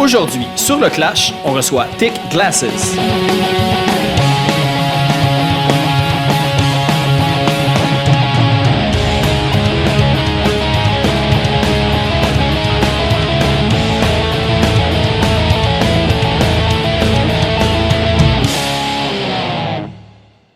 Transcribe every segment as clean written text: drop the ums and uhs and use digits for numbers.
Aujourd'hui, sur le Clash, on reçoit Thick Glasses.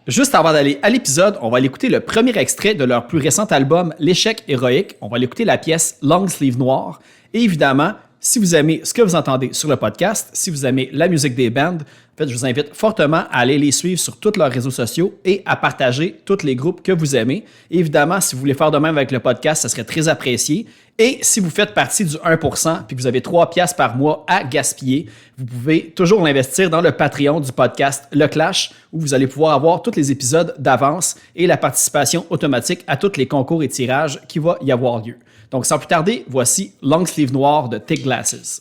Juste avant d'aller à l'épisode, on va aller écouter le premier extrait de leur plus récent album, L'échec héroïque. On va aller écouter la pièce Long Sleeve Noir. Et évidemment, si vous aimez ce que vous entendez sur le podcast, si vous aimez la musique des bands, en fait, je vous invite fortement à aller les suivre sur tous leurs réseaux sociaux et à partager tous les groupes que vous aimez. Et évidemment, si vous voulez faire de même avec le podcast, ça serait très apprécié. Et si vous faites partie du 1% puis que vous avez 3 piastres par mois à gaspiller, vous pouvez toujours l'investir dans le Patreon du podcast Le Clash, où vous allez pouvoir avoir tous les épisodes d'avance et la participation automatique à tous les concours et tirages qui va y avoir lieu. Donc, sans plus tarder, voici Long Sleeve Noir de Thick Glasses.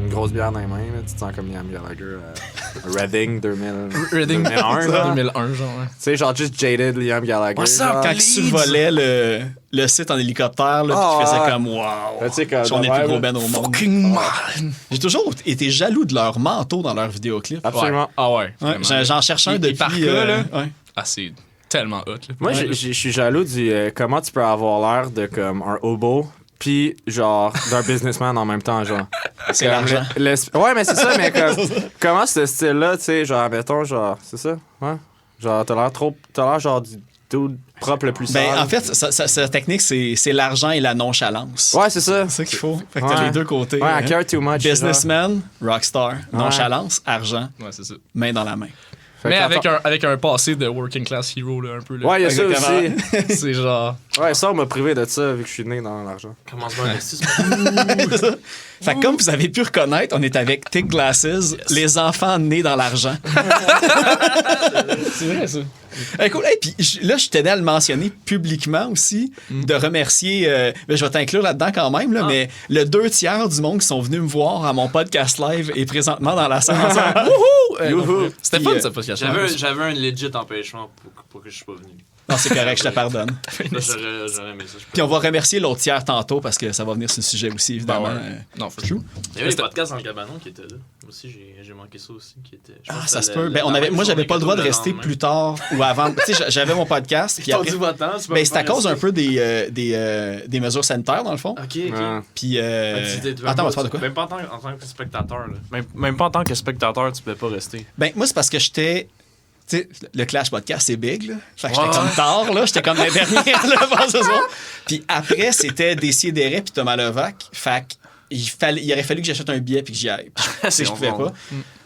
Grosse bière dans les mains, là, tu te sens comme Liam Gallagher. Reading 2000, Reading 2001, genre. 2001, genre. Ouais. Tu sais, genre juste jaded Liam Gallagher. Ça, quand il survolait le site en hélicoptère, là, puis qu'il faisait comme wow. Tu sais, comme on est le plus gros band au monde. Fucking man! J'ai toujours été jaloux de leur manteau dans leurs vidéoclips. Absolument. Ouais. Ah ouais. Ouais, j'en cherche un Les depuis. parkas, là. Ouais. Ah, c'est tellement hot, là. Moi, Ouais. je suis jaloux du comment tu peux avoir l'air de comme un hobo puis genre d'un businessman en même temps, genre. C'est Comme l'argent. Ouais, mais c'est ça, mais comme comment ce style-là, tu sais, genre mettons genre, c'est ça, ouais. Genre t'as l'air genre du dude propre le plus sale. Ben, en fait, sa technique, c'est l'argent et la nonchalance. Ouais, c'est ça. C'est ça qu'il faut. Fait que t'as Ouais. les deux côtés. Ouais, I hein. care too much. Businessman, rockstar. Nonchalance, argent, Ouais, c'est ça. main dans la main. Mais Fait avec un passé de working class hero, là, un peu. Là. Ouais, il y a ça aussi. C'est genre. Ouais, ça, on m'a privé de ça vu que je suis né dans l'argent. Commence bien d'investir. Fait que comme vous avez pu reconnaître, on est avec Thick Glasses, les enfants nés dans l'argent. C'est vrai, ça. Cool. Hey, puis là, je tenais à le mentionner publiquement aussi, de remercier, ben, je vais t'inclure là-dedans quand même, là, mais le 2/3 du monde qui sont venus me voir à mon podcast live est présentement dans la salle ensemble. Wouhou! C'était Puis, fun, ça, podcast. J'avais un legit empêchement pour que je sois venu. Non, c'est correct, je te pardonne. Là, j'aurais aimé ça. Puis on va remercier l'autre tiers tantôt parce que ça va venir sur le sujet aussi, évidemment. Ben ouais. Non, for sure. Il y avait les podcasts dans le cabanon qui étaient là. Moi aussi, j'ai manqué ça aussi. Qui était, Ah, ça se peut. Ben, moi, j'avais pas le droit de rester plus tard ou avant. Tu sais, j'avais mon podcast. Puis après, ben, c'est à cause un peu des mesures sanitaires, dans le fond. Ok. Ouais. Puis. Attends, on va te faire de quoi? Même pas en tant que spectateur. Là. Même pas en tant que spectateur, tu pouvais pas rester. Ben, moi, c'est parce que j'étais. Tu sais, le Clash Podcast, c'est big, là. Fait que j'étais comme tard, là. J'étais comme la dernière, là, avant ce soir. Puis après, c'était Décideret puis Thomas Levac. Fait il aurait fallu que j'achète un billet puis que j'y aille. Puis je pouvais pas.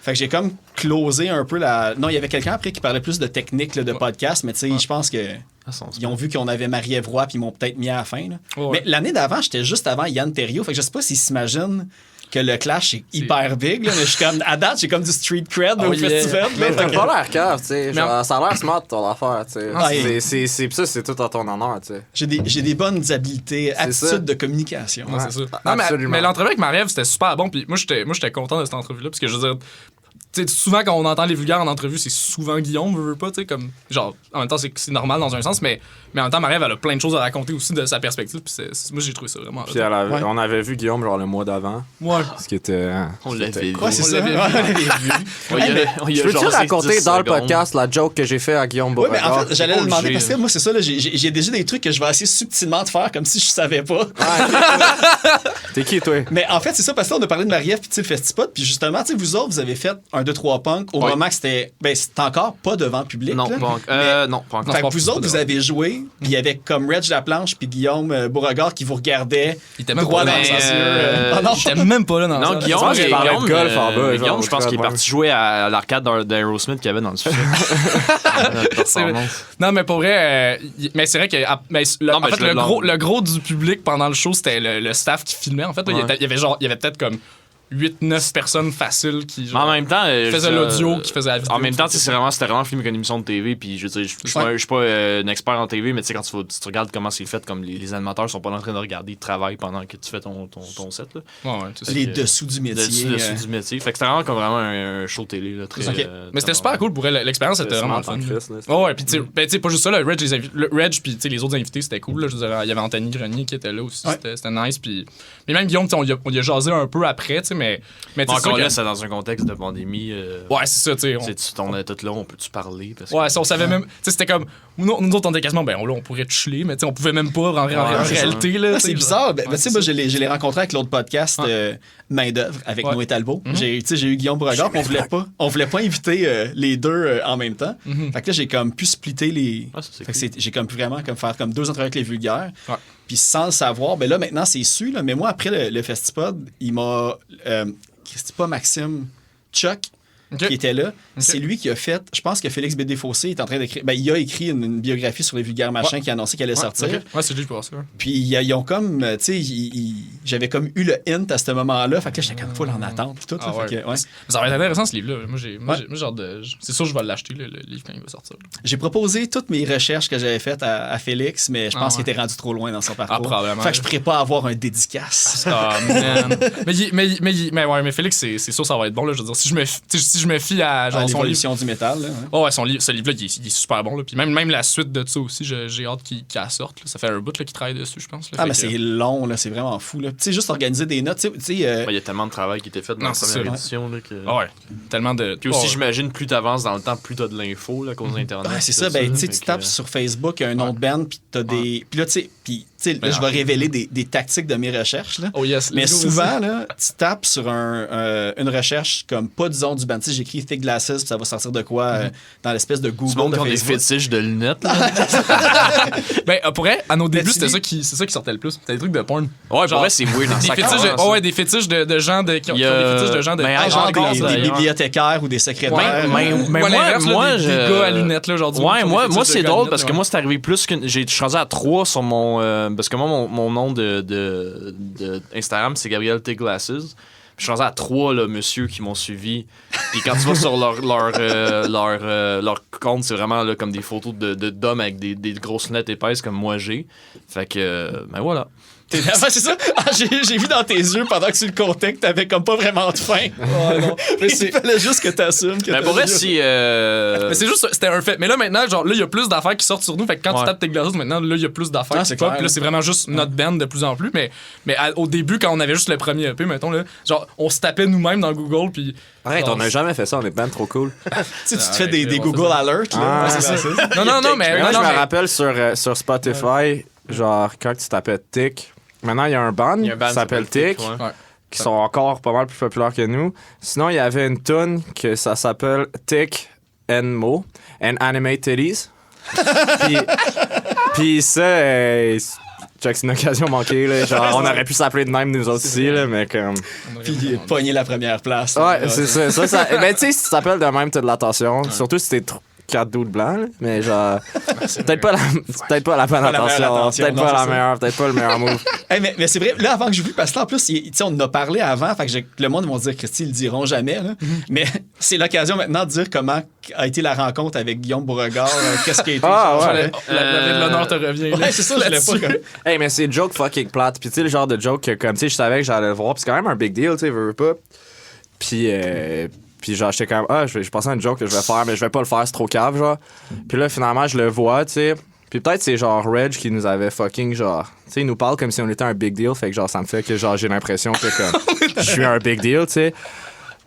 Fait que j'ai comme closé un peu la... Non, il y avait quelqu'un après qui parlait plus de technique, là, de podcast, mais tu sais, je pense que... Ils ont vu qu'on avait Marie-Ève Roy puis ils m'ont peut-être mis à la fin, là. Mais l'année d'avant, j'étais juste avant Yann Terriot. Fait que je sais pas s'ils s'imaginent que le Clash est hyper big, là, mais je suis comme, à date, j'ai comme du street cred au festival. Mais t'as Fait que- pas l'air cave, tu sais. Genre, ça a l'air smart ton affaire, tu sais. Ouais. C'est tout en ton honneur, tu sais. J'ai des bonnes habiletés, ça. attitudes de communication. Non, c'est ça. Ah, Non, absolument. mais l'entrevue avec Marie-Ève, c'était super bon. Puis moi, j'étais content de cette entrevue-là. Parce que je veux dire, tu sais, souvent quand on entend les vulgaires en entrevue, c'est souvent Guillaume, veut pas, tu sais, comme. Genre, en même temps, c'est normal dans un sens, mais en même temps, Marie-Ève, elle a plein de choses à raconter aussi de sa perspective. Puis moi, j'ai trouvé ça vraiment. Puis on avait vu Guillaume, genre, le mois d'avant. Ouais. Ce qui était. On l'avait vu. Ouais, c'est On ça. l'avait vu. Ouais, on l'avait vu. Je peux-tu raconter dans le podcast la joke que j'ai fait à Guillaume Oui, mais en Beauregard? fait, j'allais le demander obligé, parce que moi, c'est ça, là, j'ai déjà des trucs que je vais essayer subtilement de faire comme si je savais pas. T'es qui, toi? Mais en fait, c'est ça, parce que là, on a parlé de Marie-Ève puis tu sais, le Festipod, puis justement, tu sais, vous autres, vous avez fait un 2-3 punk au moment que c'était. Ben, c'était encore pas devant le public. Non, là. non, pas encore. Fait que vous autres, vous avez joué, puis il y avait comme Reg Laplanche puis Guillaume Beauregard qui vous regardaient Il était même droit pas dans là. les yeux. Ah non, Il était même pas là dans Non, ça. Guillaume, Je pense qu'il parlait de golf en bas, Guillaume, genre, je pense qu'il est très parti jouer à l'arcade d'Aerosmith qu'il y avait dans le sud. C'est vrai. Non, mais pour vrai, mais c'est vrai que Non, mais en fait, je le blâme. le gros du public pendant le show, c'était le staff qui filmait. En fait, là, il y avait peut-être comme 8-9 personnes faciles qui Mais en même temps, faisaient l'audio, qui faisaient la vidéo. En même temps, c'était vraiment film comme une émission de TV. Puis je veux dire, je suis pas un expert en TV, mais tu sais, quand tu regardes comment c'est fait, comme les animateurs sont pas en train de regarder le travail pendant que tu fais ton set. Là. Ouais, c'est ça. les dessous du métier. Dessous du métier. Fait que c'était vraiment comme vraiment un show télé. Là, très, Ok. Mais c'était super cool pour elle. L'expérience était vraiment fun. Ouais, puis tu sais, pas juste ça, le Reg puis les autres invités, c'était cool. Là, je veux dire, il y avait Anthony Grenier qui était là aussi. Ouais. C'était nice. Puis même Guillaume, on y a jasé un peu après, tu sais, mais Encore là, c'est dans un contexte de pandémie. ouais, c'est ça, tu sais. On est tous là, on peut-tu parler? Parce que... Ouais, ça, on savait même. Tu sais, c'était comme. Nous autres, on était quasiment. Ben, on pourrait te chiller, mais tu sais, on pouvait même pas en réalité, là. Ah, tu sais, c'est bizarre. genre. Ben, tu sais, moi, je l'ai rencontré avec l'autre podcast, Main d'œuvre, avec Noé Talbot. J'ai eu Guillaume Beauregard, puis on voulait pas inviter les deux en même temps. Fait que là, j'ai comme pu splitter les. Ah, ça, c'est Fait que cool. j'ai comme pu vraiment comme faire comme 2 entrevues avec les vulgaires. Ouais. Puis sans le savoir, ben là, maintenant, c'est su, là. Mais moi, après le Festipod, il m'a. C'est pas Maxime, Chuck. Ok. Qui était là. C'est lui qui a fait, je pense que Félix Bédé-Fossé est en train d'écrire, ben, il a écrit une biographie sur les vulgaires machins qui a annoncé qu'elle allait sortir. Ok. Ouais, c'est lui pour ça. Puis ils ont comme, tu sais, j'avais comme eu le hint à ce moment-là, fait que là, j'étais comme full en attente puis tout. Ah là, ouais. fait que, ouais. Ça va être intéressant ce livre-là. Moi, j'ai genre de. C'est sûr que je vais l'acheter, le livre, quand il va sortir. J'ai proposé toutes mes recherches que j'avais faites à Félix, mais je pense ouais. qu'il était rendu trop loin dans son parcours. probablement. Fait que je pourrais pas avoir un dédicace. Ah, man. mais Félix, c'est sûr, ça va être bon, là. Je veux dire, si je me fie à genre, son livre. L'évolution du métal, là. Ouais. Oh, ouais, ce livre-là, il est super bon. Là. Puis même la suite de ça aussi, j'ai hâte qu'il la sorte. Là. Ça fait un bout qu'il travaille dessus, je pense. Là. Ah, Fait mais que- c'est long, là, c'est vraiment fou, là. Tu sais, juste organiser des notes, tu sais. Il y a tellement de travail qui était fait dans Non, la c'est première ça. édition. Là, que... Ah ouais, tellement de. Puis aussi, Oh, ouais. j'imagine, plus t'avances dans le temps, plus t'as de l'info là, à cause d'Internet. Ouais, c'est tout ça, ben, tu sais, Fait tu que, tapes sur Facebook un nom de band, puis t'as des. Puis là, tu sais, sais, là, je vais révéler des tactiques de mes recherches. Là. Oh yes. Mais let's go, souvent, là, tu tapes sur une recherche comme pas, disons, du band. Tu sais, j'écris Thick Glasses, puis ça va sortir de quoi dans l'espèce de Google. Du monde de qui ont des Facebook. fétiches de lunettes. Là. Ben, pour vrai, à nos débuts, tu c'est dis- ça qui sortait le plus. C'était des trucs de porn. Ouais, pour Genre, vrai, c'est weird. Des fétiches, des fétiches de gens qui ont Il y des a- fétiches de gens de. Ben, Ah, genre encore, des ça, bibliothécaires ou des secrétaires. Ouais, mais ou à l'inverse, là, moi, des gars à lunettes, là, genre du monde Ouais, qui ont moi, des fétiches de c'est gars à drôle lunettes, parce que ouais. moi, c'est arrivé plus que. Je suis rendu à 3 sur mon. Parce que moi, mon nom de Instagram, c'est Gabriel T. Glasses. Puis je suis rendu à 3 là, monsieur qui m'ont suivi. Puis quand tu vas sur leur compte, c'est vraiment là, comme des photos d'hommes avec des grosses lunettes épaisses comme moi j'ai. Fait que, ben voilà. C'est ça. Ah, j'ai vu dans tes yeux pendant que tu le comptais que t'avais comme pas vraiment de faim. Ouais, non. Mais Il fallait juste que t'assumes que Mais pour vrai, t'as- si. Mais c'est juste, c'était un fait. Mais là, maintenant, genre, là, il y a plus d'affaires qui sortent sur nous. Fait que quand tu Ouais. tapes tes glaces, maintenant, là, il y a plus d'affaires Ah, qui c'est pop. clair, Puis là, là. c'est vraiment juste notre band de plus en plus. Mais au début, quand on avait juste le premier EP, mettons, là, genre, on se tapait nous-mêmes dans Google. Puis. Arrête, genre, on n'a jamais fait ça, on est ben trop cool. Tu sais, tu te Ah, fais des ouais, Google c'est ça. Alerts. Là. Ah, Ouais, c'est ça. Non, mais. Moi, non, je me mais- rappelle sur Spotify, genre, quand tu tapais Tick, maintenant, il y a un band Il y a un band qui s'appelle Tick, ouais. Ouais. qui sont encore pas mal plus populaires que nous. Sinon, il y avait une tune que ça s'appelle Tick and Mo, and Animate Titties. Puis ça, check, c'est une occasion manquée, là. Genre, on aurait pu s'appeler de même, nous autres ici, là, mais comme... Puis pogner la première place. Ouais, là. c'est ça. Ben, tu sais, si tu t'appelles de même, t'as de l'attention. Surtout si t'es 4 doutes blancs, là. Mais genre, peut-être pas la bonne la meilleure attention. attention, Peut-être non, pas c'est la ça. meilleure, peut-être pas le meilleur move. Hey, mais c'est vrai, là, avant que je vu, parce que là, en plus, tu sais, on en a parlé avant, fait que le monde va dire, Christy, ils le diront jamais, là. Mais c'est l'occasion maintenant de dire comment a été la rencontre avec Guillaume Beauregard, qu'est-ce qui a été. Ah, genre, ouais. L'honneur te revient. là. Ouais, c'est ça, je l'ai pas comme. Hey, mais c'est joke fucking plate. Puis tu sais, le genre de joke que, comme, tu sais, je savais que j'allais le voir. Puis c'est quand même un big deal, tu sais, veux pas. Puis genre, j'étais comme, je pensais à une joke que je vais faire, mais je vais pas le faire, c'est trop cave, genre. Puis là, finalement, je le vois, tu sais. Puis peut-être c'est genre Reg qui nous avait fucking, genre, tu sais, il nous parle comme si on était un big deal. Fait que genre, ça me fait que, genre, j'ai l'impression que, comme, je suis un big deal, tu sais.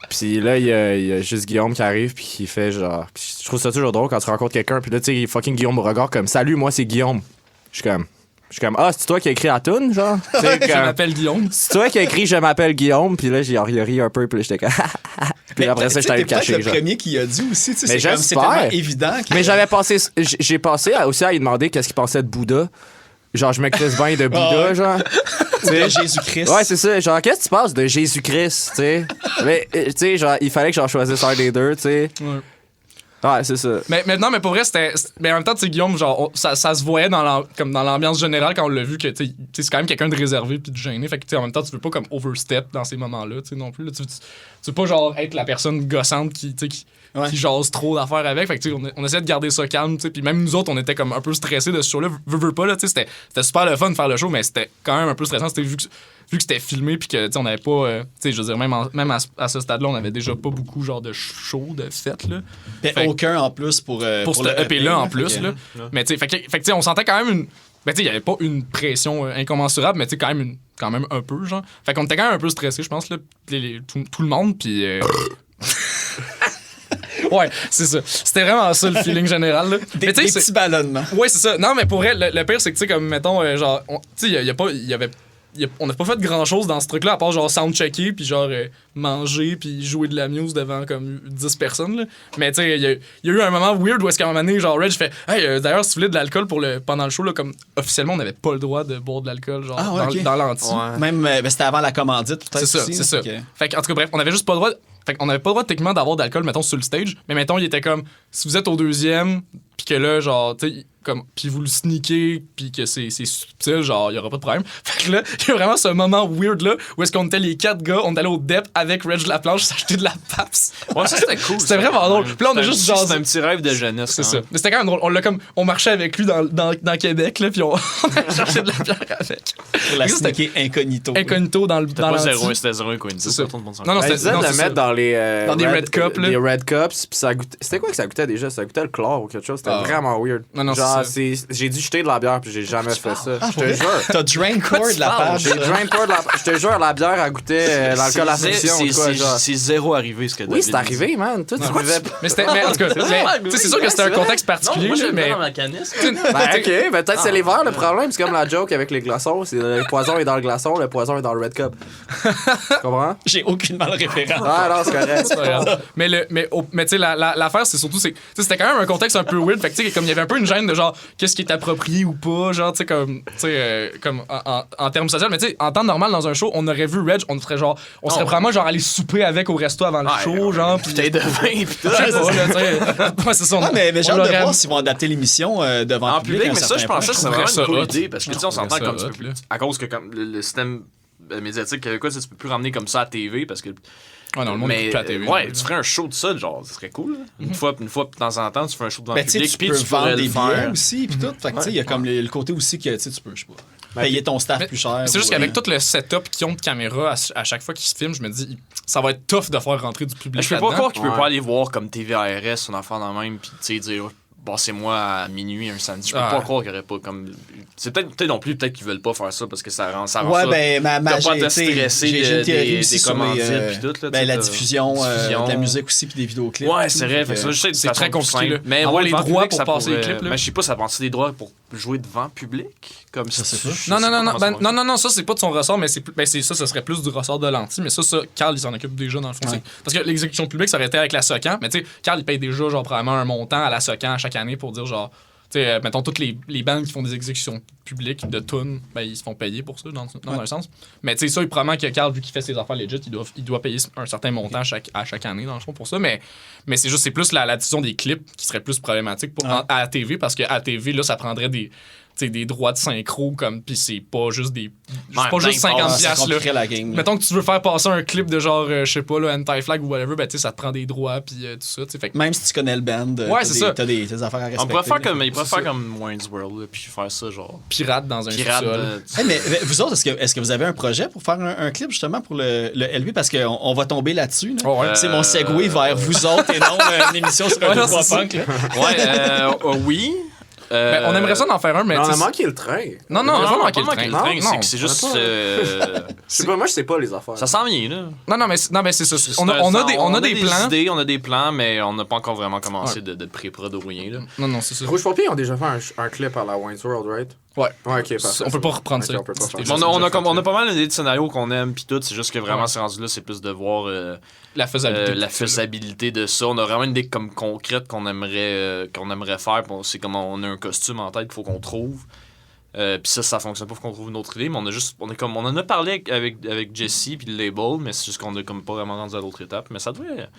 Puis là, il y a juste Guillaume qui arrive, puis qui fait genre. Puis je trouve ça toujours drôle quand tu rencontres quelqu'un, puis là, tu sais, fucking Guillaume me regarde comme, salut, moi, c'est Guillaume. Je suis comme, c'est toi qui as écrit la toune, genre? Tu sais, Je comme, m'appelle Guillaume. c'est toi qui as écrit Je m'appelle Guillaume, puis là, j'ai ri un peu, puis là, j'étais comme. Puis après ça, j'étais allé t'es le peut-être cacher, le genre. premier qui a dit aussi, tu sais, Mais c'est comme, c'est j'espère. tellement évident. que- Mais j'avais passé. J'ai passé aussi à lui demander qu'est-ce qu'il pensait de Bouddha. Genre, je me crisse bien de Bouddha, ouais. genre. de Jésus-Christ. Ouais, c'est ça. Genre, qu'est-ce que tu penses de Jésus-Christ, tu sais? Mais, tu sais, genre, il fallait que j'en choisisse un des deux, tu sais. Ouais. Ouais, c'est ça. Mais non, mais pour vrai, mais en même temps, tu sais, Guillaume, genre, ça se voyait comme dans l'ambiance générale quand on l'a vu que, tu sais, c'est quand même quelqu'un de réservé puis de gêné. Fait que, tu sais, en même temps, tu veux pas comme overstep dans ces moments-là, tu sais, non plus. Là, tu veux pas, genre, être la personne gossante qui, tu sais, Ouais. qui jase trop d'affaires avec. Fait que, tu sais, on essaie de garder ça calme, tu sais. Puis même nous autres, on était comme un peu stressés de ce show-là. Veux pas, là, tu sais, c'était super le fun de faire le show, mais c'était quand même un peu stressant. C'était vu que c'était filmé puis que, tu sais, on avait pas, tu sais, je veux dire, même à ce stade-là, on avait déjà pas beaucoup, genre, de show, de fêtes, là. Mais Fait- aucun en plus pour Pour le ce EP-là, en plus, fait là. Mais, tu sais, fait que, tu sais, on sentait quand même une. Ben, tu sais, il y avait pas une pression incommensurable, mais, tu sais, quand même un peu, genre. Fait qu'on était quand même un peu stressés, je pense, là, tout le monde, puis. Ouais, c'est ça. C'était vraiment ça le feeling général, là. Des Mais, tu sais, petits ballonnements. ouais, c'est ça. Non, mais pour vrai, le pire, c'est que, tu sais, comme, mettons, genre, tu sais, on n'a pas fait grand chose dans ce truc-là, à part genre soundchecker, puis genre manger, puis jouer de la muse devant comme 10 personnes. Là. Mais tu sais, il y a eu un moment weird où est-ce qu'à un moment donné, genre Reg fait hey, d'ailleurs, si tu voulais de l'alcool pendant le show, là, comme officiellement, on n'avait pas le droit de boire de l'alcool, genre Ah, ouais, ok. dans l'anti. Ouais. Même, ben, c'était avant la commandite, peut-être. C'est ça, aussi, c'est là, ça. fait que- Fait qu'en tout cas, bref, on avait juste pas le droit. Fait qu'on avait pas le droit techniquement d'avoir d'alcool, mettons, sur le stage. Mais mettons, il était comme, si vous êtes au deuxième, puis que là, genre, tu sais, comme, puis vous le sneakez, puis que c'est subtil, genre, il y aura pas de problème. Fait que là, il y a vraiment ce moment weird là, où est-ce qu'on était les 4 gars, on est allé au DEP avec Reg Laplanche s'acheter de la PAPS. Ouais, ça, c'était cool. C'était ça. vraiment drôle. Puis là, on a juste C'était jasé. un petit rêve de jeunesse. C'est quand ça. même. Mais c'était quand même drôle. On marchait avec lui dans Québec, là, puis on a cherché de la bière avec. Pour la Ça, c'était sneaker incognito. Incognito dans C'était dans pas l'anti. 0, c'était 0 incognito. C'est ça. Tout le monde s'en Non, non, Ben, c'était ils disaient de c'est le ça. mettre dans les Dans des Red Cups, là. Des Red Cups, puis ça goûtait. C'était quoi que ça goûtait déjà? Ça goûtait le chlore ou quelque chose. C'était Ah. vraiment weird. Non, non, Genre, Ah, c'est j'ai dû jeter de la bière puis j'ai jamais fait ça. Je te vrai? jure. T'as drain core de la page. J'ai drain pour de la. Je te jure, la bière a goûté l'alcool à friction ou quoi, genre. C'est zéro arrivé ce que Oui, David c'est dit. arrivé, man. Toi, tu buvais pas. mais en tout cas, tu sais, c'est sûr que c'était un contexte particulier, Non, moi, je le mets mais dans ma canisse. Ben, ok, peut-être c'est les verres le problème. C'est comme la joke avec les glaçons. C'est le poison est dans le glaçon, le poison est dans le Red Cup. Tu comprends? J'ai aucunement le référent. Ah non, c'est correct. c'est pas grave. Mais tu sais, l'affaire, c'est surtout, tu sais, c'était quand même un contexte un peu weird. Fait que, tu sais, comme il y avait un peu une gêne de genre, qu'est-ce qui est approprié ou pas, genre, tu sais, comme en termes sociaux. Mais tu sais, en temps normal, dans un show, on aurait vu Reg, on serait probablement genre aller souper avec au resto avant le show, genre. Puis Bouteille de vin pis tout. je sais pas, là, tu sais. Ouais, c'est ça. Ah, mais j'ai on hâte de l'aurait- voir s'ils vont adapter l'émission devant En le public. public, à un mais ça, certain je pensais point. que c'est vraiment ça une cool hot. idée parce que tu sais, on s'entend ça comme hot, tu peux là. à cause que comme le système médiatique québécois, tu peux plus ramener comme ça à TV parce que Ouais, non, le monde mais écoute plus la TV. ouais, tu ferais un show de ça, genre, ce serait cool. Là. Une fois de temps en temps, tu fais un show devant le Ben, tu sais, public, tu puis peux tu vendre pourrais des le billets faire. aussi, puis tout. Fait que, tu sais, il y a comme le côté aussi que, tu sais, tu peux, je sais pas, payer ton staff Mais plus cher. C'est juste ou, qu'avec tout le setup qu'ils ont de caméra à chaque fois qu'ils se filment, je me dis, ça va être tough de faire rentrer du public. Je peux pas là-dedans. croire qu'il peut Ouais. pas aller voir comme TVARS, une affaire dans même, puis tu sais, dire, passez-moi à minuit un samedi. Je peux pas croire qu'il y aurait pas comme. C'est peut-être non plus, peut-être qu'ils veulent pas faire ça parce que ça rend ça. Ouais, ben, T'as pas à te tu sais, stresser j'ai une théorie des aussi sur les, commandites pis tout, là, ben, tu la sais, diffusion, diffusion. de la musique aussi, puis des vidéoclips. Ouais, tout, c'est vrai. fait que- Fait que ça, je sais que c'est très compliqué, là. Mais Avoir ouais, les devant droits public, pour ça passer les pourrait- clips, là. Mais je sais pas, ça prend-tu des droits pour jouer devant public? Comme Je sais pas. Non, ça c'est pas de son ressort, mais c'est ça, ce serait plus du ressort de l'anti, mais ça, Carl il s'en occupe déjà dans le fond. Ouais. Parce que l'exécution publique, ça aurait été avec la SOCAN, mais tu sais, Carl il paye déjà genre probablement un montant à la SOCAN à chaque année pour dire genre, tu sais, mettons toutes les bandes qui font des exécutions publiques de tunes, ben ils se font payer pour ça dans un sens. Mais tu sais, ça, probablement que Carl, vu qu'il fait ses affaires legit, il doit payer un certain montant à chaque année dans le fond pour ça, mais c'est plus la diffusion des clips qui serait plus problématique à la TV, parce qu'à la TV, là, ça prendrait des droits de synchro comme puis c'est pas juste des c'est pas juste 50 ça piastres là. compliquerait la game. là. Mettons que tu veux faire passer un clip de genre je sais pas là anti-flag ou whatever, ben tu sais ça te prend des droits puis tout ça, tu sais, fait que Même si tu connais le band, Ouais, c'est ça. t'as des affaires à respecter. On pourrait faire comme, il pourrait C'est faire ça. comme Wayne's World, là, puis faire ça genre. pirate dans un Pirate. sous-sol. Hey, mais vous autres, est-ce que vous avez un projet pour faire un clip justement pour le LB? Parce qu'on va tomber là-dessus. Là. Oh, ouais. C'est mon segue vers vous autres et non une émission sur un Ouais, non, 2-3 c'est ça. punk. Là. Ouais, oui. Ben, on aimerait ça d'en faire un mais Mais on tu a sais, manqué le train. non on a pas manqué le pas train. manqué Non, c'est juste. on a Je sais pas, moi je sais pas les affaires. Ça s'en vient, là. non mais c'est ça. On a des plans. idées, on a des plans, mais on n'a pas encore vraiment commencé de pré-prod ou rien, là. Non c'est ça. Rouge Pompier ont déjà fait un clip à la Wayne's World, right? Ouais. Ouais, ok, parfait. On peut pas reprendre Ok, ça. on peut pas faire C'est ça. déjà- On a pas mal d'idées de scénarios qu'on aime, puis tout. C'est juste que vraiment, Ouais. c'est rendu là, c'est plus de voir La faisabilité. la faisabilité de ça. On a vraiment une idée comme concrète qu'on aimerait faire. Puis c'est comme on a un costume en tête qu'il faut qu'on trouve. Puis ça fonctionne pas, faut qu'on trouve une autre idée. Mais on en a parlé avec Jesse puis le label, mais c'est juste qu'on a comme pas vraiment rendu à l'autre étape. Mais ça devrait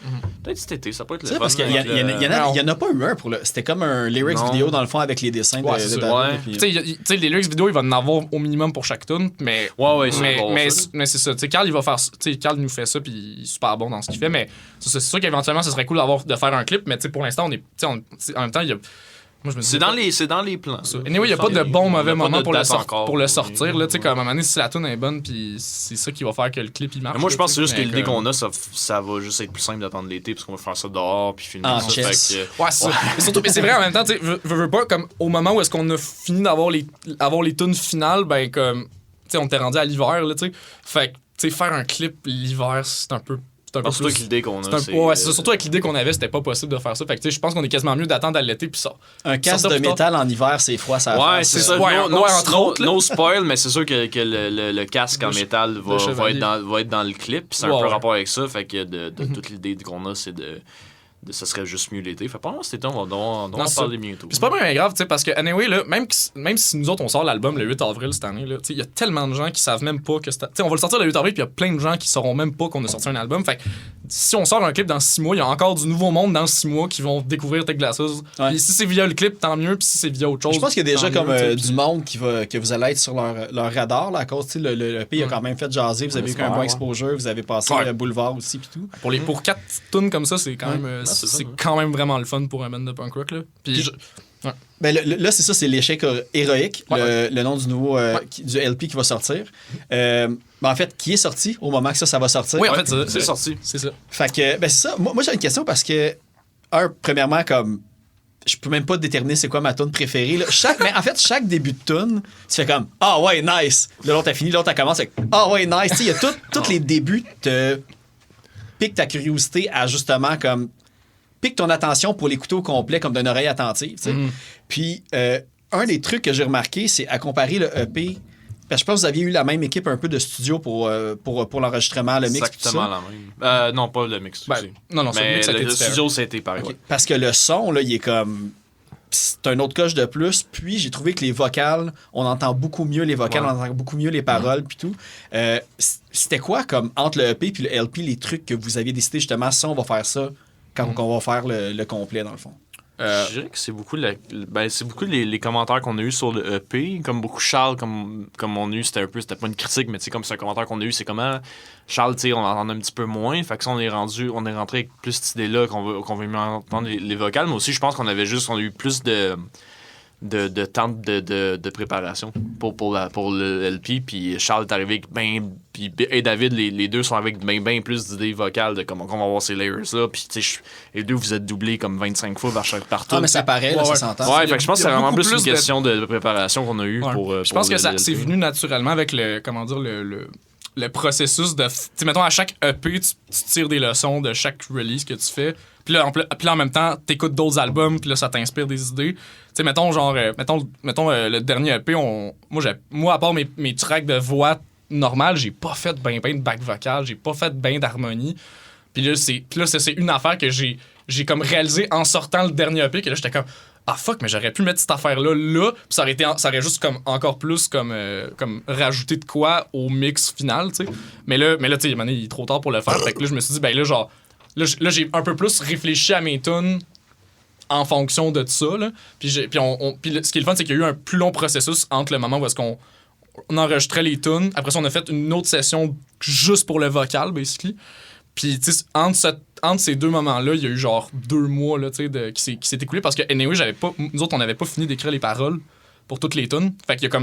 peut-être cet été, ça peut être Tu le sais, fun. parce qu'il y en a pas eu un pour le. C'était comme un lyrics Non. vidéo dans le fond avec les dessins Ouais, de c'est ça. David. Ouais. et puis- Tu sais, tu sais, les lyrics vidéo, il va en avoir au minimum pour chaque tune, mais Ouais, c'est bon, mais ça. c'est ça. Tu sais, Carl, il va faire. Tu sais, Carl il nous fait ça, puis il est super bon dans ce qu'il fait. Mais c'est sûr qu'éventuellement, ce serait cool de faire un clip. Mais tu sais, pour l'instant, on est. Tu sais, en même temps, il y a. Moi, je me dis. C'est dans les plans. ça. Anyway, il n'y a pas de bon mauvais moment pour le sortir. sortir. Là, tu sais, comme à un moment donné, si la tune est bonne, puis c'est ça qui va faire que le clip il marche. Mais moi, je là, pense que tu c'est sais, juste que mais l'idée comme- qu'on a, ça va juste être plus simple d'attendre l'été, parce qu'on va faire ça dehors, puis filmer Ah, ça. chess. Fait que, Ouais, c'est ça. Mais surtout, mais c'est vrai en même temps, tu sais, veux pas, comme au moment où est-ce qu'on a fini d'avoir les tunes finales, ben comme, tu sais, on était rendu à l'hiver, là, tu sais. Fait que, tu sais, faire un clip l'hiver, c'est un peu. C'est un peu surtout avec plus. l'idée qu'on c'est a. un- ouais, c'est ça. Surtout avec l'idée qu'on avait, c'était pas possible de faire ça. Fait que, tu sais, je pense qu'on est quasiment mieux d'attendre à l'été, puis ça. Un casque Ça, de plus tard. métal en hiver, c'est froid, ça va Ouais, faire c'est ça. Ouais, entre autres, là. No spoil, mais c'est sûr que le casque en métal le va chevalier. être dans le clip. Puis c'est un Ouais, peu ouais. rapport avec ça. Fait que toute l'idée qu'on a, c'est de ça serait juste mieux l'été. Fait pas cet été, on va en c'est parler bientôt. Puis c'est pas bien grave, tu sais, parce que, anyway, là, même si nous autres, on sort l'album le 8 avril cette année, là, tu sais, il y a tellement de gens qui savent même pas que c'est. Tu sais, on va le sortir le 8 avril, puis il y a plein de gens qui sauront même pas qu'on a sorti un album. Fait que si on sort un clip dans 6 mois, il y a encore du nouveau monde dans 6 mois qui vont découvrir Tech Glasses. Ouais. Puis si c'est via le clip, tant mieux, puis si c'est via autre chose. Je pense qu'il y a déjà tant comme mieux, tu sais, du puis- monde que vous allez être sur leur radar là, à cause, tu sais, le EP a quand même fait jaser, vous avez eu un bon exposure, vous avez passé Ouais. le boulevard aussi puis tout. Pour 4 tunes comme ça, c'est quand même c'est ça, c'est ouais. quand même vraiment le fun pour un band de punk rock là. Puis Ben, là, c'est ça, c'est l'échec héroïque, Ouais. le nom du nouveau du LP qui va sortir. Ben, en fait, qui est sorti au moment que ça va sortir. oui, en fait, c'est sorti. C'est ça. Fait que, ben c'est ça. Moi j'ai une question parce que, premièrement, comme, je peux même pas déterminer c'est quoi ma tune préférée. Là. Mais en fait, chaque début de tune, tu fais comme ah ouais, nice. Là, l'autre a fini, l'autre a commencé avec ah ouais, nice. Il y a tous les débuts te piquent ta curiosité à justement comme pique ton attention pour l'écouter au complet comme d'une oreille attentive. Puis, un des trucs que j'ai remarqué, c'est à comparer le EP. Parce que je pense que vous aviez eu la même équipe un peu de studio pour l'enregistrement, le mix. Exactement la même. Non, pas le mix. Non, mais c'est le studio, ça a été pareil. Okay. Parce que le son, là, il est comme... C'est un autre coche de plus. Puis, j'ai trouvé que les vocales, on entend beaucoup mieux les vocales, on entend beaucoup mieux les paroles, puis tout. C'était quoi, comme, entre le EP et le LP, les trucs que vous aviez décidé, justement, ça, on va faire ça quand on va faire le complet, dans le fond? Je dirais que c'est beaucoup, les commentaires qu'on a eu sur le EP, comme beaucoup Charles, comme on a eu, c'était pas une critique, mais comme c'est un commentaire qu'on a eu, c'est comment Charles, tu sais, on entend un petit peu moins, fait que ça, on est rentré avec plus cette idée-là qu'on veut mieux entendre les vocales, mais aussi je pense qu'on a eu plus de temps de préparation pour le LP, puis Charles est arrivé avec et David, les deux sont avec bien plus d'idées vocales de comment on va avoir ces layers-là, puis tu sais, les deux vous êtes doublés comme 25 fois partout. Ah, mais ça paraît, là, ça s'entend. Ouais, fait que je pense que c'est vraiment plus une question de préparation qu'on a eu pour je pense que c'est venu naturellement avec le processus de... Tu sais, mettons, à chaque EP, tu tires des leçons de chaque release que tu fais. Puis là, en même temps, t'écoutes d'autres albums, puis là, ça t'inspire des idées. Tu sais, mettons, le dernier EP, moi, à part mes tracks de voix normales, j'ai pas fait ben de back vocal, j'ai pas fait ben d'harmonie. Puis là, c'est une affaire que j'ai comme réalisé en sortant le dernier EP, que là, j'étais comme... Ah fuck, mais j'aurais pu mettre cette affaire-là, puis ça aurait juste comme encore plus comme rajouter de quoi au mix final, tu sais. Mais là, tu sais, il est trop tard pour le faire. Fait que là, je me suis dit, ben là, genre, là, j'ai un peu plus réfléchi à mes tunes en fonction de ça, là. Puis ce qui est le fun, c'est qu'il y a eu un plus long processus entre le moment où est-ce qu'on enregistrait les tunes. Après ça, on a fait une autre session juste pour le vocal, basically. Puis, tu sais, entre ces deux moments-là, il y a eu genre 2 mois là, qui s'est écoulé parce que, anyway, nous autres, on n'avait pas fini d'écrire les paroles pour toutes les tunes. Fait qu'il y a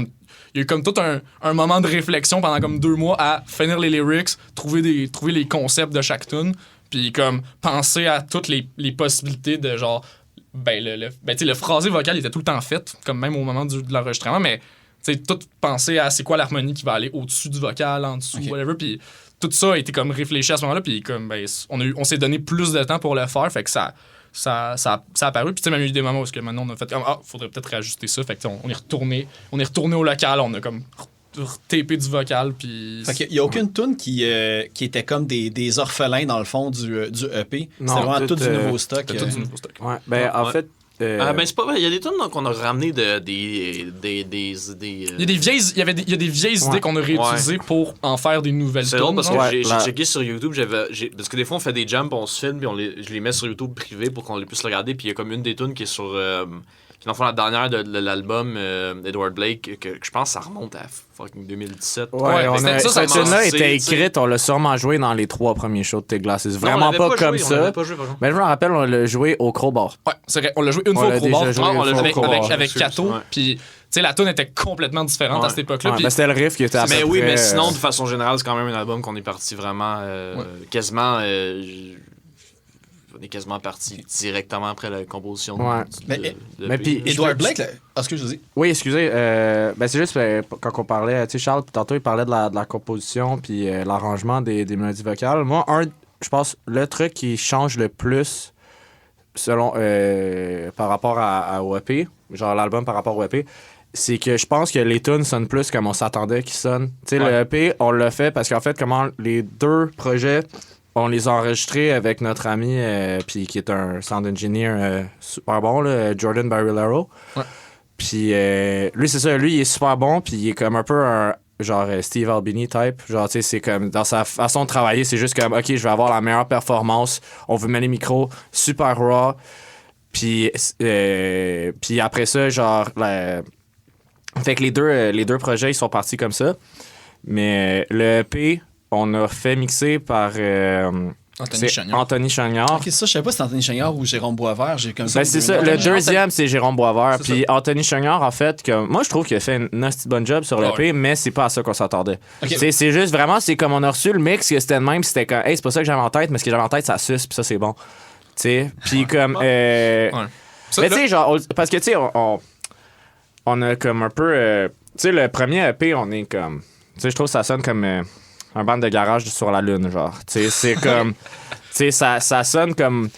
eu comme tout un moment de réflexion pendant comme 2 mois à finir les lyrics, trouver les concepts de chaque tune, puis comme penser à toutes les possibilités de genre... le phrasé vocal était tout le temps fait, comme même au moment de l'enregistrement, mais tout penser à c'est quoi l'harmonie qui va aller au-dessus du vocal, en dessous, whatever, puis tout ça a été comme réfléchi à ce moment-là, puis comme on s'est donné plus de temps pour le faire, fait que ça a apparu, puis tu sais, même il y a eu des moments où maintenant on a fait comme faudrait peut-être réajuster ça, fait que on est retourné au local, on a comme tapé du vocal, puis... Fait qu'il y a aucune tune qui était comme des orphelins dans le fond du EP. Non, c'était vraiment tout du nouveau stock. Tout du nouveau stock. Ouais, en fait... c'est pas vrai. Il y a des tunes qu'on a ramené des Il y a des vieilles idées qu'on a réutilisées pour en faire des nouvelles tunes. C'est drôle parce que j'ai checké sur YouTube, parce que des fois on fait des jams, on se filme, puis je les mets sur YouTube privé pour qu'on les puisse regarder, puis il y a comme une des tunes qui est sur dans le fond, la dernière de l'album Edward Blake, que je pense que ça remonte à fucking 2017. Cette tune-là était écrite, on l'a sûrement joué dans les 3 premiers shows de T-Glass. C'est vraiment pas comme ça. Mais je me rappelle, on l'a joué au Crowbar. Ouais, c'est vrai. On l'a joué une fois au Crowbar avec Kato. Puis, tu sais, la tune était complètement différente à cette époque-là. Ouais, c'était le riff qui était à peu près... Mais oui, mais sinon, de façon générale, c'est quand même un album qu'on est parti vraiment quasiment... On est quasiment parti directement après la composition. Ouais. Mais puis Edward Blake, excusez. Oui, excusez. C'est juste quand on parlait, tu sais, Charles, tantôt, il parlait de la composition puis l'arrangement des mélodies vocales. Moi, je pense, le truc qui change le plus selon par rapport au EP, genre l'album par rapport au EP, c'est que je pense que les tunes sonnent plus comme on s'attendait qu'ils sonnent. Tu sais, le EP, on l'a fait parce qu'en fait, comment les 2 projets... On les a enregistrés avec notre ami, puis qui est un sound engineer super bon, là, Jordan Barilaro. Ouais. Puis lui, c'est ça, lui, il est super bon, puis il est comme un peu un genre Steve Albini type. Genre, tu sais, c'est comme dans sa façon de travailler, c'est juste comme, OK, je vais avoir la meilleure performance. On veut mettre les micros super raw. Puis après ça, genre, fait que les deux projets, ils sont partis comme ça. Mais le EP... On a fait mixer par Anthony Chagnard. Ok, ça, je sais pas si c'est Anthony Chagnard ou Jérôme Boisvert. J'ai comme ça. C'est ça. Le deuxième, c'est Jérôme Boisvert. Puis Anthony Chagnard, en fait, moi, je trouve qu'il a fait un assez bon job sur l'EP, mais c'est pas à ça qu'on s'attendait. Okay. C'est juste vraiment, c'est comme on a reçu le mix, que c'était le même, c'était comme, hey, c'est pas ça que j'avais en tête, mais ce que j'avais en tête, ça suce, puis ça, c'est bon. Tu sais. Puis comme. Mais tu sais, genre, parce que tu sais, on a comme un peu. Tu sais, le premier EP, on est comme. Tu sais, je trouve que ça sonne comme un band de garage sur la Lune, genre. Tu sais, c'est comme. Tu sais, ça sonne comme.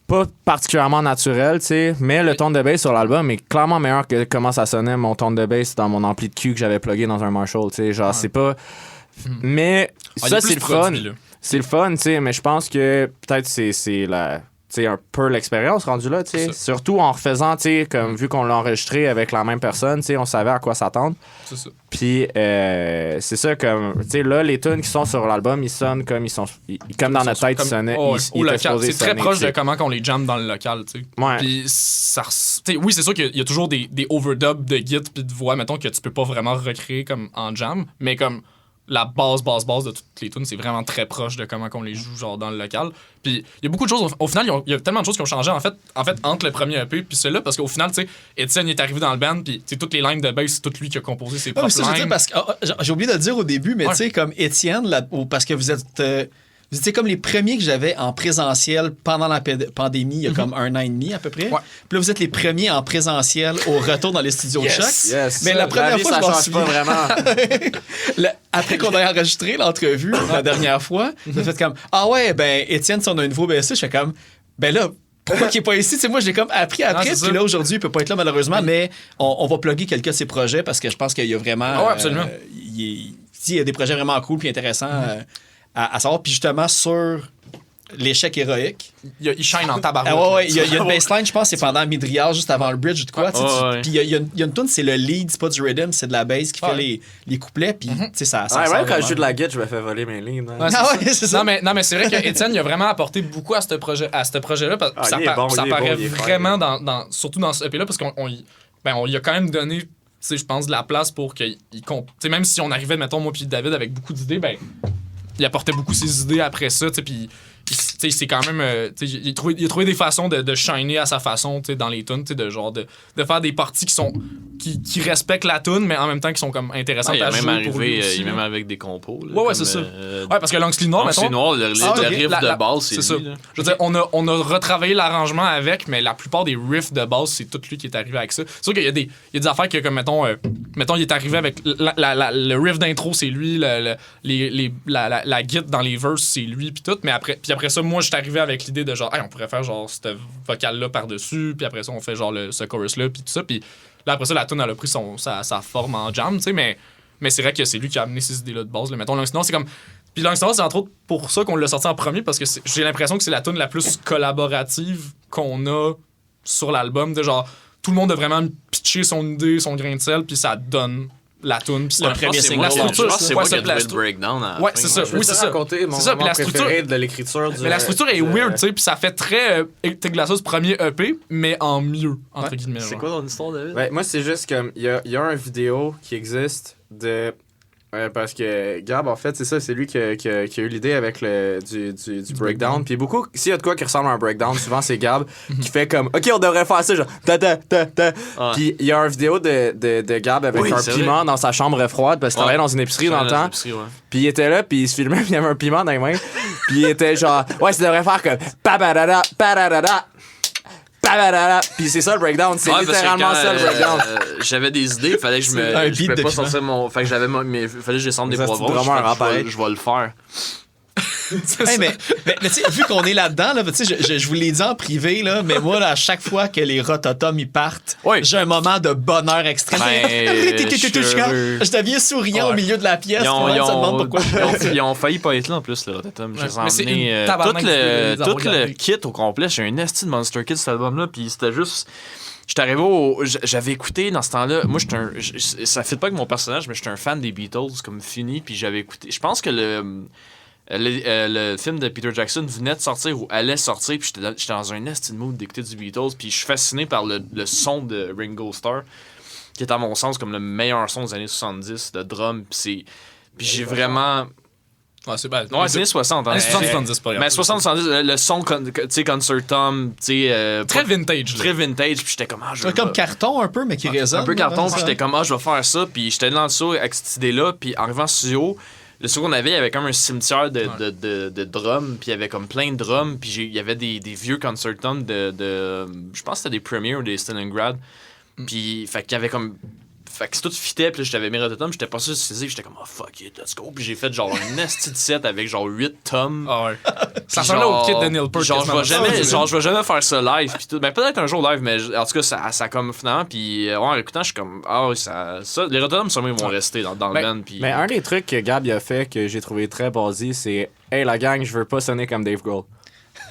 Pas particulièrement naturel, tu sais, mais le ton de bass sur l'album est clairement meilleur que comment ça sonnait mon ton de bass dans mon ampli de cul que j'avais plugué dans un Marshall, tu sais, genre c'est pas mais ça c'est le fun. C'est le fun, tu sais, mais je pense que peut-être c'est la tu sais un peu l'expérience rendue là, tu sais, surtout en refaisant, tu sais, comme vu qu'on l'a enregistré avec la même personne, tu sais, on savait à quoi s'attendre. C'est ça. Puis c'est ça comme tu sais là les tunes qui sont sur l'album, ils sonnent comme ils sont comme dans notre tête ils sonnaient au local, c'est très proche de comment qu'on les jamme dans le local, tu sais. Ouais. Puis ça oui, c'est sûr qu'il y a toujours des overdubs de git puis de voix mettons que tu peux pas vraiment recréer comme en jam, mais comme la base de toutes les tunes, c'est vraiment très proche de comment qu'on les joue genre dans le local. Puis il y a beaucoup de choses au final, il y a tellement de choses qui ont changé en fait entre le premier EP puis celui-là parce qu'au final, tu sais, Étienne est arrivé dans le band puis toutes les lines de bass, c'est tout lui qui a composé ses propres ça, je veux dire, lines. parce que j'ai oublié de le dire au début, mais tu sais, comme Étienne, parce que vous étiez comme les premiers que j'avais en présentiel pendant la pandémie, il y a comme 1 an et demi à peu près. Ouais. Puis là, vous êtes les premiers en présentiel au retour dans les studios de Choc. Yes. Mais la première fois, je m'en souviens. pas vraiment. Après qu'on ait enregistré l'entrevue la dernière fois, vous fait comme « Ah ouais, ben Étienne, si on a un nouveau BSC, je fais comme « Ben là, pourquoi qu'il n'est pas ici? » Tu sais, moi, je l'ai comme appris après, puis là, aujourd'hui, il ne peut pas être là malheureusement, mais on va plugger quelques de ses projets parce que je pense qu'il y a vraiment... Ouais, absolument. Il y a des projets vraiment cool puis intéressants à savoir. Puis justement, sur l'échec héroïque... Il shine en tabarouette. Ouais, il y a une baseline, je pense, c'est pendant Midrial, juste avant le bridge, de quoi. Puis il y a une tune, c'est le lead, c'est pas du rhythm, c'est de la bass qui fait les couplets, puis tu sais, ça Ouais, sort quand je vraiment. joue de la guitare, je me fais voler mes lignes. Ouais, c'est ça. Non, mais c'est vrai qu'Étienne, il a vraiment apporté beaucoup à ce projet-là. Parce que ça paraît vraiment, surtout dans ce EP-là, parce qu'on y a quand même donné, je pense, de la place pour qu'il compte. Même si on arrivait, mettons, moi puis David, avec beaucoup d'idées, ben, il apportait beaucoup ses idées après ça, puis c'est quand même il a trouvé des façons de shiner à sa façon dans les tunes, de genre de faire des parties qui respectent la tune mais en même temps qui sont comme intéressantes à jouer pour lui aussi, il est même avec des compos là, ouais c'est ça parce que Long Sleeve Noir le riff de base c'est ça. lui, je veux dire on a retravaillé l'arrangement avec, mais la plupart des riffs de base c'est tout lui qui est arrivé avec ça. C'est sûr qu'il y a des affaires que comme mettons il est arrivé avec le riff d'intro c'est lui, la guitare dans les verses c'est lui puis tout, mais après ça, moi, je suis arrivé avec l'idée de genre, hey, on pourrait faire genre cette vocale-là par-dessus, puis après ça, on fait genre ce chorus-là, puis tout ça. Puis là, après ça, la tune elle a pris sa forme en jam, tu sais, mais c'est vrai que c'est lui qui a amené ces idées-là de base. Là. Mettons, Langston, c'est comme. Puis Langston, c'est entre autres pour ça qu'on l'a sorti en premier, parce que j'ai l'impression que c'est la tune la plus collaborative qu'on a sur l'album. De genre, tout le monde a vraiment pitché son idée, son grain de sel, puis ça donne la tune. Puis le premier single. La structure, c'est moi qui ai trouvé le breakdown. Ouais, c'est ça. Oui, c'est ça. C'est ça. Puis la structure de l'écriture. Mais la structure est weird, tu sais, puis ça fait très Teglasos premier EP, mais en mieux, entre guillemets. C'est quoi ton histoire, David? Ben, moi, c'est juste comme. Il y a une vidéo qui existe de. Parce que Gab, en fait, c'est ça, c'est lui qui a eu l'idée avec du breakdown. Puis beaucoup, s'il y a de quoi qui ressemble à un breakdown, souvent c'est Gab qui fait comme OK, on devrait faire ça, genre ta. Puis il y a une vidéo de Gab avec un piment dans sa chambre froide parce qu'il travaillait dans une épicerie dans le temps. Puis il était là, puis il se filmait, puis il y avait un piment dans les mains. Puis il était genre ouais, ça devrait faire comme pa-pa-da-da, pa-da-da-da. Puis c'est ça le breakdown, c'est littéralement ça le breakdown. J'avais des idées, fallait que je pouvais pas sortir mon, fait que fallait que je descende des poivrons. Je vais le faire. Hey, mais tu sais, vu qu'on est là-dedans, là, je vous l'ai dit en privé, là, mais moi, là, à chaque fois que les rototomes ils partent, j'ai un moment de bonheur extrême. Je deviens souriant au milieu de la pièce. Tout le monde se demande pourquoi ils ont failli pas être là en plus, le rototom. J'ai emmené tout le kit au complet. J'ai un esti de Monster Kit cet album-là, puis c'était juste. J'étais arrivé j'avais écouté dans ce temps-là. Moi, ça fit pas avec mon personnage, mais j'étais un fan des Beatles comme fini, puis j'avais écouté. Je pense que le film de Peter Jackson venait de sortir ou allait sortir, puis j'étais dans un esti de mood d'écouter du Beatles, puis je suis fasciné par le son de Ringo Starr, qui est à mon sens comme le meilleur son des années 70 de drum, puis j'ai vraiment... Ouais, c'est bad. Ouais, c'est années 60. Hein. 70, pas grave. Mais 60-70, le son, tu sais, Concert Tom, tu sais... très vintage. Très vintage, puis j'étais comme... comme carton un peu, mais qui résonne. Un peu carton, puis j'étais comme, je vais faire ça, puis j'étais dans le studio avec cette idée-là, puis en arrivant au studio, le studio qu'on avait, il y avait comme un cimetière de drums, puis il y avait comme plein de drums, puis il y avait des vieux concertums de je pense que c'était des Premiers ou des Stalingrad. Puis, fait qu'il y avait comme. Fait que si tout fitait, puis là, j'avais mis Rototom, j'étais pas sûr de saisir, j'étais comme, oh fuck it, let's go. Puis j'ai fait genre un nasty set avec genre 8 tomes. Ah ouais. Ça ressemblait au kit de Neil Peart. Genre, je vais jamais faire ça live. Puis tout. Ben, peut-être un jour live, mais en tout cas, ça comme finalement. Puis, ouais, en écoutant, je suis comme, ah oui, ça les Rototom, sûrement, ils vont rester dans le band. Puis, Mais un des trucs que Gab il a fait que j'ai trouvé très basique, c'est hey, la gang, je veux pas sonner comme Dave Grohl.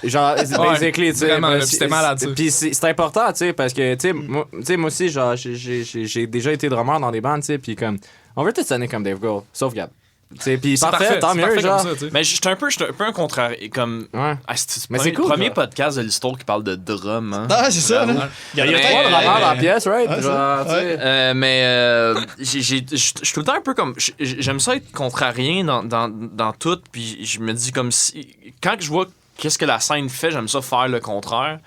Genre, basically, tu sais. Vraiment, c'était malade, ça. Puis c'est important, tu sais, parce que, tu sais, moi aussi, genre, j'ai déjà été drummer dans des bandes, tu sais, puis comme, on veut tout sonner comme Dave Grohl, sauf Gab. Tu sais, puis parfait, tant mieux, genre. Ça, mais j'étais un peu un contraire, comme. Ouais. C'est mais le c'est cool, premier genre. podcast de l'histoire qui parle de drum, hein. Ah, c'est ça, là. Il y a trois drummers dans la pièce, right? Ouais, Genre, tu sais. Mais je suis tout le temps un peu comme. J'aime ça être contrarien dans tout, puis je me dis comme si. Quand je vois qu'est-ce que la scène fait, j'aime ça faire le contraire.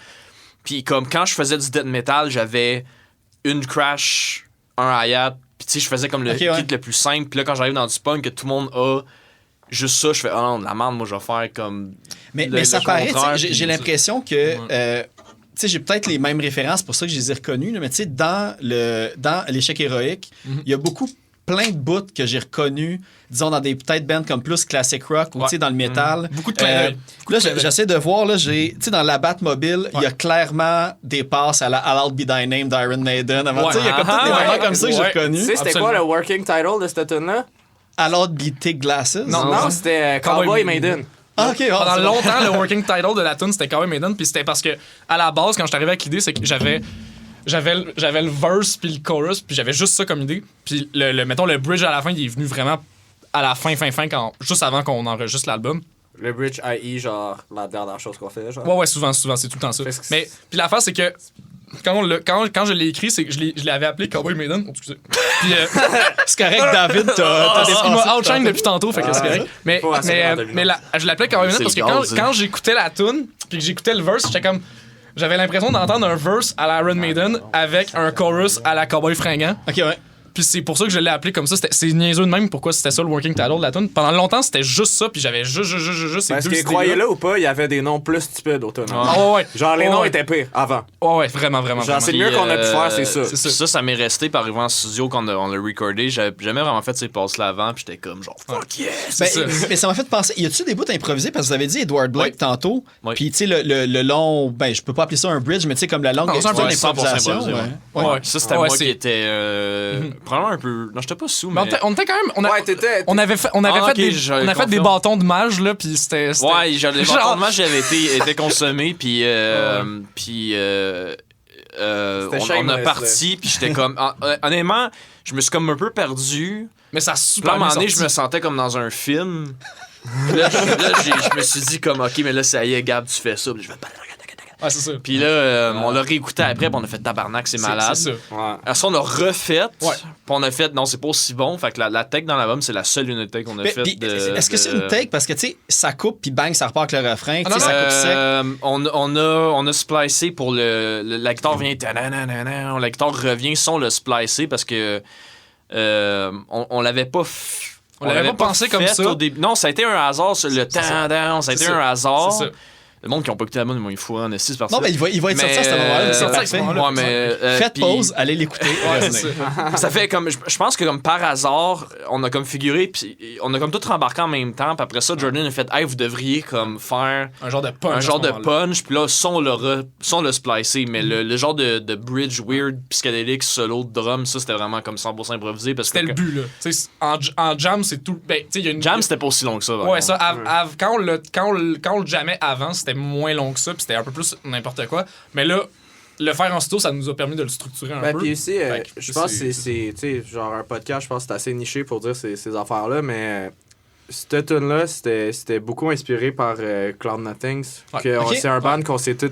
Puis comme quand je faisais du death metal, j'avais une crash, un hi-hat, puis tu sais, je faisais comme le kit le plus simple. Puis là, quand j'arrive dans du punk, que tout le monde a juste ça, je fais, oh non, la merde, moi, je vais faire comme. Mais ça paraît, contraire, j'ai l'impression que. Tu sais, j'ai peut-être les mêmes références, pour ça que je les ai reconnues, là, mais tu sais, dans l'échec héroïque, il y a plein de bouts que j'ai reconnus, disons, dans des peut-être bands comme plus classic rock ou tu sais, dans le métal. Beaucoup de clins d'œil. Là, j'essaie de voir, là, tu sais, dans la Batmobile, il y a clairement des passes à la I'll Be Thy Name d'Iron Maiden. Tu sais, il y a comme tous des moments comme ça que j'ai reconnus. Tu sais, c'était quoi le working title de cette tune-là? I'll Be Thick Glasses. Non, c'était Cowboy Maiden. Ah, ok. Pendant longtemps, le working title de la tune, c'était Cowboy Maiden, puis c'était parce que, à la base, quand je suis arrivé avec l'idée, c'est que j'avais le verse puis le chorus, puis j'avais juste ça comme idée. Puis mettons le bridge à la fin, il est venu vraiment à la fin juste avant qu'on enregistre l'album. Le bridge, i.e. genre la dernière chose qu'on fait, genre. Ouais, souvent, c'est tout le temps ça. Mais puis l'affaire, c'est que quand je l'ai écrit, c'est que je l'avais appelé Cowboy Maiden. Oh, excusez. Puis C'est correct, David, il m'a outshine depuis tantôt, fait que c'est correct. Mais je l'appelais Cowboy Maiden parce que quand j'écoutais la tune, puis que j'écoutais le verse, j'étais comme. J'avais l'impression d'entendre un verse à la Iron Maiden avec un chorus à la Cowboy Fringant. Ok, ouais. Puis c'est pour ça que je l'ai appelé comme ça. C'est niaiseux de même pourquoi c'était ça le working title de la tune. Pendant longtemps, c'était juste ça, puis j'avais juste ces parce deux que croyez-le ou pas, il y avait des noms plus stupides au tonneau. Ah ouais. Genre les noms étaient pires avant. Ouais, vraiment. Genre c'est le mieux qu'on a pu faire, c'est ça. Ça m'est resté par arriver en studio quand on l'a recordé. J'avais jamais vraiment fait ces passes-là avant, puis j'étais comme genre fuck yes. Mais ça m'a fait penser. Y a-tu des bouts improvisés? Parce que vous avez dit Edward Blake tantôt. Puis tu sais, le long. Ben, je peux pas appeler ça un bridge, mais tu sais, comme la longue improvisation. Ouais. Ça, c'était moi qui était probablement un peu. Non, j'étais pas sous, mais. On était quand même. On avait fait des bâtons de mage, là, puis c'était. Ouais, les bâtons de mage avaient été consommés, puis. On a parti, puis j'étais comme. Honnêtement, je me suis comme un peu perdu. Mais ça a super à un moment donné, sorti. je me sentais comme dans un film. Là, je me suis dit, comme, OK, mais là, ça y est, Gab, tu fais ça. Puis je vais. Ouais, c'est ça. Puis là, on l'a réécouté après, puis on a fait tabarnak, c'est malade. C'est ça. Ouais. Après ça, on a refait, puis Ouais. on a fait, non, c'est pas aussi bon. Fait que la take dans l'album, c'est la seule unité take qu'on a faite. Est-ce que c'est une take? Parce que tu sais, ça coupe, puis bang, ça repart avec le refrain. Tu sais, ça coupe sec. On a splicé pour la guitare vient. La guitare revient sans le splicer parce que on l'avait pas. On l'avait pas pensé comme ça. Au début. Non, ça a été un hasard. Le temps, ça a été un hasard. C'est ça. Le monde qui n'a pas écouté l'album, ils font un estis par ça. Non, mais il va être sorti à ce moment-là. C'est parfait. Ouais, mais, Faites puis- pause, allez l'écouter. Ça fait comme je pense que comme par hasard on a comme figuré puis on a comme tout rembarqué en même temps puis après ça Jordan a fait hey vous devriez comme faire Un genre de punch. un à genre ce de moment-là. punch puis là ça on l'a splicé mais le genre de bridge weird psychédélique solo de drum ça c'était vraiment comme 100% improvisé parce que C'était le but, là. Tu sais, en jam, c'est tout. Ben, tu sais, il y a une. jam c'était pas aussi long que ça par Ouais, contre. ça. Quand on le jammait avant, c'était moins long que ça, puis c'était un peu plus n'importe quoi. Mais là, le faire en studio, ça nous a permis de le structurer un peu. Puis aussi, Fait que je pense que c'est tu sais, genre un podcast, je pense que c'est assez niché pour dire ces affaires-là, mais cette tune-là, c'était beaucoup inspiré par Cloud Nothings. Ouais. Ok. C'est un band qu'on s'est tous...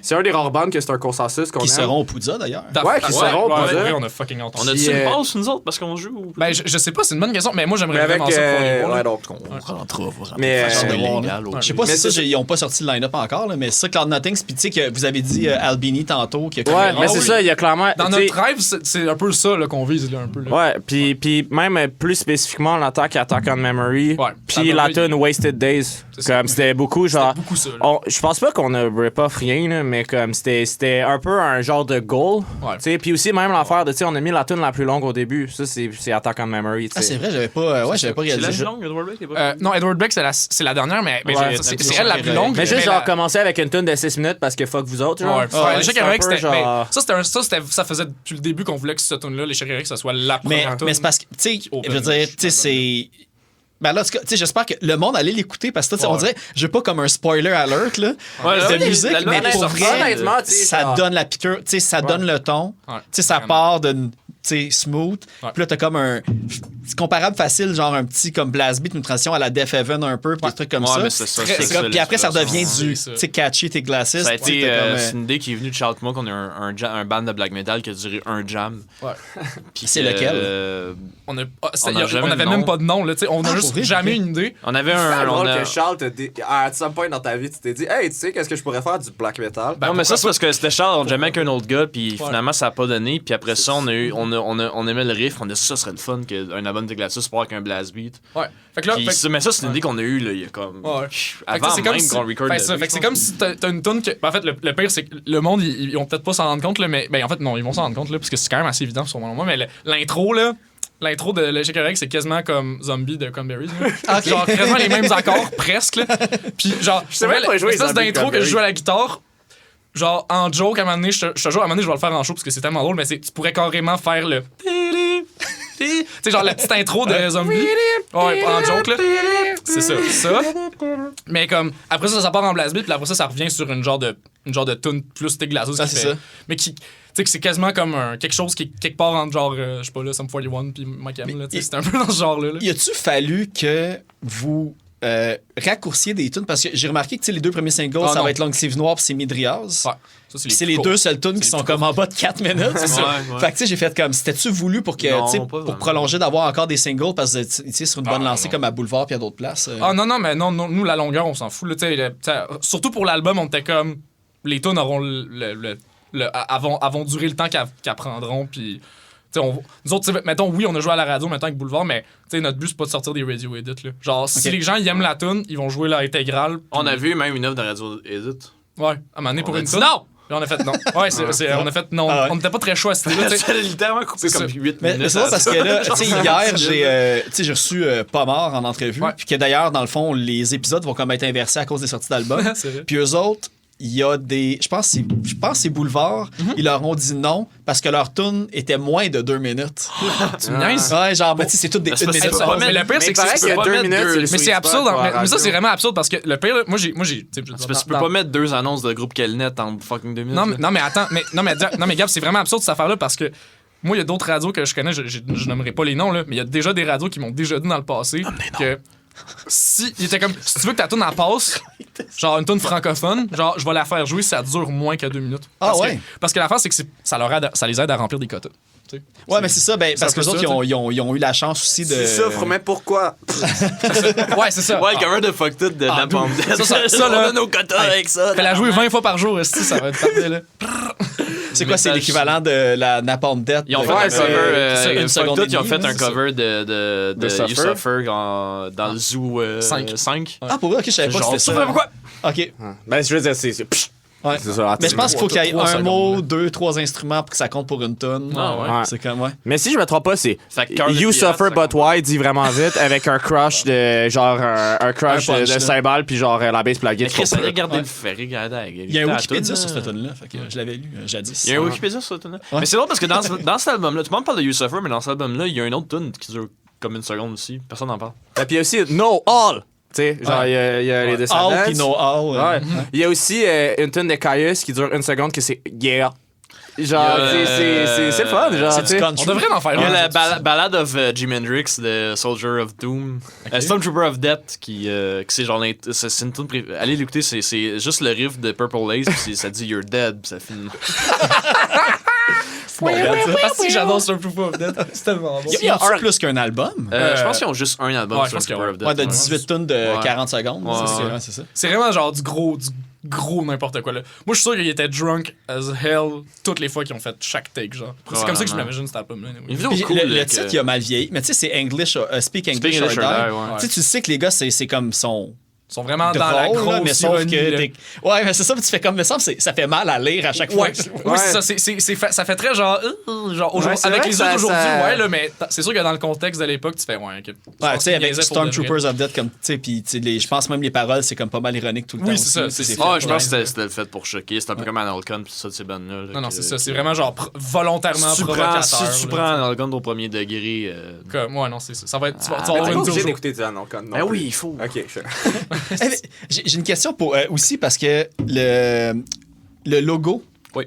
C'est un des rares bands que c'est un consensus qu'on Qui aime. seront au Poudza, d'ailleurs. Ouais, qui seront au Poudza. Ouais, on a fucking entendu. On a-tu Puis, une pause, nous autres, parce qu'on joue ou... Ben, je sais pas, c'est une bonne question, mais moi, Mais j'aimerais avec... vraiment ça pour les voir, là. ouais, donc... On rentrera, Mais, façon euh, illégale. Je sais pas Mais si ça, c'est- ils ont pas sorti le line-up encore, là, mais ça, Cloud Nothings, puis tu sais que vous avez dit Albini tantôt. Qui a Ouais, mais Ah c'est oui. ça, il y a clairement... Dans tu sais, notre rêve, c'est un peu ça là, qu'on vise, là, un peu. Là. Ouais, puis même plus spécifiquement l'Attack on Memory, Ouais, puis la tune Wasted Days. C'est ça. Comme c'était beaucoup genre... Beaucoup ça. Là. Je pense pas qu'on a rip-off rien, là, mais comme c'était un peu un genre de goal. Ouais. Tu sais, puis aussi même l'affaire de, tu sais, on a mis la tune la plus longue au début. Ça, c'est Attack on Memory, tu Ah, sais. c'est vrai, j'avais pas C'est réalisé. la plus longue, Edward Beck, t'es pas... Non, Edward Beck, c'est la dernière, mais Ouais, c'est elle la plus longue. Mais juste la- genre commencer avec une tune de 6 minutes parce que fuck vous autres, genre. Ouais, ouais, les c'est Chèques un Héroïques, peu c'était. mais genre- ça faisait depuis le début qu'on voulait que cette tune-là, les Chèques Héroïques, ça soit la Mais, première tune. mais c'est parce que, tu sais, Open je veux dire, Bush, tu sais, c'est. Ben là, en tout cas, tu sais, j'espère que le monde allait l'écouter parce que tu sais, on Ouais. dirait, je veux pas comme un spoiler alert, là, Ouais, là, de musique, l'album mais est pour sorti, vrai, honnêtement, tu sais, ça genre- donne la piqûre, tu sais, ça donne le ton, Ouais, tu sais, ça vraiment. part d'une, tu sais, smooth, Ouais. puis là, t'as comme un. C'est comparable facile, genre un petit comme blast beat, une transition à la Def Heaven un peu, puis des trucs comme Ouais, ça. mais c'est ça, Très- c'est C'est ça, comme- puis après, ça l'inspiration. redevient du, c'est tu ça. sais, catchy, tes glasses. Ça a tu sais, été t'as comme, c'est une idée qui est venue de Charles moi qu'on a un band de black metal qui a duré un jam. Ouais. Puis C'est que, lequel? On a- On a jamais avait de même nom. pas de nom, là, tu sais, on a Ah, juste pour vrai? jamais Ok. une idée. On avait C'est un... drôle on a- que Charles te dit, à some point dans ta vie, tu t'es dit, hey, tu sais, qu'est-ce que je pourrais faire du black metal? Ben, non, mais ça, pourquoi c'est parce que c'était Charles, on jamais avec un autre gars, puis Ouais. finalement, ça a pas donné. Puis après ça, on aimait le riff, on a dit ça serait le fun qu'un album de Glacius part avec un blast beat. Ouais. Fait que là, Puis fait- ça, mais ça, c'est une idée qu'on a eue, là, il y a comme. Ouais. Fait que Avant c'est comme même si- qu'on record fait le que ça, début, fait que c'est je comme si t'as une tune que. Ben, en fait, le pire, c'est que le monde, ils vont peut-être pas s'en rendre compte, là, mais. Ben, en fait, non, ils vont s'en rendre compte, là, parce que c'est quand même assez évident sur moi. Mais l'intro, là. L'intro de Le Chèque Héroïque, c'est quasiment comme Zombie de Cranberries. là. Genre, quasiment les mêmes accords, presque. Là. Puis, genre, sais même pas jouer l'espèce Zombie d'intro que Cranberries. je joue à la guitare. Genre, en joke, à un moment donné, je te jure, à un moment donné, je vais le faire en show parce que c'est tellement drôle, mais tu pourrais carrément faire le. Tu sais, genre la petite intro de Zombie. Ouais, en joke, là. C'est ça. Mais comme, après ça part en blast beat, puis après ça revient sur une genre de tune plus glaceuse. Ah, qui c'est fait- ça. Mais qui. Tu sais, que c'est quasiment comme quelque chose qui est quelque part entre genre, je sais pas là, Sum 41 puis Mike Hamel, là. Tu sais, c'est un peu dans ce genre-là. Là. Y a-tu fallu que vous raccourciez des tunes? Parce que j'ai remarqué que tu sais, les deux premiers singles, Ah, ça non. va être Long Sleeve Noir puis c'est Midriaz. Ouais. Ça, Puis c'est les deux seules tunes qui sont comme en bas de 4 minutes. C'est ça. Ouais, ouais. Fait que tu sais, j'ai fait comme, c'était-tu voulu pour que, Non, tu sais, pas pour vraiment. prolonger d'avoir encore des singles parce que tu sais, sur une bonne lancée non. comme à Boulevard puis à d'autres places. Ah non, mais non, nous, la longueur, on s'en fout. Là, surtout pour l'album, on était comme. Les tunes auront avons duré le temps qu'elles prendront. Puis. Nous autres, mettons, oui, on a joué à la radio maintenant avec Boulevard, mais notre but, c'est pas de sortir des radio edits. Là. Genre, si Ok. les gens ils aiment la tune, ils vont jouer l'intégrale. On a vu même une œuvre de Radio Edit. Ouais, à un moment donné, pour On a une dit tune. non! Puis on a fait non. Ouais, on a fait non. Ah ouais. On n'était pas très chaud à cette idée-là. tu sais. Ça a littéralement coupé C'est comme ça. 8 Mais minutes. c'est vrai parce que là, tu sais, hier, j'ai reçu Pas mort en entrevue. Ouais. Puis que d'ailleurs, dans le fond, les épisodes vont comme être inversés à cause des sorties d'albums. C'est vrai. Puis eux autres, il y a des. Je pense que c'est Boulevard. Ils leur ont dit non parce que leur tune était moins de 2 minutes. Tu me niaises? Ouais, genre, mais tu sais, c'est toutes des Mais c'est 1 parce que minute. tu peux pas Mais le pire, Mais c'est il que paraît c'est qu'il y a pas 2 mettre minutes, deux- c'est le Mais sweet c'est spot absurde. pour la Mais ça, c'est radio. vraiment absurde parce que le pire, là, moi, j'ai. C'est parce que tu peux pas mettre 2 annonces de groupe Kelnet en fucking 2 minutes. Non, là. mais attends, mais Gab, c'est vraiment absurde cette affaire-là parce que moi, il y a d'autres radios que je connais, je nommerai pas les noms, là, mais il y a déjà des radios qui m'ont déjà dit dans le passé que si il était comme si tu veux que ta tune en passe, genre une tune francophone, genre je vais la faire jouer si ça dure moins que 2 minutes. Ah Parce ouais? que, parce que l'affaire, c'est que ça les aide à remplir des quotas. Tu sais. Ouais, mais c'est ça, ben, parce c'est que un les peu autres, ça, ils ont eu la chance aussi de. Tu souffres, mais pourquoi? Ouais, c'est ça. Ouais, le cover de Fucked It de Ah, Napalm Death. ça, là- on a nos quotas avec ça. Fais la jouer 20 fois par jour, esti, ça va être parfait, là. C'est quoi, c'est message- l'équivalent de la Napalm Death? Ils ont fait Ouais, un c'est- cover, c'est une Fucked seconde It, ils ont et fait demie, un c'est ça. cover de De You Suffer. Suffer dans le Zoo 5. Ah, pour vrai, ok, je savais pas que c'était ça. Pourquoi? Ok. Ben, je veux dire, c'est. Ouais. C'est ça. Mais je pense qu'il faut qu'il y ait Trois un secondes, mot, là. 2, 3 instruments pour que ça compte pour une tonne. Ah ouais. Ouais. C'est comme, ouais. Mais si je me trompe pas, c'est Fait que Cœur de You pirate, Suffer ça But compte. Why dit vraiment vite avec un crush de genre un crush Un punch, de là. cymbale puis genre la bass puis la Mais guitare. Chris, allez regarder Ouais. le fait, regardez. Il y a un Wikipédia sur cette tonne-là, fait que je l'avais lu jadis. Il y a un Wikipédia sur cette tune-là. Ouais. Mais c'est drôle parce que dans cet album-là, tout le monde parle de You Suffer, mais dans cet album-là, il y a une autre tune qui dure comme une seconde aussi. Personne n'en parle. Et puis il y a aussi No All. Tu sais, genre Ouais. il y a les Descendants. All puis No All. Ouais. Il y a aussi une tune de Caius qui dure 1 seconde que c'est Yeah. Genre, c'est le fun. Genre, C'est du tu sais. On country. devrait en faire Il y a un. la ballade of Jimi Hendrix, The Soldier of Doom. Stormtrooper of Death, qui c'est genre. C'est une tune allez l'écouter, c'est juste le riff de Purple Haze, puis ça dit You're dead, puis ça finit. Parce que j'adore Stormtrooper of Death. C'est tellement bon. Il y a plus qu'un album. Je pense qu'ils ont juste un album, Ouais, je pense Stormtrooper of Death. Ouais, de 18 tonnes de Ouais. 40 secondes. Ouais, C'est ça. C'est vraiment genre du gros n'importe quoi là. Moi je suis sûr qu'il était drunk as hell toutes les fois qu'ils ont fait chaque take genre. C'est comme ça que je m'imagine cet album là. Une vidéo Puis cool. le là, titre, que- il a mal vieilli. Mais tu sais, c'est English, Speak English, Speak English or or Die. Die, ouais. Tu sais, tu sais que les gars, c'est comme son. Ils sont vraiment dans la drôle, là, grosse mais sauf ironie, que là. Ouais, mais c'est ça, puis tu fais comme, mais ça fait mal à lire à chaque fois. Ouais, oui, c'est ça. Ça fait très genre Ouais, c'est avec vrai les que autres ça- aujourd'hui, ça- ouais, là, mais c'est sûr que dans le contexte de l'époque, tu fais, ouais, ok. Ouais, tu sais, avec Niaisait pour de vrai. Stormtroopers of Death, comme, tu sais, puis tu sais, je pense même les paroles, c'est comme pas mal ironique tout le temps. Oui, c'est ça, aussi, c'est- fait- Ah, je pense Ouais. que c'était le fait pour choquer. C'est un peu comme Analcon pis ça de ces bandes-là. là, Non, que- c'est ça. C'est vraiment genre volontairement Si tu prends, provocateur. si tu là. prends Analcon au premier degré. Comme, ouais, non, c'est ça. Ça va être. Tu vas Mais avoir t'es une pas obligé toujours. d'écouter du Analcon. non Ben plus. oui, il faut. Ok, sure. Eh, mais j'ai une question pour aussi parce que le logo. Oui.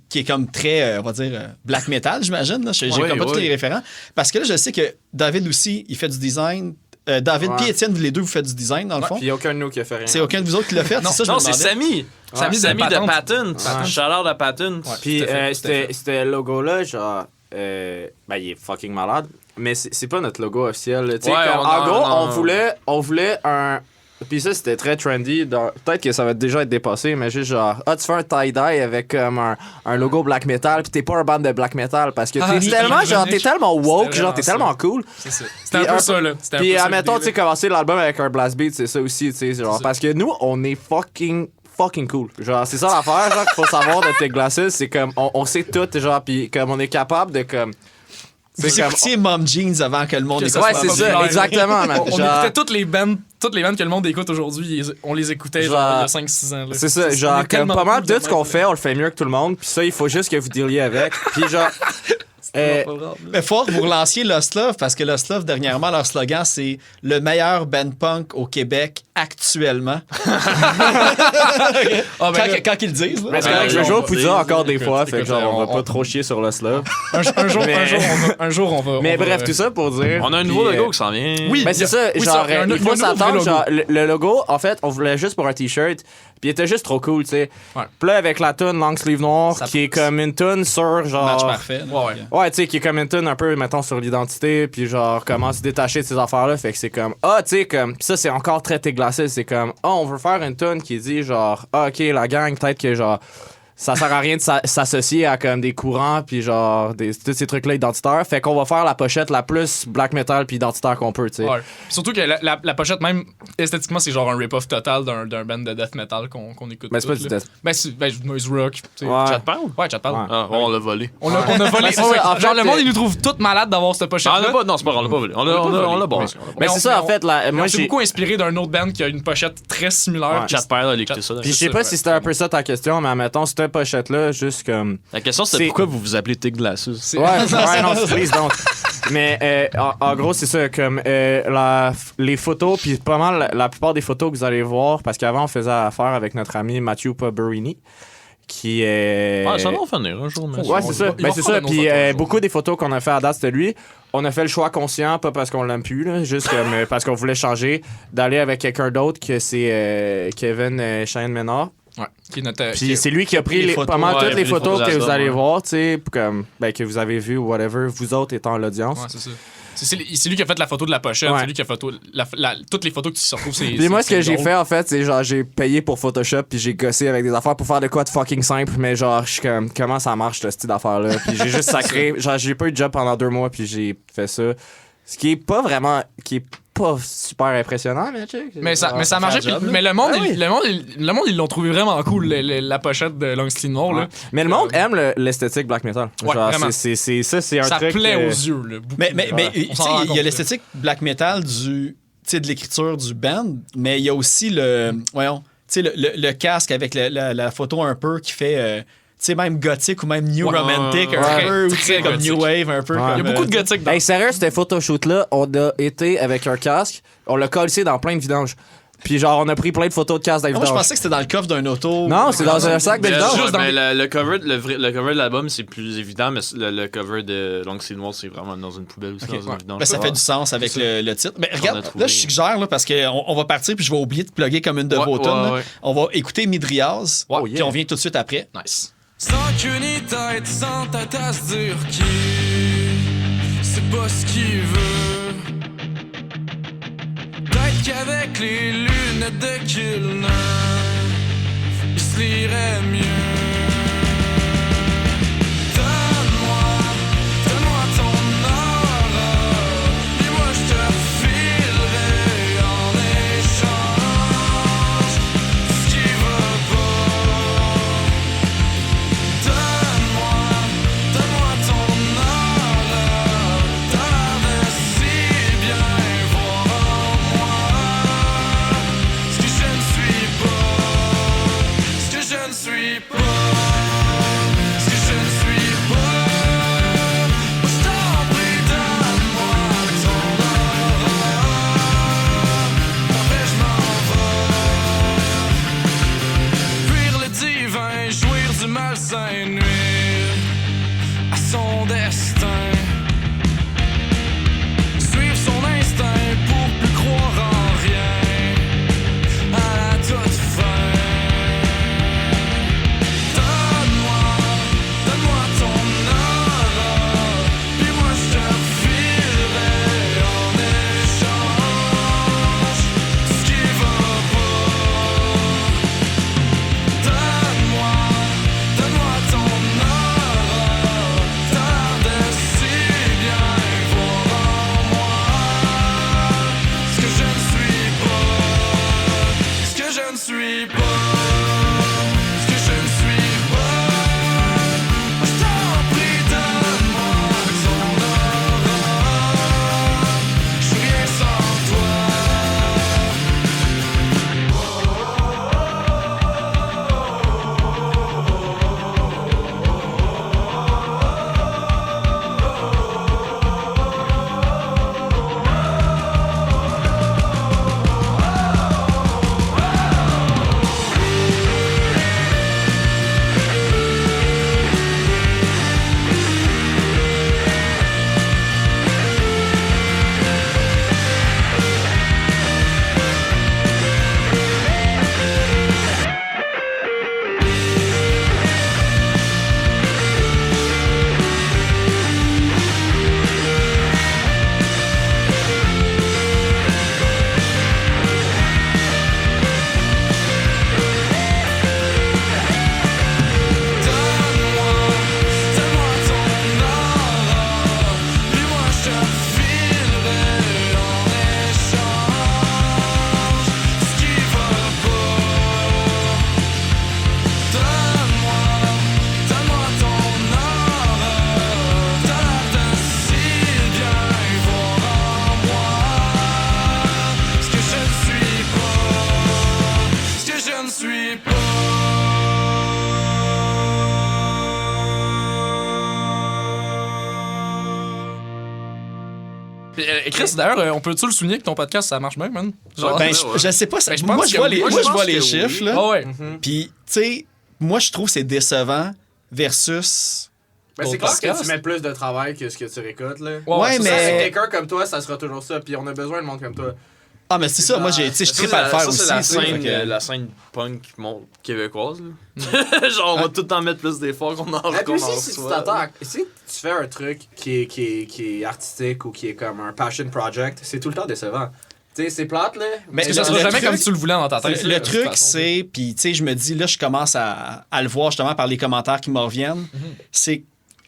Qui est comme très, on va dire, black metal, j'imagine. Là. J'ai Ouais, comme pas tous ouais. les référents. Parce que là, je sais que David aussi, il fait du design. David Ouais. puis Étienne, vous les deux, vous faites du design, dans le fond. Puis il y a aucun de nous qui a fait rien. C'est aucun de vous autres qui l'a fait. Non, c'est ça, je Non, me c'est demandais. Samy. Samy de Patent. Ouais. Shout-out à Patent. Puis Tout à fait, tout à fait. ce logo-là, genre, ben, il est fucking malade. Mais c'est pas notre logo officiel. là. Tu sais, Ouais, comme, on- en non, gros, non. on voulait un. Puis ça, c'était très trendy. Peut-être que ça va déjà être dépassé, mais juste genre, tu fais un tie-dye avec comme un logo black metal, puis t'es pas un band de black metal parce que t'es tellement, genre, t'es tellement woke, genre, t'es tellement cool. C'est ça. C'était un Puis peu ça, là. C'était un Puis, peu ça, admettons, tu l'idée, sais, commencer l'album avec un blast beat, c'est ça aussi, tu sais, genre, ça. parce que nous, on est fucking cool. Genre, c'est ça l'affaire, genre, qu'il faut savoir de Tech Glasses, c'est comme, on sait tout, genre, puis comme, on est capable de, comme, Vous c'est comme- écoutiez Mom Jeans avant que le monde Que ça écoute Ouais, soit c'est populaire. ça, exactement, man. On Genre, écoutait toutes les bandes que le monde écoute aujourd'hui, on les écoutait genre il y a 5-6 ans. là. c'est ça, On genre, est comme, tellement pas mal cool de tout ce qu'on même. fait, on le fait mieux que tout le monde, puis ça, il faut juste que vous dealiez avec. Puis, genre, Mais fort que vous relanciez Lost Love parce que Lost Love, dernièrement, leur slogan, c'est le meilleur band punk au Québec actuellement. Ah, ben là, Quand ils le disent. là. mais c'est correct, je on joue au va Poudza dire, encore des écoute, fois, fait que écoute, genre, on va on- pas trop chier sur le slove. un jour, on va. Mais on va- bref, tout ça pour dire. On a un puis, nouveau logo qui s'en vient. Oui. Ben c'est ça, oui, genre, ça, il y a un- il il y a faut un nouveau s'attendre, logo. genre, le logo, en fait, on voulait juste pour un t-shirt, puis il était juste trop cool, tu sais. Ouais. Puis là, avec la tune Long Sleeve Noir, Ça- qui est comme une tune sur, genre... Match parfait. là. Ouais, ouais. Ouais, tu sais, qui est comme une tune un peu, mettons, sur l'identité, puis genre, comment se détacher de ces affaires-là, fait que c'est comme, tu sais, comme, pis ça, c'est encore très glacé, c'est comme, on veut faire une tune qui dit, genre, ok, la gang, peut-être que, genre, ça sert à rien de s'associer à comme des courants puis genre tous ces trucs là identitaires, fait qu'on va faire la pochette la plus black metal puis identitaire qu'on peut, tu sais. Ouais. Puis surtout que la pochette, même esthétiquement, c'est genre un rip-off total d'un band de death metal qu'on écoute. Mais c'est pas toutes, du là. death. Ben, c'est noise rock. tu sais. Ouais. Chat parle? Ouais, chat parle. Ouais. Ah, on l'a volé. On a volé. Ben, c'est ouais, ça, en genre, fait, le monde, il nous trouve tout malade d'avoir cette pochette. Ah, on l'a pas, non, c'est pas grave, on l'a pas volé. On l'a bon. Mais c'est ça, en fait, Moi, moi je suis j'ai. beaucoup inspiré d'un autre band qui a une pochette très similaire. Ouais. Chat parle, allez écouter ça. Puis je sais c'est pas vrai. si c'était un peu ça ta question, mais admettons, cette pochette-là, juste comme. La question, C'est- c'est pourquoi vous vous appelez Tig Glasses? C'est- Ouais, ouais, non, please don't. Mais en gros, c'est ça, comme les photos, puis pas mal la plupart des photos que vous allez voir, parce qu'avant, on faisait affaire avec notre ami Mathieu Paberini, qui est. Ah, ça va en finir un jour, mais. Ouais, c'est ça. Il Ben, va c'est faire ça. de nos Puis photos un jour. beaucoup des photos qu'on a fait à date, c'était lui. On a fait le choix conscient, pas parce qu'on l'aime plus, là, juste comme, parce qu'on voulait changer, d'aller avec quelqu'un d'autre que c'est Kevin Cheyenne Ménard. Ouais. Qui est notre. Puis c'est lui qui a pris les photos. pas mal Ouais, toutes les les photos photos que vous d'album, allez ouais. voir, tu sais, comme, ben, que vous avez vu ou whatever, vous autres étant l'audience. Ouais, c'est ça. C'est lui qui a fait la photo de la pochette, Ouais. c'est lui qui a fait toutes les photos que tu se retrouves. Puis moi, ce que j'ai fait, en fait, c'est genre, j'ai payé pour Photoshop, puis j'ai gossé avec des affaires pour faire de quoi de fucking simple, mais genre, je suis comme, comment ça marche, ce style d'affaires-là? Puis j'ai juste sacré, genre, j'ai pas eu de job pendant 2 mois, puis j'ai fait ça. Ce qui est pas vraiment, qui est pas super impressionnant, mais check. Mais ça fait marchait. un job, puis- là. mais le monde, Ah oui. le monde, ils l'ont trouvé vraiment cool, la pochette de Long Sleeve Noir. Là. Mais le monde aime l'esthétique black metal. Ouais, Genre, vraiment. c'est un Ça truc. plaît aux yeux. Là, beaucoup. Mais Ouais. tu On sais, s'en rend il y compte, a l'esthétique black metal de l'écriture du band, mais il y a aussi voyons, tu sais, le casque avec la photo un peu qui fait, tu sais, même gothique ou même new Ouais, romantic, un ouais, peu, ou tu très sais, comme gothique. new wave, un peu. Ouais. Comme, Il y a beaucoup de gothique dans Hey, sérieux, c'était photoshoot-là, on a été avec un casque, on l'a collé dans plein de vidanges. Puis genre, on a pris plein de photos de casse Moi, je d'évidence. pensais que c'était dans le coffre d'un auto. Non, c'est dans un sac d'évidence. Juste dans- Mais le cover, le cover de l'album, c'est plus évident, mais le cover de Long Sleeve Noir, c'est vraiment dans une poubelle aussi, Ok, dans un vidange. Ben, ça fait du sens avec le titre. Mais On a regarde, trouvé. là, je suggère, là, parce qu'on va partir, puis je vais oublier de plugger comme une de vos tunes. là. ouais. On va écouter Midriaz, Oh, puis yeah. on vient tout de suite après. Nice. Sans queue ni tête, sans tête à se dire qui c'est pas ce qu'il veut. Peut-être qu'avec les lunettes de Kilner, il se lirait mieux. Donne-moi ton aura, puis moi je te filerai en échange ce qui va pas. Donne-moi ton aura, t'as l'air de si bien voir en moi ce que je ne suis pas, ce que je ne suis pas, ce que je ne suis pas. Moi je t'en prie, donne-moi ton aura, après je m'en vais. Fuir le divin, jouir du malsain, nuire à son destin. Suivre son instinct pour plus croire en rien à la toute fin. Donne-moi ton aura, puis moi je te filerai en échange ce qui va pas. Donne-moi ton aura, t'as l'air de si bien voir en moi ce que je ne suis pas, ce que je ne suis pas, ce que je ne suis pas. Je t'en prie, donne-moi ton aura, je suis rien sans toi. Donne-moi ton aura, puis moi je te filerai en échange ce qui va pas. Donne-moi ton aura, t'as l'air de si bien voir en moi ce que je ne suis pas, ce que je ne suis pas. Chris, d'ailleurs, on peut-tu le souligner que ton podcast, ça marche bien, man? Genre, Ben, ouais. je sais pas, ça- Ben, je pense moi je que vois oui. les, Moi, moi, je je vois pense les que chiffres, oui. là. ah ouais. Puis, tu sais, moi je trouve que c'est décevant versus. Mais c'est Au clair que podcast. tu mets plus de travail que ce que tu récoltes, là. Ouais, c'est mais- ça. Avec quelqu'un comme toi, ça sera toujours ça. Puis on a besoin de monde comme toi. Ah, mais c'est ça, moi j'ai, tu sais, je Ça, tripe à le faire ça, aussi. c'est la tu sais, scène, fait que- la scène punk québécoise. Là. Genre, on va tout le temps mettre plus d'efforts qu'on en Et puis qu'on en aussi, si tu reçoit. t'attends, si tu fais un truc qui est artistique ou qui est comme un passion project, c'est tout le temps décevant. Tu sais, c'est plate, là. Mais Parce que ça sera le jamais truc- comme tu le voulais dans ta tête. Le de toute truc, façon. c'est, puis tu sais, je me dis, là, je commence à le voir justement par les commentaires qui me reviennent. C'est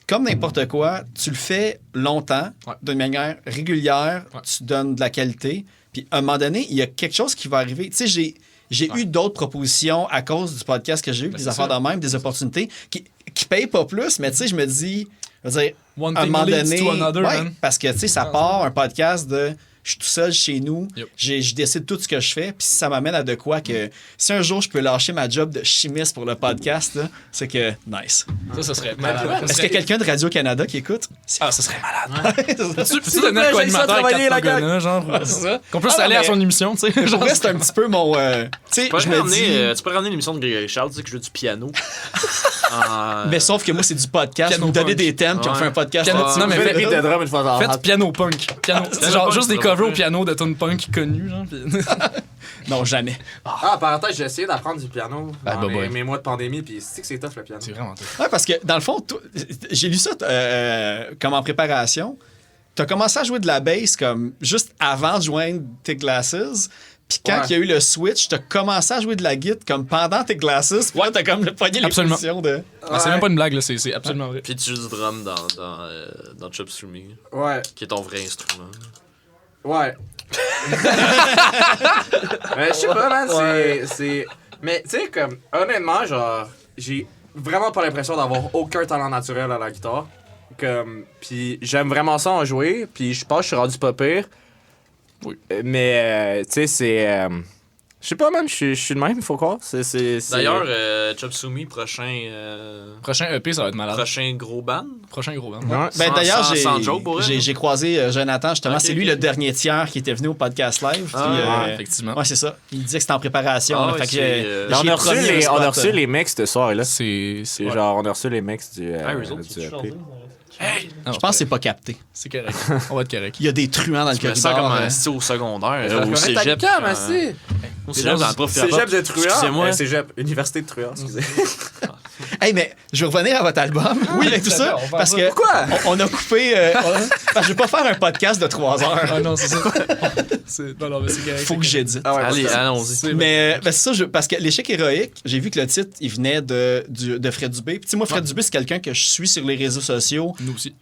comme n'importe quoi, tu le fais longtemps, Ouais. d'une manière régulière, Ouais. tu donnes de la qualité, puis à un moment donné, il y a quelque chose qui va arriver. Tu sais, j'ai eu d'autres propositions à cause du podcast que j'ai eu, Ben, des c'est affaires ça. de même, des opportunités qui payent pas plus, mais tu sais, je me dis, je veux dire, One à un thing moment leads donné, to another, ouais, man. parce que tu sais, ça part un podcast de je suis tout seul chez nous, Yep. je décide tout ce que je fais, puis ça m'amène à de quoi que si un jour je peux lâcher ma job de chimiste pour le podcast, là, c'est que nice. Ça serait malade. Est-ce qu'il y a quelqu'un de Radio-Canada qui écoute? Ah, ça serait malade. C'est Peux-tu devenir co-animateur avec Kat Pagona, genre? ça. Qu'on puisse Ah, aller à mais- son émission, tu sais. Pour genre, vrai, c'est un petit peu mon... tu sais, je me dis... Tu peux ramener l'émission de Grégory Charles, tu sais que je joue du piano. Mais sauf que moi, c'est du podcast. Piano Vous me donnez punk. des thèmes, puis on Ouais. fait un podcast. Piano- là-dessus. non, mais Fais faites- des beats de drum une fois dans Faites piano punk. C'est genre punk, juste des c'est covers vraiment au piano de tunes punk connus, genre. puis- Non, jamais. Ah, parenthèse, j'ai essayé d'apprendre du piano Ah, dans bah, bah. mes mois de pandémie, puis c'est que c'est tough le piano. C'est vraiment tough. Ouais, parce que dans le fond, j'ai lu ça comme en préparation. T'as commencé à jouer de la bass comme juste avant de joindre tes Glasses. Puis quand Ouais. il y a eu le switch, t'as commencé à jouer de la guitare comme pendant tes Glasses. Puis là, t'as comme pogné les Absolument. positions de... Ah, c'est même pas une blague, là. C'est absolument vrai. Puis tu joues du drum dans Chop Suey, Ouais, qui est ton vrai instrument. ouais. Mais je sais pas, man, c'est... Mais tu sais, comme, honnêtement, genre, j'ai vraiment pas l'impression d'avoir aucun talent naturel à la guitare. Comme, puis j'aime vraiment ça en jouer, puis je pense que je suis rendu pas pire. Oui. Mais, tu sais, c'est... je sais pas, man, je suis le même, il faut croire. D'ailleurs, Chop Suey, prochain Prochain EP, ça va être malade. prochain gros band. Prochain gros band. Ouais. Ben, d'ailleurs, sans joke, pour vrai, j'ai croisé Jonathan, justement. Ok, c'est lui ok. le dernier tiers qui était venu au podcast live. Ah, puis, Ouais, effectivement. ouais, c'est ça. Il disait que c'était en préparation. Ah, là, ouais, fait que c'est, j'ai On a reçu promis un les, on spot, a reçu les mix ce soir-là. C'est C'est ouais. genre, on a reçu les mix du Result, du EP. Non, Je pense que c'est pas capté. c'est correct. On va être correct. Il y a des truands dans le Tu mets ça corridor. comme un style au secondaire, Je au vais cégep. mettre ta cam, assis. Au cégep, dans le prof. Cégep de Truand. Excusez-moi. Cégep, Université de Truand, excusez. Hey, mais je vais revenir à votre album. Oui, avec tout ça. on va faire Parce ça. que Pourquoi? on a coupé. Parce que je vais pas faire un podcast de 3 heures. Ah non, c'est ça. Non, mais c'est correct. Faut que j'édite. Ah ouais, Allez, parce que- allons-y. Mais ben, c'est ça, parce que l'échec héroïque, j'ai vu que le titre, il venait de Fred Dubé. Puis tu sais, moi, Fred Dubé, c'est quelqu'un que je suis sur les réseaux sociaux Nous aussi.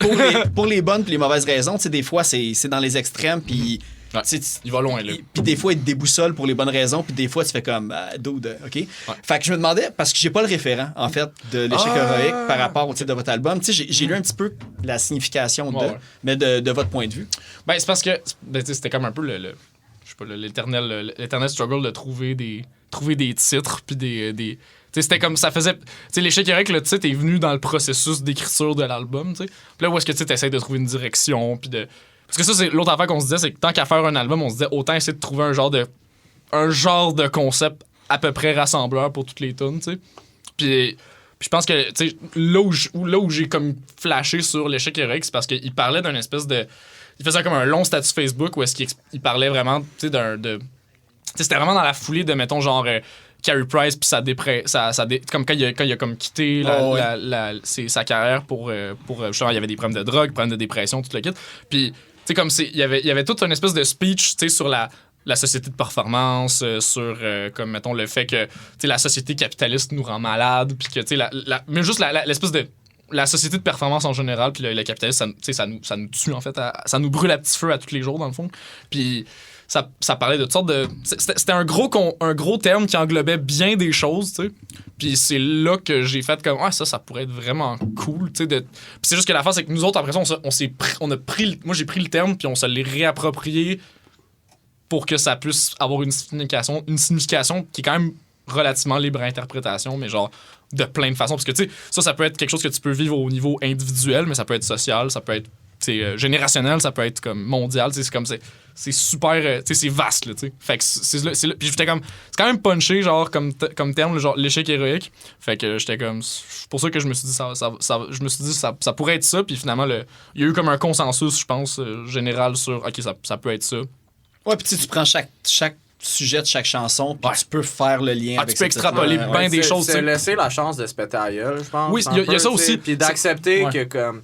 pour les bonnes et les mauvaises raisons. Tu sais, des fois, c'est dans les extrêmes, puis... Ouais. tu sais, Il va loin, là. Puis des fois, il te déboussole pour les bonnes raisons, puis des fois, tu fais comme, dude, OK? Fait que je me demandais, parce que j'ai pas le référent, en fait, de l'échec héroïque par rapport au titre de votre album. Tu sais, j'ai lu un petit peu la signification de, Ouais. mais de votre point de vue. Ben, c'est parce que ben, tu sais, c'était comme un peu je sais pas, l'éternel struggle de trouver des titres, puis des tu sais, c'était comme ça faisait. Tu sais, l'échec héroïque, le titre est venu dans le processus d'écriture de l'album, tu sais. Puis là, où est-ce que tu essaies de trouver une direction, puis de. Parce que ça, c'est l'autre affaire qu'on se disait, c'est que tant qu'à faire un album, on se disait autant essayer de trouver un genre de concept à peu près rassembleur pour toutes les tunes, tu sais. Puis je pense que, tu sais, là où j'ai comme flashé sur l'échec héroïque, c'est parce qu'il parlait d'un espèce de. Il faisait comme un long statut Facebook où est-ce qu'il parlait vraiment, tu sais, tu sais, c'était vraiment dans la foulée de, mettons, genre. Carey Price puis comme quand il a comme quitté sa carrière pour justement il y avait des problèmes de drogue, problèmes de dépression, tout le kit. Puis tu sais comme il y avait toute une espèce de speech, tu sais, sur la société de performance, sur comme mettons le fait que tu sais la société capitaliste nous rend malades, puis que tu sais même juste l'espèce de la société de performance en général, puis le capitalisme, ça nous tue en fait, ça nous brûle à petit feu à tous les jours dans le fond. Puis ça parlait de toutes sortes de. C'était un gros terme qui englobait bien des choses, tu sais. Puis c'est là que j'ai fait comme, ça pourrait être vraiment cool, tu sais. Puis c'est juste que la face, c'est que nous autres, après ça, moi, j'ai pris le terme, puis on se l'est réapproprié pour que ça puisse avoir une signification qui est quand même relativement libre à interprétation, mais genre de plein de façons. Parce que, tu sais, ça peut être quelque chose que tu peux vivre au niveau individuel, mais ça peut être social, ça peut être générationnel, ça peut être comme mondial, c'est comme c'est super c'est vaste là, tu sais. Fait que c'est là puis j'étais comme c'est quand même punché genre comme terme genre l'échec héroïque. Fait que j'étais comme c'est pour ça que je me suis dit ça pourrait être ça, puis finalement il y a eu comme un consensus je pense général sur OK, ça peut être ça. Ouais, puis tu prends chaque sujet de chaque chanson, puis Ouais. tu peux faire le lien avec tu peux cette extrapoler titre-là. ben des choses, tu C'est sais. laisser la chance de se péter à la gueule, je pense. Oui, un il y a peu, ça tu sais, aussi. Puis d'accepter Ouais. que comme...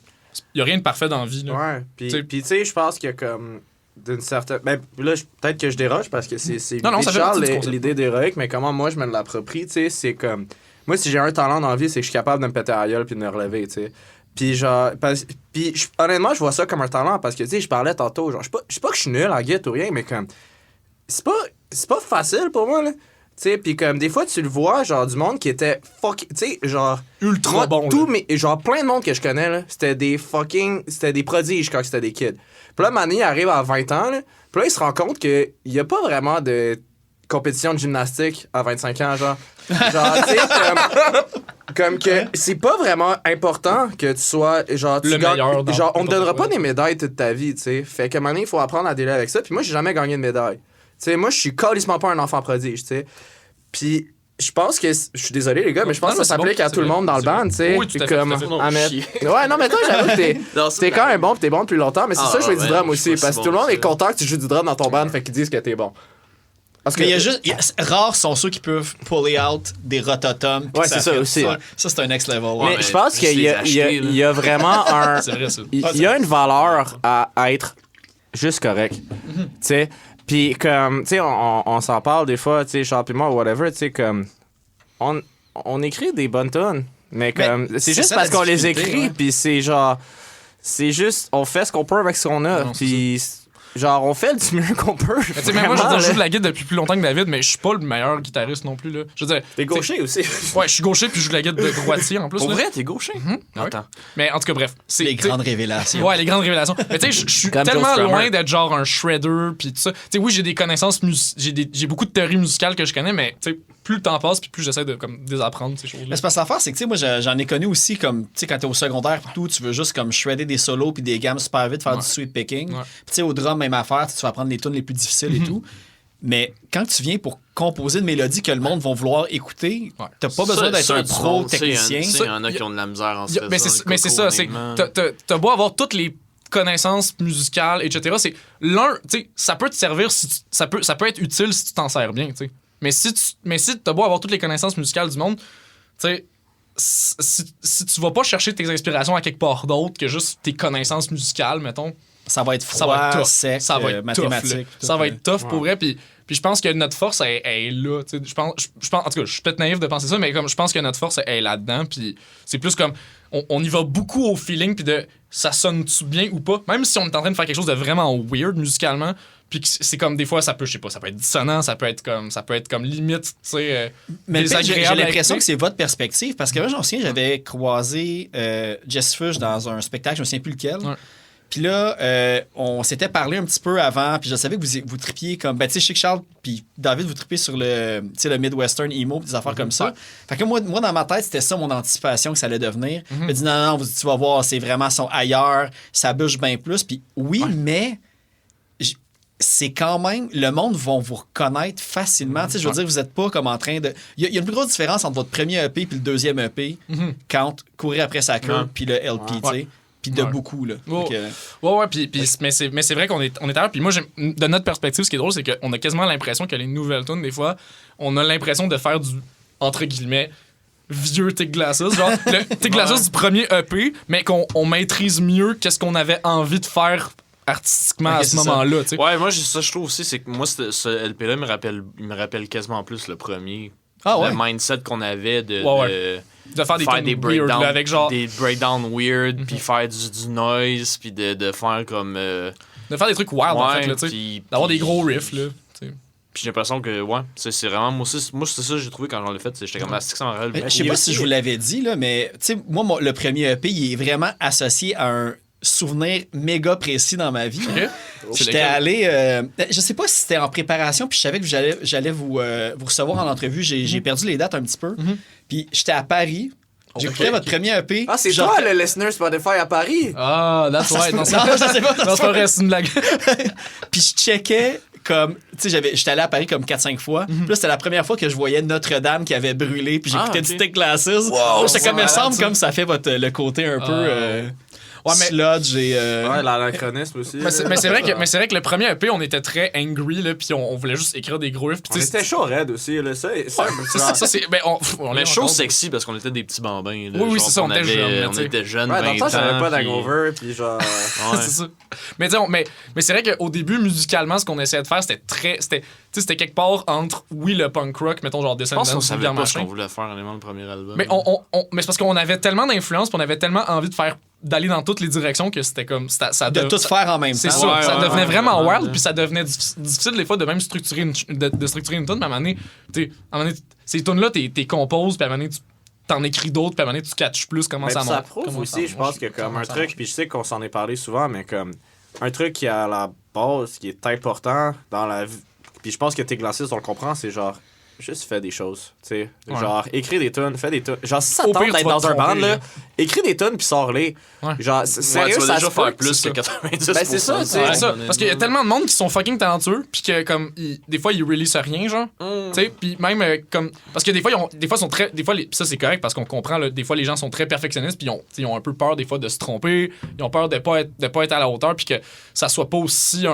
Il y a rien de parfait dans la vie là. Ouais, T'sais- puis tu sais, je pense que comme d'une certaine... Ben, là, peut-être que je déroge parce que c'est Non, l'idée ça de fait Charles, partie du concept. l'idée d'héroïque, mais comment moi je me l'approprie, tu sais, c'est comme... Moi, si j'ai un talent dans la vie, c'est que je suis capable de me péter à la gueule puis de me relever, tu sais. Puis genre... honnêtement, je vois ça comme un talent parce que, tu sais, je parlais tantôt, genre, je sais pas que je suis nul en guitare ou rien, mais comme... C'est pas facile pour moi, là. sais, puis comme des fois tu le vois, genre du monde qui était tu sais, genre Ultra moi, bon, tout, là. mais genre plein de monde que je connais là, c'était des prodiges quand c'était des kids. Puis là, Manny arrive à 20 ans, là, puis là il se rend compte que y a pas vraiment de compétition de gymnastique à 25 ans, genre tu sais, comme que c'est pas vraiment important que tu sois genre tu Le gagnes- meilleur dans genre on te n'importe donnera quoi. pas des médailles toute ta vie, tu sais. Fait qu'à un moment donné, il faut apprendre à dealer avec ça. Puis moi, j'ai jamais gagné de médaille. Tu sais, moi, je suis calissement pas un enfant prodige, tu sais. Puis je pense que je suis désolé les gars, mais je pense Non, que mais ça c'est s'applique bon, à c'est tout le vrai, monde dans le c'est vrai. band, tu sais. Oui, tout à Puis fait, comme tout à fait. Non, Ahmed- chier. Ouais, non mais toi j'avoue que Non, t'es quand même bon, puis t'es bon depuis longtemps, mais c'est Ah, ça je fais du ouais, drum je aussi suis pas parce si que tout le bon monde que est ça. content que tu joues du drum dans ton band, fait qu'ils disent que t'es bon. Parce que Mais il y a juste. Rares sont ceux qui peuvent puller out des rototoms. puis Ouais, c'est ça fait. aussi. Ça, c'est un next level. mais mais je pense juste qu'il y a, les il y a- acheter, là. il y a vraiment un C'est vrai, ça. il y a une valeur à être juste correct. Tu sais, puis comme tu sais on s'en parle des fois, tu sais genre puis moi whatever, tu sais comme on écrit des bonnes tonnes, mais comme c'est c'est juste ça, parce la qu'on les difficulté, écrit ouais. puis c'est genre c'est juste on fait ce qu'on peut avec ce qu'on a, Non, c'est puis genre on fait du mieux qu'on peut. Mais tu sais, même moi, je veux dire, je joue de là. la guitare depuis plus longtemps que David, mais je suis pas le meilleur guitariste non plus, là. Je veux dire. T'es gaucher aussi. Ouais, je suis gaucher puis je joue de la guitare de droitier en plus. Pour là. vrai, t'es gaucher? Ouais. Attends. Mais en tout cas, bref. C'est Les tu sais, grandes révélations. Ouais, les grandes révélations. Mais tu sais, je suis Comme tellement Joe Strummer. loin d'être genre un shredder puis tout ça. Tu sais, oui, j'ai des connaissances j'ai beaucoup de théories musicales que je connais, mais tu sais, plus le temps passe puis plus j'essaie de comme désapprendre ces choses-là. Mais c'est parce que l'affaire, c'est que, tu sais, moi, j'en ai connu aussi, comme, tu sais, quand t'es au secondaire, pis tout, tu veux juste, comme, shredder des solos puis des gammes super vite, faire du sweep picking. Ouais. Puis, tu sais, au drum, même affaire, tu vas prendre les tunes les plus difficiles et tout. Mais quand tu viens pour composer une mélodie que le monde va vouloir écouter, Ouais. t'as pas besoin d'être un du pro monde, tu sais, technicien. Il y en a qui ont de la misère en se Mais faisant c'est ça, c'est t'as beau avoir toutes les connaissances musicales, etc. C'est l'un, tu sais, ça peut te servir si ça peut être utile si tu t'en sers bien, tu sais. Mais si t'as beau avoir toutes les connaissances musicales du monde, tu sais, si tu vas pas chercher tes inspirations à quelque part d'autre que juste tes connaissances musicales, mettons, Ça va être ça va froid, être tough. sec, Ça va être mathématique. tough, là. tout, Ça va là. être tough pour vrai. Puis je pense que notre force, elle est là. Tu sais. Je pense, en tout cas, je suis peut-être naïf de penser ça, mais comme je pense que notre force, elle est là-dedans. Puis c'est plus comme, on y va beaucoup au feeling, puis de ça sonne-tu bien ou pas. Même si on est en train de faire quelque chose de vraiment weird musicalement, puis que c'est comme des fois, ça peut, je sais pas, ça peut être dissonant, ça peut être comme limite, tu sais. Mais le pire, j'ai désagréable à l'impression écouter. que c'est votre perspective, parce que moi, j'en souviens, j'avais croisé Jess Fush dans un spectacle, je me souviens plus lequel. Ouais. Puis là, on s'était parlé un petit peu avant, puis je savais que vous tripiez comme, ben tu sais, Chic Charles, puis David, vous tripiez sur le Midwestern emo, pis des affaires comme ça. Ouais. Fait que moi, dans ma tête, c'était ça mon anticipation que ça allait devenir. Je me dis, non, tu vas voir, c'est vraiment son ailleurs, ça bouge bien plus. Puis oui, mais c'est quand même, le monde va vous reconnaître facilement. Tu sais, je veux dire, vous n'êtes pas comme en train de. Il y a une plus grosse différence entre votre premier EP puis le deuxième EP quand courir après sa queue Ouais. puis le LP, tu sais. Ouais. Puis de Ouais. beaucoup, là. Oh. Fait que- Ouais, mais c'est vrai qu'on est ailleurs. Puis moi, de notre perspective, ce qui est drôle, c'est qu'on a quasiment l'impression que les nouvelles tunes, des fois, on a l'impression de faire du, entre guillemets, vieux Tick Glasses. Genre, le Tick Glasses du premier EP, mais qu'on maîtrise mieux qu'est-ce qu'on avait envie de faire artistiquement Ok, à ce c'est ça. moment-là, tu sais. Ouais, moi, ça, je trouve aussi, c'est que moi, ce LP-là, il me rappelle quasiment plus le premier. Ah ouais? Le mindset qu'on avait de De faire des tunes weird, breakdowns, là, avec genre... des breakdowns weird, puis faire du noise, puis de faire comme... De faire des trucs wild, en fait, là, tu sais. puis- D'avoir puis- des gros riffs, là, tu sais. Puis j'ai l'impression que, ouais, c'est vraiment... Moi, c'est ça que j'ai trouvé quand j'en l'ai fait. J'étais comme, ça me rappelle. Je sais pas si je vous l'avais dit, là, mais tu sais, moi, le premier EP, il est vraiment associé à un souvenir méga précis dans ma vie. Ok. C'est J'étais lequel? allé, je sais pas si c'était en préparation, puis je savais que j'allais vous recevoir en entrevue. J'ai perdu les dates un petit peu. Puis j'étais à Paris. J'écoutais votre premier EP. Ah, c'est genre- toi le listener Spotify à Paris. Ah, that's right. Non, Non, je sais pas. non, c'est pas vrai, c'est une blague. Puis je checkais comme, tu sais, j'étais allé à Paris comme 4-5 fois. Puis là, c'était la première fois que je voyais Notre-Dame qui avait brûlé. Puis j'écoutais ok. du Stick Glasses. J'étais comme, il me semble comme ça fait le côté un peu Ouais, mais- sludge et. Ouais, l'anachronisme aussi. Mais c'est vrai que le premier EP, on était très angry, là, puis on voulait juste écrire des gros riffs. Puis On tu sais, était chaud raide aussi, là. Ça, ça, c'est. Ben, on Mais est chose encore- sexy parce qu'on était des petits bambins. Là. Oui, oui, Genre, c'est ça, on était jeunes, là, On tu sais. était jeunes, Ouais, 20 dans le temps, j'avais ans, pas puis- d'hangover, puis genre. Ouais. C'est ça. Mais, tu sais, mais c'est vrai qu'au début, musicalement, ce qu'on essayait de faire, c'était très. C'était quelque part entre, oui, le punk rock, mettons, genre Je Descendants, pense qu'on savait Vulgaire pas ce Machin. qu'on voulait faire, honnêtement, le premier album. Mais, mais c'est parce qu'on avait tellement d'influence, puis on avait tellement envie de faire d'aller dans toutes les directions que c'était comme ça De tout faire en même temps. c'est ça, Ouais, ça ouais, devenait ouais, vraiment ouais, wild, ouais. puis ça devenait difficile des fois de même structurer de structurer une tune, mais à un moment donné, ces tunes-là, t'es composes, puis à un moment donné, tu t'en écris d'autres, puis à un moment donné, tu catches plus comment Mais ça puis ça monte. prouve comment aussi, ça je marche, pense que comme comment un ça truc, marche. puis je sais qu'on s'en est parlé souvent, mais comme un truc qui a à la base, qui est important dans la vie, puis je pense que tes glacistes, on le comprend, c'est genre, juste fais des choses, tu sais. Ouais. Genre, écris des tunes, fais des tunes. Genre, si ça Au tente pire, tu d'être vas dans te un band, tromper, là, là. écris des tunes, puis sors-les. Ouais. Genre, sérieux, tu vas ça déjà se peut faire plus c'est que ça. 90%. Ben, c'est ça, tu sais. C'est ça, parce qu'il y a tellement de monde qui sont fucking talentueux, puis que comme des fois ils release rien genre, tu sais, puis même comme parce que des fois ça c'est correct parce qu'on comprend là, des fois les gens sont très perfectionnistes puis ils ont un peu peur des fois de se tromper, ils ont peur de pas être à la hauteur puis que ça soit pas aussi nice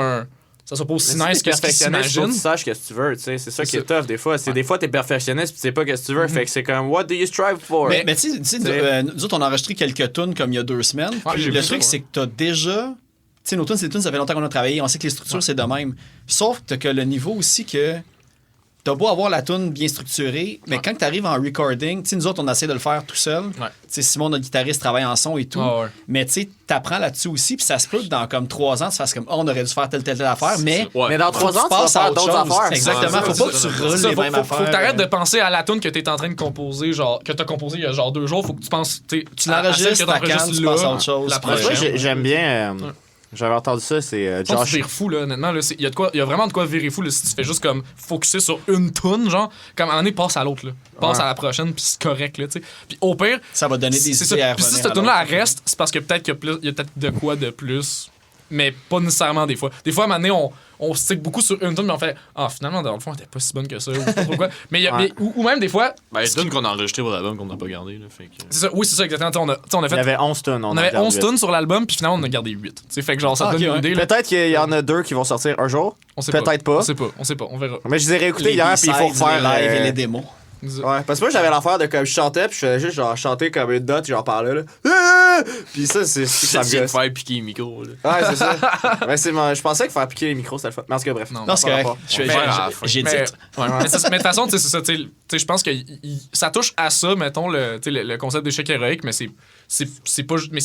que ce qu'ils Faut que s'imaginent. tu saches qu'est-ce que tu veux, tu sais. C'est ça qui C'est est tough des fois. C'est des fois, t'es perfectionniste, puis tu sais pas qu'est-ce que tu veux. Fait que c'est comme, what do you strive for? Mais tu sais, nous autres, on a enregistré quelques tunes comme il y a 2 semaines. Ouais, Puis j'ai le vu truc, ça, c'est que t'as déjà. Tu sais, nos tunes, c'est des tunes, ça fait longtemps qu'on a travaillé. On sait que les structures, c'est de même. Sauf que le niveau aussi que. T'as beau avoir la tune bien structurée, mais quand t'arrives en recording, tu sais, nous autres, on essaie de le faire tout seul. Ouais. Tu sais, Simon, notre guitariste, travaille en son et tout. Ah ouais. Mais tu sais, t'apprends là-dessus aussi, puis ça se peut que dans comme 3 ans, tu fasses comme, oh, on aurait dû faire telle affaire, mais. Ouais. Mais dans faut 3 que ans, tu tu vas passes à faire autre d'autres chose. affaires. Exactement. Ouais, Faut pas que c'est tu ça. roules C'est ça, les mêmes affaires. faut que t'arrêtes de penser à la tune que t'es en train de composer, genre, que t'as composé il y a genre 2 jours, faut que tu penses, tu l'enregistres, t'as calme, tu passes à autre chose. La Moi, Moi, prochaine. j'aime bien. J'avais entendu ça, c'est Josh. Josh. Tu vires fou, là, honnêtement. Il y a vraiment de quoi virer fou là, si tu fais juste comme focuser sur une tune, genre, comme à un moment donné, passe à l'autre, là. Passe Ouais. à la prochaine, puis c'est correct, là, tu sais. Puis au pire, Ça va donner des c'est idées ça. à Puis si revenir cette à tune-là, l'autre. elle reste, c'est parce que peut-être qu'il y a peut-être de quoi de plus. Mais pas nécessairement des fois. Des fois, à un moment donné, on stick beaucoup sur une tune, mais on fait ah, finalement, dans le fond, elle était pas si bonne que ça, ou pas trop quoi. Mais, ou même des fois, Ben, c'est une qu'on a enregistré pour l'album qu'on n'a pas gardé. Là, fait que... c'est ça, oui, c'est ça, exactement. On a Il y fait. avait 11 tonnes. On avait 11 tunes sur l'album, puis finalement, on en a gardé 8. T'sais, fait que genre, ça Ah, donne ok, une ouais. idée. Là. Peut-être qu'il y en a 2 qui vont sortir un jour. On sait peut-être pas. On sait pas, on verra. Mais je les ai réécoutés Les hier, puis il faut B-sides, refaire les live et euh, les démos. Ouais, parce que moi j'avais l'affaire de comme je chantais, puis je faisais juste genre chanter comme une note, genre par là. Ah! Puis ça, c'est ça Ça me vient de gosse. faire piquer les micros. Là. Ouais, c'est ça. Mais je pensais que faire piquer les micros, c'était le fun. Mais en tout cas, bref. Non, Non, c'est correct. Mais- J'ai dit. Mais de toute façon, tu sais, c'est ça. Tu sais, je pense que ça touche à ça, mettons, le concept d'échec héroïque, mais c'est pas. Mais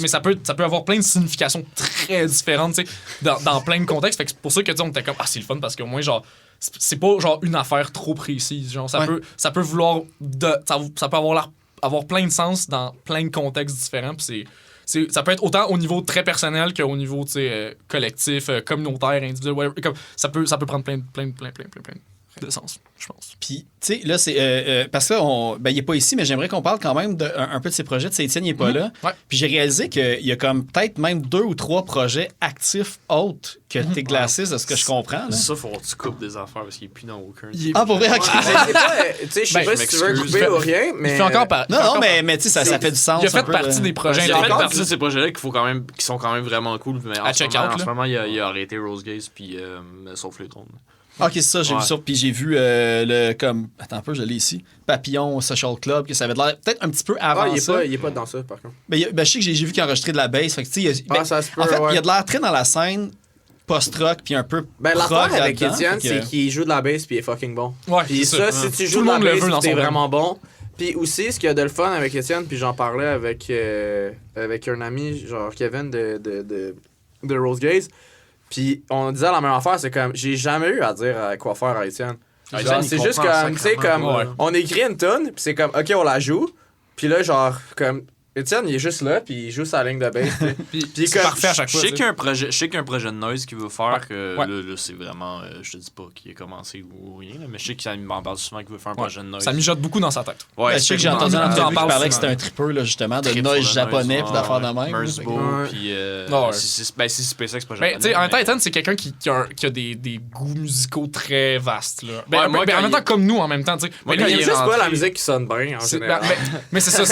ça peut avoir plein de significations très différentes, tu sais, dans plein de contextes. Fait que c'est pour ça que, tu sais, on était comme, ah, c'est le fun parce qu'au moins, genre, c'est pas genre une affaire trop précise. Genre, ça peut vouloir. Ça peut avoir plein de sens dans plein de contextes différents. Puis ça peut être autant au niveau très personnel qu'au niveau collectif, communautaire, individuel, whatever. Comme, ça peut prendre plein de sens, je pense. Puis, tu sais, là, c'est. parce que là, il n'est pas ici, mais j'aimerais qu'on parle quand même un peu de ses projets. Tu sais, Étienne, il n'est pas là. Ouais. Puis j'ai réalisé qu'il y a comme peut-être même 2 ou 3 projets actifs autres que tes glacis, de ce que je comprends. Là. Ça, faut que tu coupes des affaires parce qu'il est plus dans aucun. Ah, pour vrai, ok. Mais c'est pas, tu sais, je sais Ben, pas je si tu veux m'excuse. couper ou rien, mais. Il fait encore Non, mais tu sais, ça fait du sens. Il a fait un peu, partie là. des projets. Il y a fait encore partie de ces projets-là qui sont quand même vraiment cool. Mais en check ce moment, out, en ce là. moment, il a arrêté Rose Gaze puis Sauf les trônes. Ok, c'est ça, j'ai Ouais. vu ça. Puis j'ai vu comme. Attends un peu, je l'ai ici. Papillon Social Club, que ça avait l'air peut-être un petit peu avant Ah, il ça. est pas dans ça, par contre. Mais je sais que j'ai vu qu'il enregistrait de la bass. Fait que, tu sais, Ah, ça se peut, en fait, ouais. il y a de l'air très dans la scène post-rock, puis un peu. Ben, prog l'affaire avec là-dedans, Étienne, fait que- c'est qu'il joue de la bass puis il est fucking bon. Ouais, Puis c'est ça, ça. si tu Tout joues le de la monde le bass veut dans puis t'es son band. vraiment bon. Puis aussi, ce qu'il y a de le fun avec Étienne, puis j'en parlais avec un ami, genre Kevin de Rose Gaze. Puis on disait la même affaire, c'est comme, j'ai jamais eu à dire quoi faire à Étienne. Ah, Genre, Étienne, il c'est juste comprend comme, tu sais, sacrément, comme, ouais. on écrit une tune, puis c'est comme, ok, on la joue. Puis là, genre, comme, Étienne, il est juste là, puis il joue sa ligne de bass. tu sais. Puis c'est comme- parfait à chaque Je fois. sais tu qu'il y a un projet de noise qu'il veut faire que Ouais. là c'est vraiment je te dis pas qu'il a commencé ou rien là, mais je sais qu'il m'en parle souvent qu'il veut faire un projet de noise. Ça mijote beaucoup dans sa tête. Ouais, Ben, je sais que j'ai c'est entendu vraiment- en entrevue en qui parle parlait que souvent. c'était un tripeux, là, justement, de Trip sur noise le japonais, noise, puis d'affaires de ouais. même. Merzbow, Ouais. puis Ouais. c'est SpaceX pas Mais japonais. tu sais, en même temps, Ethan, c'est quelqu'un qui a des goûts musicaux très vastes. Là. Ouais, moi, en quand même temps, il- comme nous, en même temps. Tu sais. Moi, Mais quand lui, il est C'est pas la rentré- musique qui sonne bien, en c'est- général. mais c'est ça,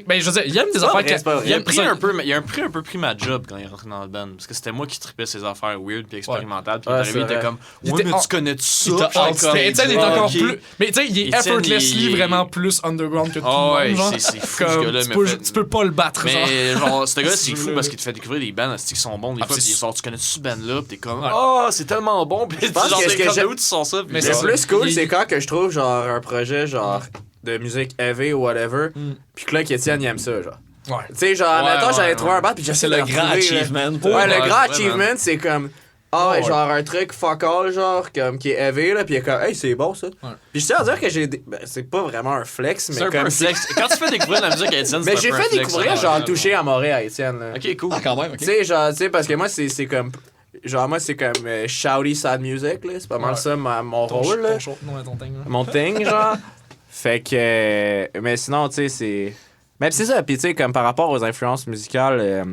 ben, je veux dire, il aime des affaires vrai, c'est pas vrai. Il a aime pris ça- un peu, il a un peu pris ma job quand il est rentré dans le band. Parce que c'était moi qui tripais ses affaires weird puis expérimentales. Puis il est Ouais, arrivé, il c'est était vrai. comme, Il ouais, était- mais tu connais-tu ça? il t'a Puis j'étais outstage. comme, Mais Étienne est Ah, encore ok. plus. Mais tu sais, il est Étienne, effortlessly il est- vraiment plus underground que tout Ah le ouais, monde. Genre. c'est fou ce Comme, gars-là. tu peux pas le battre. genre. Mais genre, ce gars, c'est Si tu fou veux, parce là. qu'il te fait découvrir des bands qui sont bons des Ah, fois. c'est Puis il sûr. sort, tu connais-tu ce band-là? Puis t'es comme, Ouais. ah, c'est tellement bon. Puis tu pense genre, que ce t'es que comme, j'ai- d'où tu sens ça? Puis Mais Le c'est genre, ça. plus cool, Il- c'est quand que je trouve genre un projet genre de musique heavy ou whatever, puis que là qu'Étienne il aime ça genre. Ouais. Tu sais, genre, Ouais, mettons, ouais, j'avais ouais. trouvé un bat, puis j'essaie C'est de le le grand retrouver, là. achievement. Ouais, le Ouais, grand vraiment. achievement, c'est comme. Ah ouais, genre un truc fuck all, genre, comme qui est heavy, là, pis il est comme, hey, c'est bon ça. Puis je tiens à dire que j'ai. Ben, c'est pas vraiment un flex, mais C'est un peu comme. un flex. Quand tu fais découvrir la musique à Étienne, c'est Mais un j'ai peu un fait flex, découvrir, hein. genre, toucher à Morée à Étienne, là. Ok, cool. Ah, quand même, ok. Tu sais, genre, tu sais, parce que moi, c'est comme. Genre, moi, c'est comme shouty sad music, là. C'est pas mal Ouais. ça, mon rôle, là. Ton thing, là. Mon thing, genre. Fait que. Mais sinon, tu sais, c'est. Mais c'est ça. Puis, tu sais, comme par rapport aux influences musicales,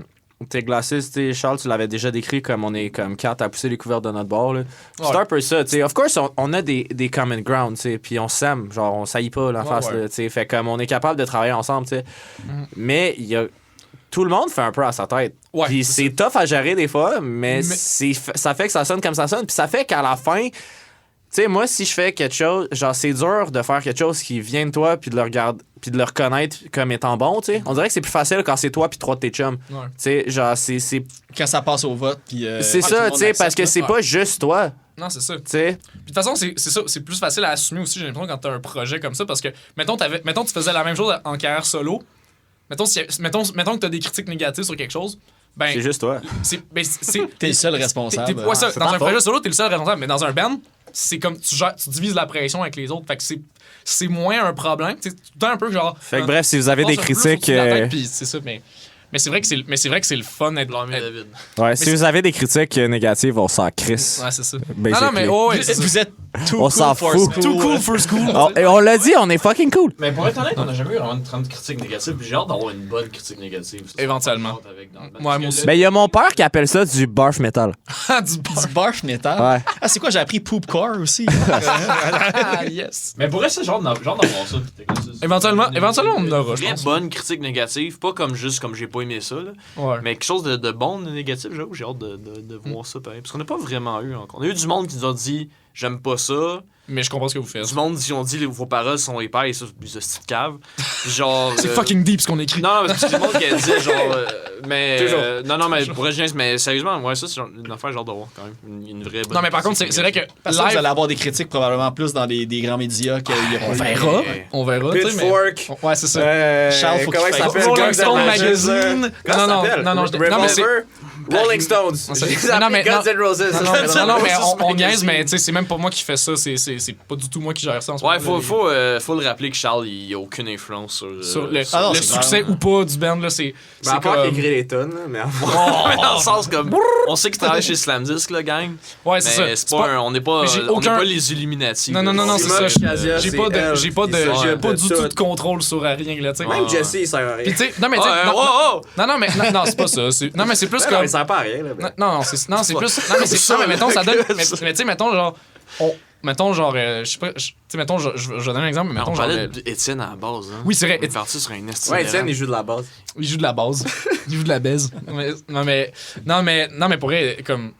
tes Glasses, tu sais, Charles, tu l'avais déjà décrit comme on est comme 4 à pousser les couvertes de notre bord, là. C'est Ouais. un peu ça, tu sais. Of course, on a des common ground, tu sais. Puis on s'aime, genre, on saillit pas l'en face, ouais. là, tu sais. Fait comme on est capable de travailler ensemble, tu sais. Mais il y a. Tout le monde fait un peu à sa tête. Ouais, Puis c'est c'est tough à gérer des fois, mais, Mais- ça fait que ça sonne comme ça sonne. Puis ça fait qu'à la fin, tu sais, moi, si je fais quelque chose, genre, c'est dur de faire quelque chose qui vient de toi, puis de le regarder, puis de le reconnaître comme étant bon, tu sais. On dirait que c'est plus facile quand c'est toi, puis 3 de tes chums. Ouais. Tu sais, genre, c'est Quand ça passe au vote, puis. c'est tout le ça, monde tu sais, parce accepte, que là. c'est Ouais. pas juste toi, Non, c'est ça. tu sais. Puis de toute façon, c'est ça, c'est plus facile à assumer aussi, j'ai l'impression, quand t'as un projet comme ça, parce que, mettons, tu faisais la même chose en carrière solo, mettons que t'as des critiques négatives sur quelque chose, ben, C'est juste toi. T'es le seul responsable. ouais, ça, c'est dans ta un faute. projet solo, t'es le seul responsable, mais dans un band, c'est comme tu divises la pression avec les autres, fait que c'est moins un problème, c'est tout le temps un peu genre... Fait que bref, si vous avez des passe un peu critiques, au-dessus de la tête, puis c'est ça, mais c'est vrai que c'est le fun d'être... Blâmer David. ouais, si c'est- vous avez des critiques négatives, on s'en crisse. Ouais, c'est ça. Basically. Non, mais ouais, c'est ça. Vous êtes too On cool s'en for fout. school. Too cool for school. Et on l'a dit, on est fucking cool. Mais pour être honnête, on n'a jamais eu vraiment de critique négative. Puis j'ai hâte d'avoir une bonne critique négative. Ça, Éventuellement. j'ai hâte avec dans le band. Ouais, Parce moi que aussi. le- Ben, il y a mon père qui appelle ça du barf metal. Du Du barf metal. Ouais. Ah, c'est quoi, j'ai appris poopcore aussi. Ah, yes. Mais pour ça, genre d'avoir ça. Éventuellement, on en aura, je Vraie pense. bonne critique négative, pas comme juste comme j'ai pas aimé ça, là. Ouais. Mais quelque chose de bon, de négatif, j'avoue, j'ai hâte de voir ça pareil. Parce qu'on n'a pas vraiment eu encore. On a eu du monde qui nous a dit j'aime pas ça. Mais je comprends ce que vous faites. Du monde qui ont dit vos paroles sont épais et ça, c'est des hosties de cave. Genre. C'est fucking deep ce qu'on écrit. Non, mais c'est du monde qui a dit genre. Mais. Toujours. Non, mais pour être mais sérieusement, ouais, ça, c'est genre une affaire genre de voir quand même. Une vraie bonne. Non, mais par contre, c'est vrai que Parce que là, vous live, allez avoir des critiques probablement plus dans des grands médias qu'il y a on pas verra. mais- On verra, tu sais, mais... Pitchfork. Ouais, c'est ça. Charles, faut comment qu'il il fasse- s'appelle? Rolling Guns N' Stone Roses, Magazine. comment Non, ça s'appelle? non, mais c'est... Revolver? Rolling Stones. c'est- Je les non, appelle mais- Guns non. N' Roses. Non, mais on Magazine. niaise, mais tu sais, c'est même pas moi qui fais ça. C'est pas du tout moi qui gère ça en ce Ouais, moment. faut le rappeler que Charles, il a aucune influence sur. Sur le Ah non, le c'est succès clair. ou pas du band, là, c'est Mais à part comme... qu'il écrit les tonnes, là, mais Mais dans le sens comme. On sait qu'il travaille chez Slamdisk, là, gang. Ouais, c'est ça. Mais c'est pas on n'est pas. Mais j'ai On n'est aucun- pas les Illuminati. Non, non, là. non, non, C'est c'est ça. Moch, Casia, J'ai c'est pas de, elle j'ai pas de, qui j'ai s'occupe pas de du tout tout. de contrôle sur rien, là, tu sais. même Jesse, il sert à Puis rien. tu sais, non, mais tu sais, Ouais, non, oh, oh! non, mais non, c'est pas ça. Non, mais c'est plus Non, comme... il sert pas à rien, là. Non, c'est plus... Non, mais mettons, ça donne... Mais tu sais, mettons, genre... Mettons, genre... Je sais pas... Tu sais, mettons, je donne un exemple, mais On mettons, genre... parlait d'Étienne à la base. Hein. Oui, c'est vrai. Il est parti sur un esti. Ouais, Étienne, il joue de la base. Il joue de la base. Il joue de la baise. Non, mais pour vrai, comme...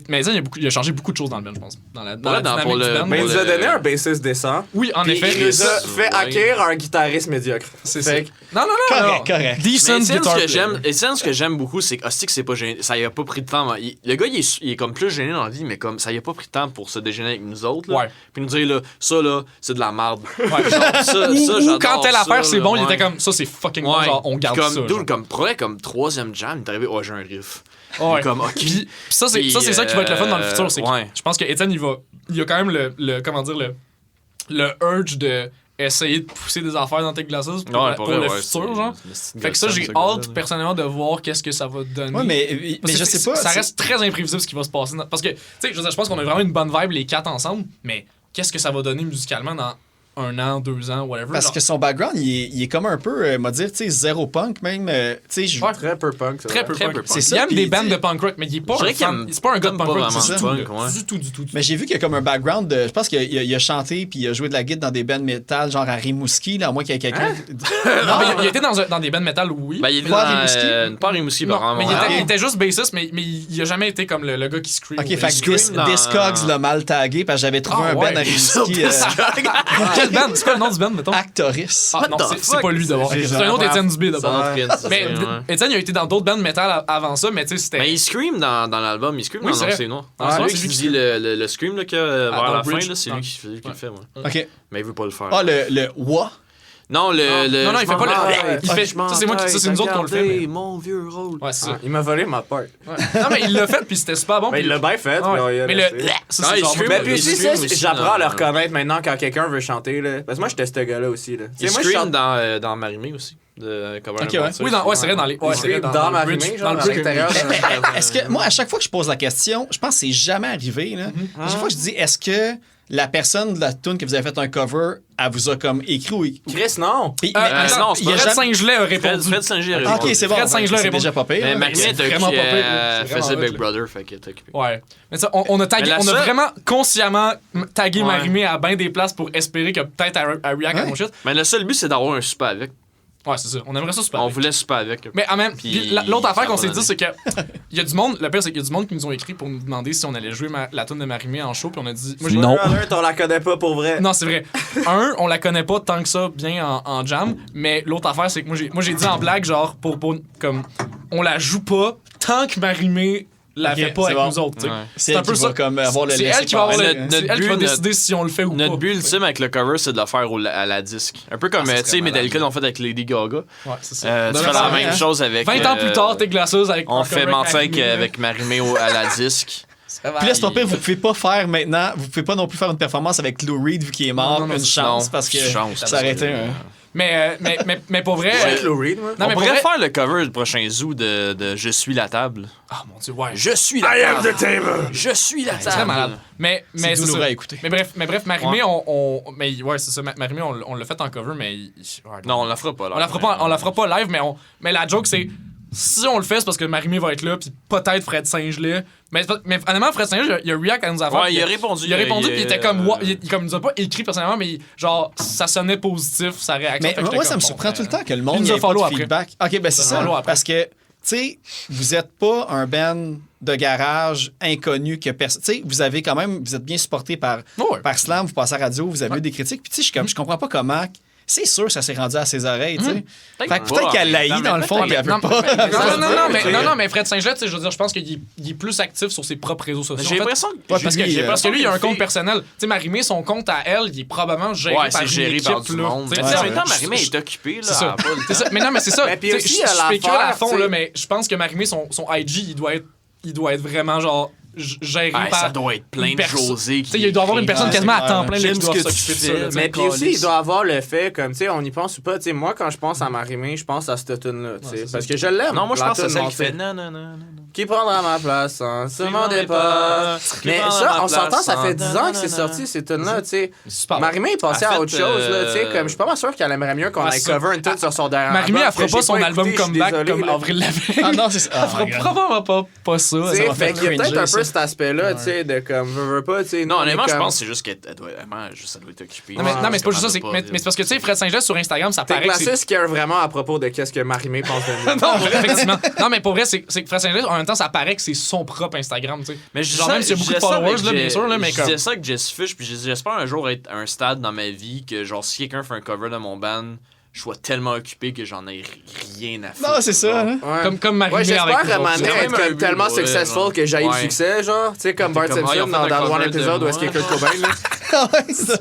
Mais il a changé beaucoup de choses dans le band, je pense. Dans la dynamique pour du le- band. Mais il nous a le- donné un bassiste décent. Oui, en Puis effet. il nous a ça, fait ouais. hacker un guitariste médiocre. C'est ça. Fait que- Non. Correct. Mais Decent Étienne, guitar ce que player. Étienne, ce que j'aime beaucoup, c'est que c'est pas gêné. Ça y a pas pris de temps. Le gars, il est comme plus gêné dans la vie, mais comme ça y a pas pris de temps pour se déjeuner avec nous autres. Là. Ouais. Puis nous dire, là, ça, là, c'est de la merde. Ouais. Ça, Ou j'adore quand telle ça, affaire, c'est là, bon, il ouais. était comme... Ça, c'est fucking bon, Ouais. genre, on garde Puis comme, ça. dude, genre. comme, pour vrai, comme troisième jam, il est arrivé, j'ai un riff. Ouais. Comme, ok. Puis ça, c'est ça qui va être le fun dans le futur. C'est que ouais. je pense que Étienne, il a quand même le comment dire, le urge de essayer de pousser des affaires dans Tech Glasses pour le futur, genre. Fait que ça, j'ai hâte, personnellement, de voir qu'est-ce que ça va donner. Ouais, mais Parce je que sais pas. Ça c'est- reste très imprévisible ce qui va se passer. Parce que, tu sais, je veux dire, je pense qu'on a vraiment une bonne vibe, les 4 ensemble, mais qu'est-ce que ça va donner musicalement dans 1 an, 2 ans, whatever. Parce genre. que son background, il est comme un peu, m'a dire, tu sais, zéro punk même. Tu sais, je. Ouais. Très peu punk, ça. Très peu Très punk. peu punk. C'est ça, Il aime puis, des bandes tu sais, de punk rock, mais il est pas Je dirais un fan. qu'il aime- C'est pas un gars de il punk aime pas rock, vraiment du le tout. punk, ouais. Du tout. Mais j'ai vu qu'il y a comme un background de. Je pense qu'il a chanté puis il a joué de la guitare dans des bands métal, genre à Rimouski, là, à moins qu'il y ait quelqu'un. Non, mais il était dans des bands metal, oui. Ben, il était Pas dans Rimouski? pas Rimouski, Non, par mais exemple. il était juste bassiste, mais il a jamais été comme le gars qui scream. Ok, Il fait scream. que dans- Discogs l'a mal tagué parce que j'avais trouvé Ah, un ouais. band à Rimouski. Quel band? C'est quoi le nom du band, mettons? Actoris. Ah, non, c'est pas lui d'abord. J'ai C'est un autre jamais- Étienne Dubé Ça d'abord. rentre in, ça, Mais c'est, ouais. Étienne, il a été dans d'autres bands métal avant ça, mais tu sais, Mais c'était. il scream dans l'album, il scream Oui, dans c'est Non, vrai. c'est noir. Ah, C'est lui c'est qui lui qui dit le scream là, que, vers dans la le bridge. fin, là, c'est Ah. lui qui le fait. Ouais. Ok. Mais il veut pas le faire. Ah, le Wa. Non, non, il fait pas le. Il fait. Ça, c'est moi qui. Ça, c'est nous autres qu'on le fait. mais- Mon vieux rôle. Ouais, c'est ça. Il m'a volé ma part. Ouais. Non, mais il l'a fait, puis c'était super bon. Ben, puis- il l'a bien fait. Ouais. Mais le. Ah, Ça, c'est il genre. scream, moi, Mais puis il aussi, scream ça, aussi j'apprends à le dans- reconnaître maintenant quand quelqu'un veut chanter. Là. Parce que moi, j'étais ce gars-là aussi. Là. Il moi, je scream chante dans Marimé aussi. De Cover Ok, ouais. Oui, c'est vrai, dans les. Ouais, c'est vrai, dans ma le bridge, rimée, dans genre, le à bridge. l'intérieur. Est-ce que, moi, à chaque fois que je pose la question, je pense que c'est jamais arrivé. Là. À chaque fois que je dis, est-ce que la personne de la tune que vous avez fait un cover, elle vous a comme écrit ou. Chris, non. Puis- Attends, non, c'est pas Fred jamais- Saint-Gelais a répondu. Fred Saint-Gelais a Ah, répondu. ok, c'est bon. Fred Saint-Gelais C'est répond. déjà pas pire. Mais là. Marimé c'est était vraiment occupé, pas pire, c'est vraiment faisait hot, Big là. Brother, fait qu'il était occupé. Ouais. Mais ça, on a tagué, Mais la on a seule- vraiment consciemment tagué Ouais. Marimé à bien des places pour espérer que peut-être elle react à mon shit. Mais le seul but, c'est d'avoir un super avec. Ouais, c'est ça. On aimerait ça super. On bien. voulait super avec. Mais en même Puis, puis l'autre affaire ça qu'on va s'est dit, donner. c'est que il y a du monde, le pire, c'est qu'il y a du monde qui nous ont écrit pour nous demander si on allait jouer la tune de Marimé en show, puis on a dit. Moi, j'ai- Non. On la connaît pas pour vrai. Non, c'est vrai. On la connaît pas tant que ça bien en jam, mais l'autre affaire, c'est que moi j'ai dit en blague, genre, pour comme, on la joue pas tant que Marimé la Ok, fait pas c'est avec bon. nous autres, tu sais. Ouais. C'est un elle peu qui ça. va comme avoir le C'est laisser elle qui va avoir passer. le- Notre c'est elle qui but, va notre- décider si on le fait ou Notre pas. but ultime avec le cover, c'est de le faire à la disque. Un peu comme, ça tu serait sais, malade. Metallica l'ont fait avec Lady Gaga. Ouais, c'est ça. Tu fais Ouais, la ouais, même hein. chose avec... 20 ans plus tard, t'es glaceuse avec On un fait cover mentir Marimé, avec Marimé à la disque. Puis là, c'est pas pire, vous pouvez pas faire maintenant, vous pouvez pas non plus faire une performance avec Lou Reed vu qu'il est mort, Non, non, une non, chance, non, parce que chance, ça aurait été un. Mais pour vrai. Avec Lou Reed, moi. Non, On mais pour pourrait vrai. faire le cover du prochain zoo de Je suis la table. Ah mon dieu, ouais. Je suis la table. Je suis la C'est très table. malade. Mais c'est douloureux ça. à écouter. Mais bref, Marimé, mais ouais, c'est ça. Marimé, on l'a fait en cover, mais ouais, Non, on la fera pas là. on la fera pas live, mais la joke c'est si on le fait, c'est parce que Marimé va être là, puis peut-être Fred Saint-Gelais. Mais honnêtement, Fred Saint-Gelais, il a react à nos affaires. Ouais, il a répondu. Il a répondu, puis il était comme, il nous a pas écrit personnellement, mais genre, ça sonnait positif, sa réaction. Mais Fait que j'étais moi, ça comme, me surprend bon, tout le temps que le monde il nous n'ait a pas follow de après. feedback. Ok, ben c'est Il nous a follow ça. après. Parce que, tu sais, vous êtes pas un band de garage inconnu que personne. Tu sais, vous avez quand même, vous êtes bien supporté par Ouais. Slam, vous passez à la radio, vous avez eu des critiques. Puis, tu sais, je comprends pas comment. C'est sûr, ça s'est rendu à ses oreilles, tu sais. Fait que pas, peut-être qu'elle mais l'haït dans le fond, peut-être. puis elle veut Non, pas. non, mais Fred Saint-Gelais, tu sais, je veux dire, je pense qu'il est plus actif sur ses propres réseaux sociaux. J'ai En fait, l'impression que. Ouais, parce que, lui, parce que lui, il a un compte fille- personnel. Tu sais, Marimé, son compte à elle, il est probablement géré Ouais, par c'est une géré équipe, par du là. monde. Tu sais, Mais en même temps, je- Marimé je- est occupé, là. C'est ça. elle a pas le C'est ça. Mais non, mais c'est ça. Mais puis Tu sais, aussi, je à la spécule à faire, fond, tu sais. là, mais je pense que Marimé, son IG, il doit être vraiment genre géré Ah, par. ça doit être plein une de perso- José Tu sais, il doit y avoir une personne Ouais, quasiment c'est à temps clair. plein là, J'aime qui ce doit que tu s'occuper de fais, ça. là. Mais puis aussi, Calice. il doit avoir le fait, comme, tu sais, on y pense ou pas. Tu sais, moi, quand je pense à Marimé, je pense à cette tune-là, tu sais. Parce que je l'aime. Non, moi, je la pense à tune, celle mon qui fait fils. non, non, non, non. Qui prendra ma place sans se Qui demander prendra pas. Qui Mais prendra ça, ma on s'entend, place ça fait sans- 10 ans que c'est sorti, ces tunes-là, tu sais. Super. Marimé est passée En à fait, autre chose, là, tu sais. Comme, je suis pas mal sûr qu'elle aimerait mieux qu'on Ah, aille ça. cover une tune sur son dernier Marimé, album, elle fera que pas j'ai son album écouté, je suis comeback désolé, comme là. Avril Lavigne. Ah non, c'est ça. Elle fera probablement pas ça. Tu Ça sais, va fait faire qu'il y a peut-être cringer, un peu ça. cet aspect-là, tu sais, de comme, veux pas, tu sais. Non, nous, honnêtement, on est je comme- pense que c'est juste qu'elle doit vraiment juste, elle doit être occupée. Non, mais c'est pas juste ça. Mais c'est parce que, tu sais, Fred Saint-Gelais sur Instagram, ça T'es paraît que c'est. classé ce qu'il y a vraiment à propos de qu'est-ce que Marimé pense de nous. Non, pour vrai, effectivement. Non, mais pour vrai, c'est que Fred Saint-Gelais, en même temps, ça paraît que c'est son propre Instagram, tu sais. Mais je Genre, même s'il y a beaucoup de followers, là, bien sûr, là, mais je comme. disais ça avec Jess Fish, puis j'espère un jour être à un stade dans ma vie que, genre, si quelqu'un fait un cover de mon band, je sois tellement occupé que j'en ai rien à foutre. Non, c'est ça. genre. hein. Ouais. Comme Marimé Ouais, avec j'espère nous à un moment autres. donné C'est être quand même comme un tellement but, ouais, successful genre. que j'aille le Ouais. succès, genre. Tu sais, comme Bart comme, ah, ils Simpson ont fait dans un One cover de Episode où est-ce qu'il y a moi. Kurt Cobain, là. Ah ouais, ça.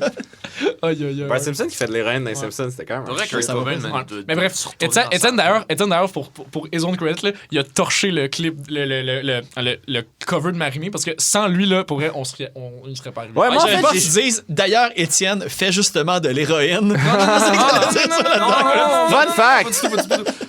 Aïe, aïe, aïe. Bart Simpson qui fait de l'héroïne dans les Simpsons, c'était quand même. Faudrait un que shit. Kurt Cobain, Ouais. man, doit- Mais bref, doit se retourner Étienne dans d'ailleurs, pour His Own Credit, là, il a torché le clip, le cover de Marimé, parce que sans lui, là, pour vrai, il serait pas arrivé. Ouais, moi, en J'aime fait, pas j'ai- qu'ils disent, d'ailleurs, Étienne fait justement de l'héroïne. Fun fact!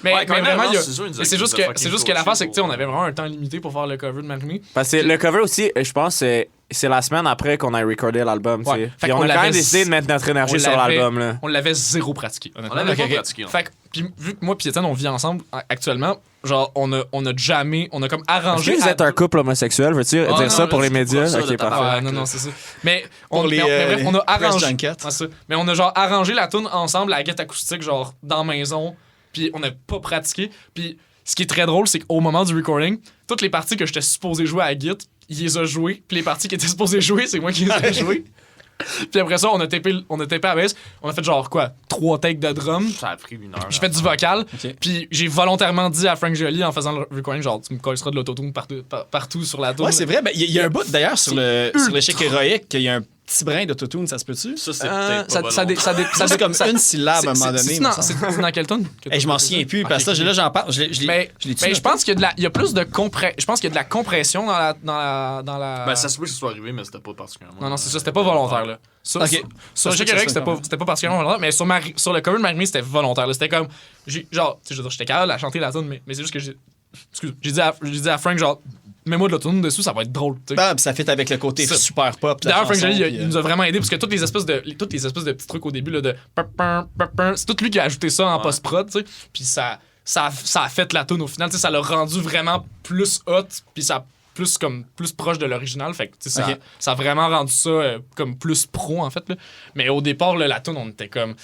Mais Ouais, quand même, vraiment, non, il y a- c'est sûr, il nous a- mais c'est il juste nous a que fucking l'affaire, coaché c'est que, tu sais, on pour- avait vraiment un temps limité pour faire le cover de Marimé. Parce que le cover aussi, je pense, c'est la semaine après qu'on a recordé l'album, tu Ouais. sais. Fait Puis on qu'on a quand même l'avait- décidé de mettre notre énergie on sur l'avait- l'album, là. On l'avait zéro pratiqué, honnêtement. On l'avait pas Ok. pratiqué, non. Fait que, puis vu que moi et Étienne, on vit ensemble actuellement, genre, on a jammé, on a comme Est-ce arrangé. que vous êtes un couple homosexuel, veux-tu Ah, dire non, ça pour là, les tu médias? couperas ça de Ok, ta parfait. Ouais, non, c'est ça. Mais Pour les, mais bref, on a press arrangé. junkets. Ouais, ça. Mais on a genre arrangé la tune ensemble, la guitare acoustique, genre dans la maison. Puis on n'a pas pratiqué. Puis ce qui est très drôle, c'est qu'au moment du recording, toutes les parties que j'étais supposé jouer à la guitare, il les a jouées. Puis les parties qui étaient supposées jouer, c'est moi qui les ai jouées. Puis après ça, on a tapé à la baisse. On a fait genre quoi, 3 takes de drum. Ça a pris 1 heure. J'ai fait du vocal. Ok. Puis j'ai volontairement dit à Frank Joly en faisant le recording, genre, tu me colleras de l'autotune partout sur la tune. Ouais, c'est vrai. Ben, il y a un bout d'ailleurs sur l'échec héroïque qu'il y a un petit brin d'autotune, ça se peut-tu? Ça, c'est peut-être pas Ça C'est comme une syllabe à un moment donné. C'est me semble. dans quel tune? Hey, je m'en souviens plus, parce que là, j'en parle. Mais je pense qu'il y a plus de je pense qu'il y a de la compression dans la... Ben, ça se peut que ce soit arrivé, mais c'était pas particulièrement. Non, c'est ça, c'était pas volontaire, là. Sur Ok. J'ai Ça, correct, ça, c'était pas particulièrement volontaire, mais sur le cover de Marie, c'était volontaire, là. C'était comme, genre, tu sais, je veux dire, j'étais capable à chanter la tune, mais c'est juste que j'ai dit à Frank, genre, mets-moi de l'autotune dessus, ça va être drôle, tu sais. Ah, ça fit avec le côté Ça. super pop. de la D'ailleurs, Frank chanson, Joly, puis, il nous a vraiment aidé parce que toutes les espèces de petits trucs au début là, de c'est tout lui qui a ajouté ça en post-prod, tu sais. Puis ça a fait la tune au final, tu sais, ça l'a rendu vraiment plus hot, puis ça plus proche de l'original, fait que tu sais, Ok. ça a vraiment rendu ça comme plus pro en fait là. Mais au départ là, la tune on était comme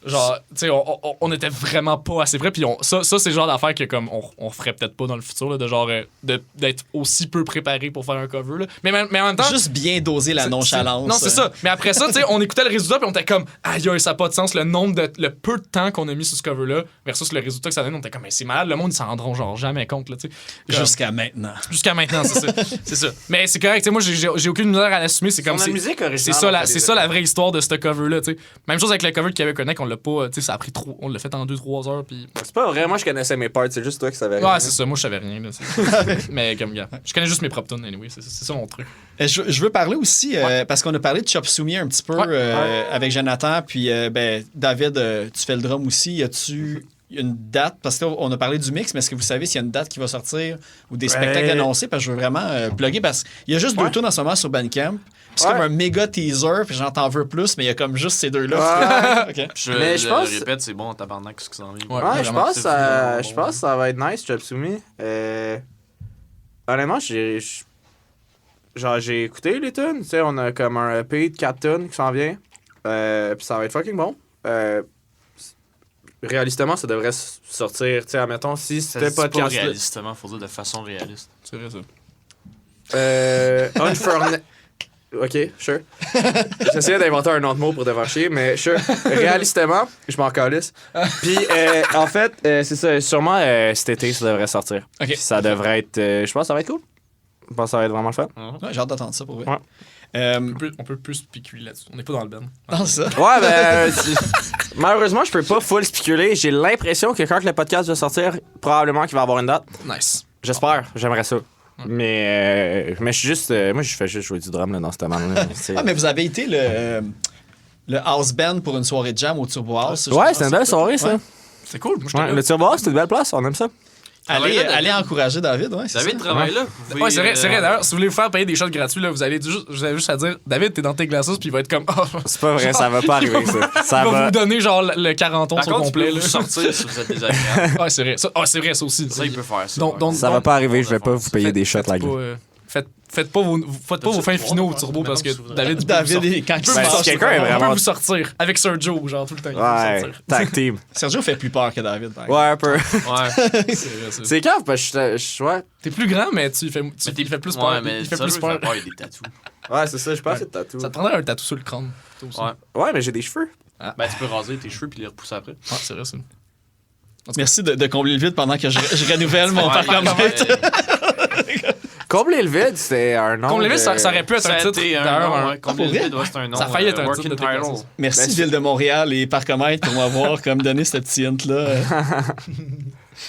genre, tu sais, on était vraiment pas assez près, puis ça c'est le genre d'affaire que comme on ferait peut-être pas dans le futur là, de genre d'être aussi peu préparé pour faire un cover là. Mais en même temps Juste bien doser la nonchalance. non, c'est ça. Mais après ça, tu sais, on écoutait le résultat puis on était comme aïe, ça n'a pas de sens le peu de temps qu'on a mis sur ce cover là versus le résultat que ça donne, on était comme mais c'est malade, le monde ils s'en rendront genre jamais compte là, tu sais. Comme- Jusqu'à maintenant. Jusqu'à maintenant, c'est ça. C'est ça. Mais c'est correct, tu sais, moi j'ai aucune misère à l'assumer, c'est comme la c'est musique originale. c'est ça la vraie histoire de ce cover là, tu sais. Même chose avec le cover de Kevin Connect, on l'a pas, tu sais, ça a pris trop, on l'a fait en 2-3 heures puis C'est pas vrai, moi je connaissais mes parts, c'est juste toi qui savais. ouais, c'est ça, moi je savais rien là, mais comme gars, je connais juste mes propres tunes anyway, c'est ça mon truc. Je veux parler aussi, parce qu'on a parlé de Chop Suey un petit peu avec Jonathan, puis ben, David, tu fais le drum aussi. Y a-tu une date? Parce qu'on a parlé du mix, mais est-ce que vous savez s'il y a une date qui va sortir ou des spectacles annoncés? Parce que je veux vraiment plugger, parce qu'il y a juste 2 tunes en ce moment sur Bandcamp. Puis c'est comme un méga teaser, puis j'en t'en veux plus, mais il y a comme juste ces deux-là. Ok. Mais je pense- répète, c'est bon, tabarnak, ce qui s'en vient. Ouais. Ouais, je vraiment, pense, c'est je fini, pense que ça va être nice, Chop Suey. Honnêtement, j'ai écouté les tunes. Tu sais, on a comme un EP de 4 tunes qui s'en vient. Puis ça va être fucking bon. Réalistement, ça devrait sortir. Tu sais, admettons, si Ça c'était se dit pas podcast. réalistement, faut dire de façon réaliste. C'est vrai ça. Ok, sure. J'essayais d'inventer un autre mot pour te faire chier, mais sure. Réalistement, je m'en calisse. Puis, en fait, c'est ça. Sûrement, cet été, ça devrait sortir. Ok. Puis ça devrait être. Je pense que ça va être cool. Je pense que ça va être vraiment le fun. Ouais, j'ai hâte d'entendre ça pour vrai. Ouais. On peut plus spéculer là-dessus. On n'est pas dans le ben. Non, c'est ça. Ouais, ben. Malheureusement, je peux pas full spéculer. J'ai l'impression que quand le podcast va sortir, probablement qu'il va avoir une date. Nice. J'espère. J'aimerais ça. Mais je suis juste. Moi, je fais juste jouer du drum là, dans cette bande-là. Ah, mais vous avez été le house band pour une soirée de jam au Turbo House. Ouais, c'était une belle soirée, ça. Ouais. C'est cool. Moi, Ouais, le Turbo House, c'est une belle place. On aime ça. Allez encourager David, ouais. c'est David ça. travaille là. Vous pouvez, Ouais, c'est vrai. D'ailleurs, si vous voulez vous faire payer des shots gratuits, là, vous avez juste à dire David, t'es dans tes glaçons, puis il va être comme. Oh, C'est pas vrai, ça va pas arriver, ça. Ça il va va. vous donner genre le 40 ans Par au contre, complet. tu peux Là. vous sortir si vous êtes désagréable. Ouais, c'est vrai. C'est vrai, ça aussi. Ça, il peut faire ça. Donc, Ça va pas arriver, je vais pas vous payer des shots faites like pas, faites pas vos fins finaux au turbo parce que David David, quand il peut sort, vous sortir. quelqu'un est On peut vraiment- vous sortir avec Sergio, genre tout le temps. il peut vous Ouais, sortir. tag team. Sergio fait plus peur que David. par exemple. Ouais, un peu. Ouais. C'est vrai, ça. C'est grave, parce que ouais. T'es plus grand, mais tu fais Mais il fait plus Ouais, peur. mais Il fait ça, plus lui, peur. fait peur, il y a des tatous. Ouais, c'est ça, je pense que c'est de tatou. Ça te prendrait un tatou sur le crâne. toi aussi. Ouais. Ouais, mais j'ai des cheveux. Ben, tu peux raser tes cheveux puis les repousser après. Ouais, c'est vrai, ça. Merci de combler le vide pendant que je renouvelle mon Ouais, parcomètre. Combler le vide, c'est un nom. Comme le de- ça aurait pu être Ça un a titre. été un D'ailleurs, nom, un- ouais. Comme pour le vrai? vide, ouais, c'est un nom. Ça a failli être un working titre de title. Texas. Merci, Ben, Ville de Montréal et Parcomètre pour m'avoir comme donné cette petite hint-là.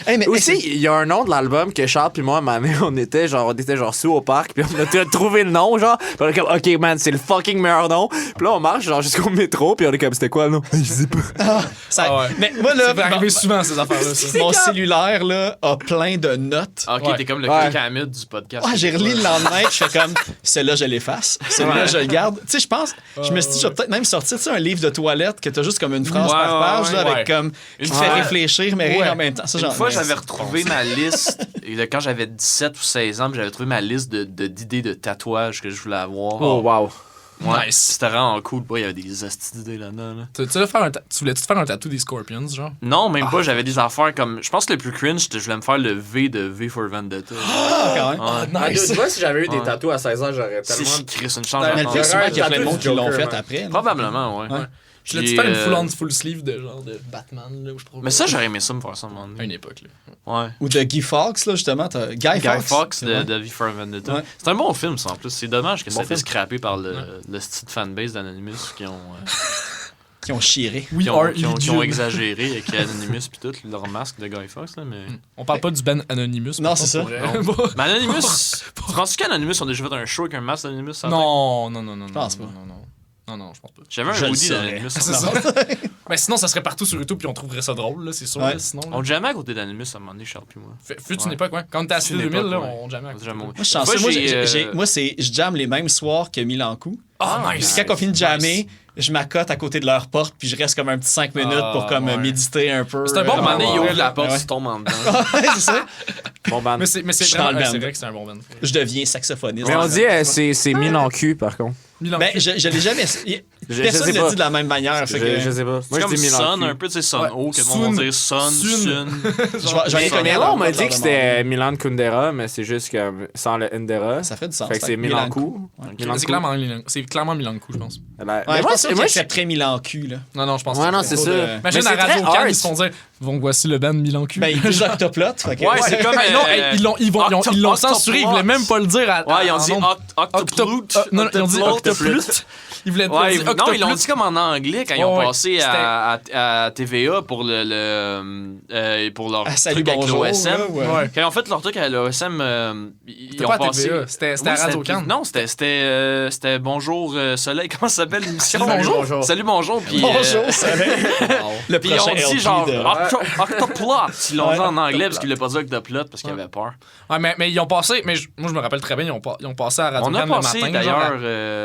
Hey, mais Aussi, il y a un nom de l'album que Charles puis moi, ma mère, on était genre sous au parc, puis on a trouvé le nom, genre. Puis on est comme, OK, man, c'est le fucking meilleur nom. Puis là, on marche, genre, jusqu'au métro, puis on est comme, c'était quoi le nom? Je sais pas. ça, Ah ouais. mais moi, là, Ça peut arriver souvent, ces affaires-là. ça. mon cellulaire là, a plein de notes. Ok, Ouais. t'es comme le Ouais. Kirk Hammett du podcast. Ouais, j'ai relis le lendemain, je fais comme, celui-là, je l'efface. Celui-là, je le garde. Tu sais, je pense, je me suis dit, je vais peut-être même sortir, tu sais, un livre de toilette que t'as juste comme une phrase Ouais, par page, ouais, là, ouais. avec comme, qui te Ouais. fait réfléchir, mais Ouais. rire en même temps. Ça, Une genre, fois, mais j'avais c'est retrouvé ma liste. Et quand j'avais 17 ou 16 ans, puis j'avais trouvé ma liste d'idées de tatouages que je voulais avoir. Oh, wow. Ouais. Nice. C'était vraiment cool. Il y avait des hosties d'idées là-dedans. Là. Tu voulais-tu te faire un tatou des Scorpions, genre? Non, même pas. J'avais des affaires comme. Je pense que le plus cringe, je voulais me faire le V de V for Vendetta. Ah, quand même. Ouais. Nice. Tu vois, si j'avais eu des Ouais. tatous à 16 ans, j'aurais C'est tellement. Chris, une chance. Mais le pire, J'aurais souvent un qu'il y a plein de tatou monde du qui l'ont Joker, fait man. après. là. Probablement, ouais. Ouais. Je l'ai dit faire une full sleeve de genre de Batman, là, où je trouve. Mais ça, j'aurais aimé ça me faire ça à un moment À donné. une époque, là. Ouais. Ou de Guy Fawkes, là, justement. Guy Fox c'est vrai. de V for Vendetta. Ouais. C'est un bon film, ça, en plus. C'est dommage que Bon ça ait été film. scrappé par le style fanbase d'Anonymous qui ont, Qui ont chiré. We qui ont, are qui ont Legion. exagéré avec Anonymous pis tout, leur masque de Guy Fox, là, mais... On parle pas du Ben Anonymous. Non, par c'est contre, ça. pour vrai. Mais Anonymous... Tu penses qu'Anonymous ont déjà fait un show avec un masque d'Anonymous? ça? Non, je pense pas. Non, je pense pas. J'avais Je un le hoodie saurais. d'Anonymous. C'est ça. Mais sinon, ça serait partout sur YouTube puis on trouverait ça drôle, là, c'est sûr. Ouais. Là, sinon, là. On jamais à côté d'Anonymous à un moment donné, Charles puis moi. Fut une Ouais. époque, ouais. Quand t'es à Fut une 2000, là, époque, ouais. on jamais. On jamais- Moi, je suis chanceux. Moi, Moi, je jamme les mêmes soirs que Milankou. Ah, Puis quand on finit de jammer, je m'accote à côté de leur porte, puis je reste comme un petit 5 minutes pour comme ouais. méditer un peu. C'est un bon À un moment donné, il Ouais. ouvre la porte, Ouais. tu tombes en dedans. Ouais, c'est ça. Bon band. Mais c'est Je suis dans vraiment, le c'est band. vrai que c'est un bon band. Je deviens saxophoniste. Mais on dit c'est mille en cul, par contre. Milan. Ben, je l'ai jamais. Personne sais ne pas. le dit de la même manière. fait que- Je sais pas. Moi, C'est je comme dis mille en Son, cul. un peu, tu sais, Son Ouais. O, que le Sun. monde va dire Son, Sun. Sun. Je vais aller connaître. Là, on m'a leur- dit leur que demande. c'était Milan Kundera, mais c'est juste que sans le Ndera. Ça fait du sens. Fait que c'est Milan Milankou. C'est clairement Milankou, je pense. Mais Ouais, je moi, pense c'est qu'il moi, accepterait Milan cul, là. Non, je pense Ouais, pas. non, c'est trop ça. de- Imagine Mais à c'est très Radio Cannes, hard. ils se font dire bon, voici le band Milancu. Ben, il dit Octoplot. Fait que- Ouais, c'est comme. Non, hey, ils l'ont censuré, ils voulaient même pas le dire à. Ouais, ils ont dit non, Octoplot. non, ils ont dit Octoplot. Ils voulaient Ouais, dire non, Octoplot. ils l'ont dit comme en anglais quand ils ont Ouais, passé à TVA pour pour leur Ah, salut, truc avec bonjour, l'OSM. là, ouais. Ouais. Quand ils ont fait leur truc à l'OSM, ils C'était ont pas à passé. TVA, c'était Oui, à Radio Cannes. Non, c'était Bonjour Soleil. Comment ça s'appelle l'émission? Salut, bonjour. Salut, bonjour. Puis, Bonjour, ça va. Le Puis ils ont prochain dit LP genre de- Octoplot. Ils l'ont Ouais, dit en anglais Octoplot. parce qu'ils voulaient pas dire Octoplot parce qu'ils avaient peur. Ouais, mais ils ont passé. Mais moi, je me rappelle très bien, ils ont passé à Radio On a Cannes le passé matin. d'ailleurs.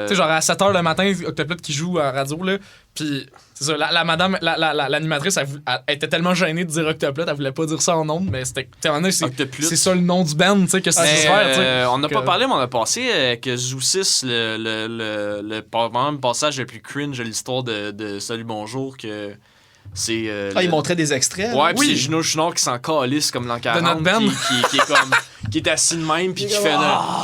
Tu sais, genre à 7h le matin, Octoplot qui joue à radio, là. Puis, c'est ça, la madame, l'animatrice, elle était tellement gênée de dire Octoplot, elle voulait pas dire ça en ondes, mais c'était. Tu sais, à un moment donné, Octoplot. c'est ça le nom du band, tu sais, que c'est Mais, faire, tu sais. on n'a que- pas parlé, mais on a passé que Zoo6, vraiment le passage le plus cringe de l'histoire de Salut Bonjour, que c'est. Ah, il montrait des extraits. Ouais, là. pis c'est Gino Chouinard qui s'en calisse comme l'an 40. notre band. Qui est comme. Qui est assis de même, puis qui fait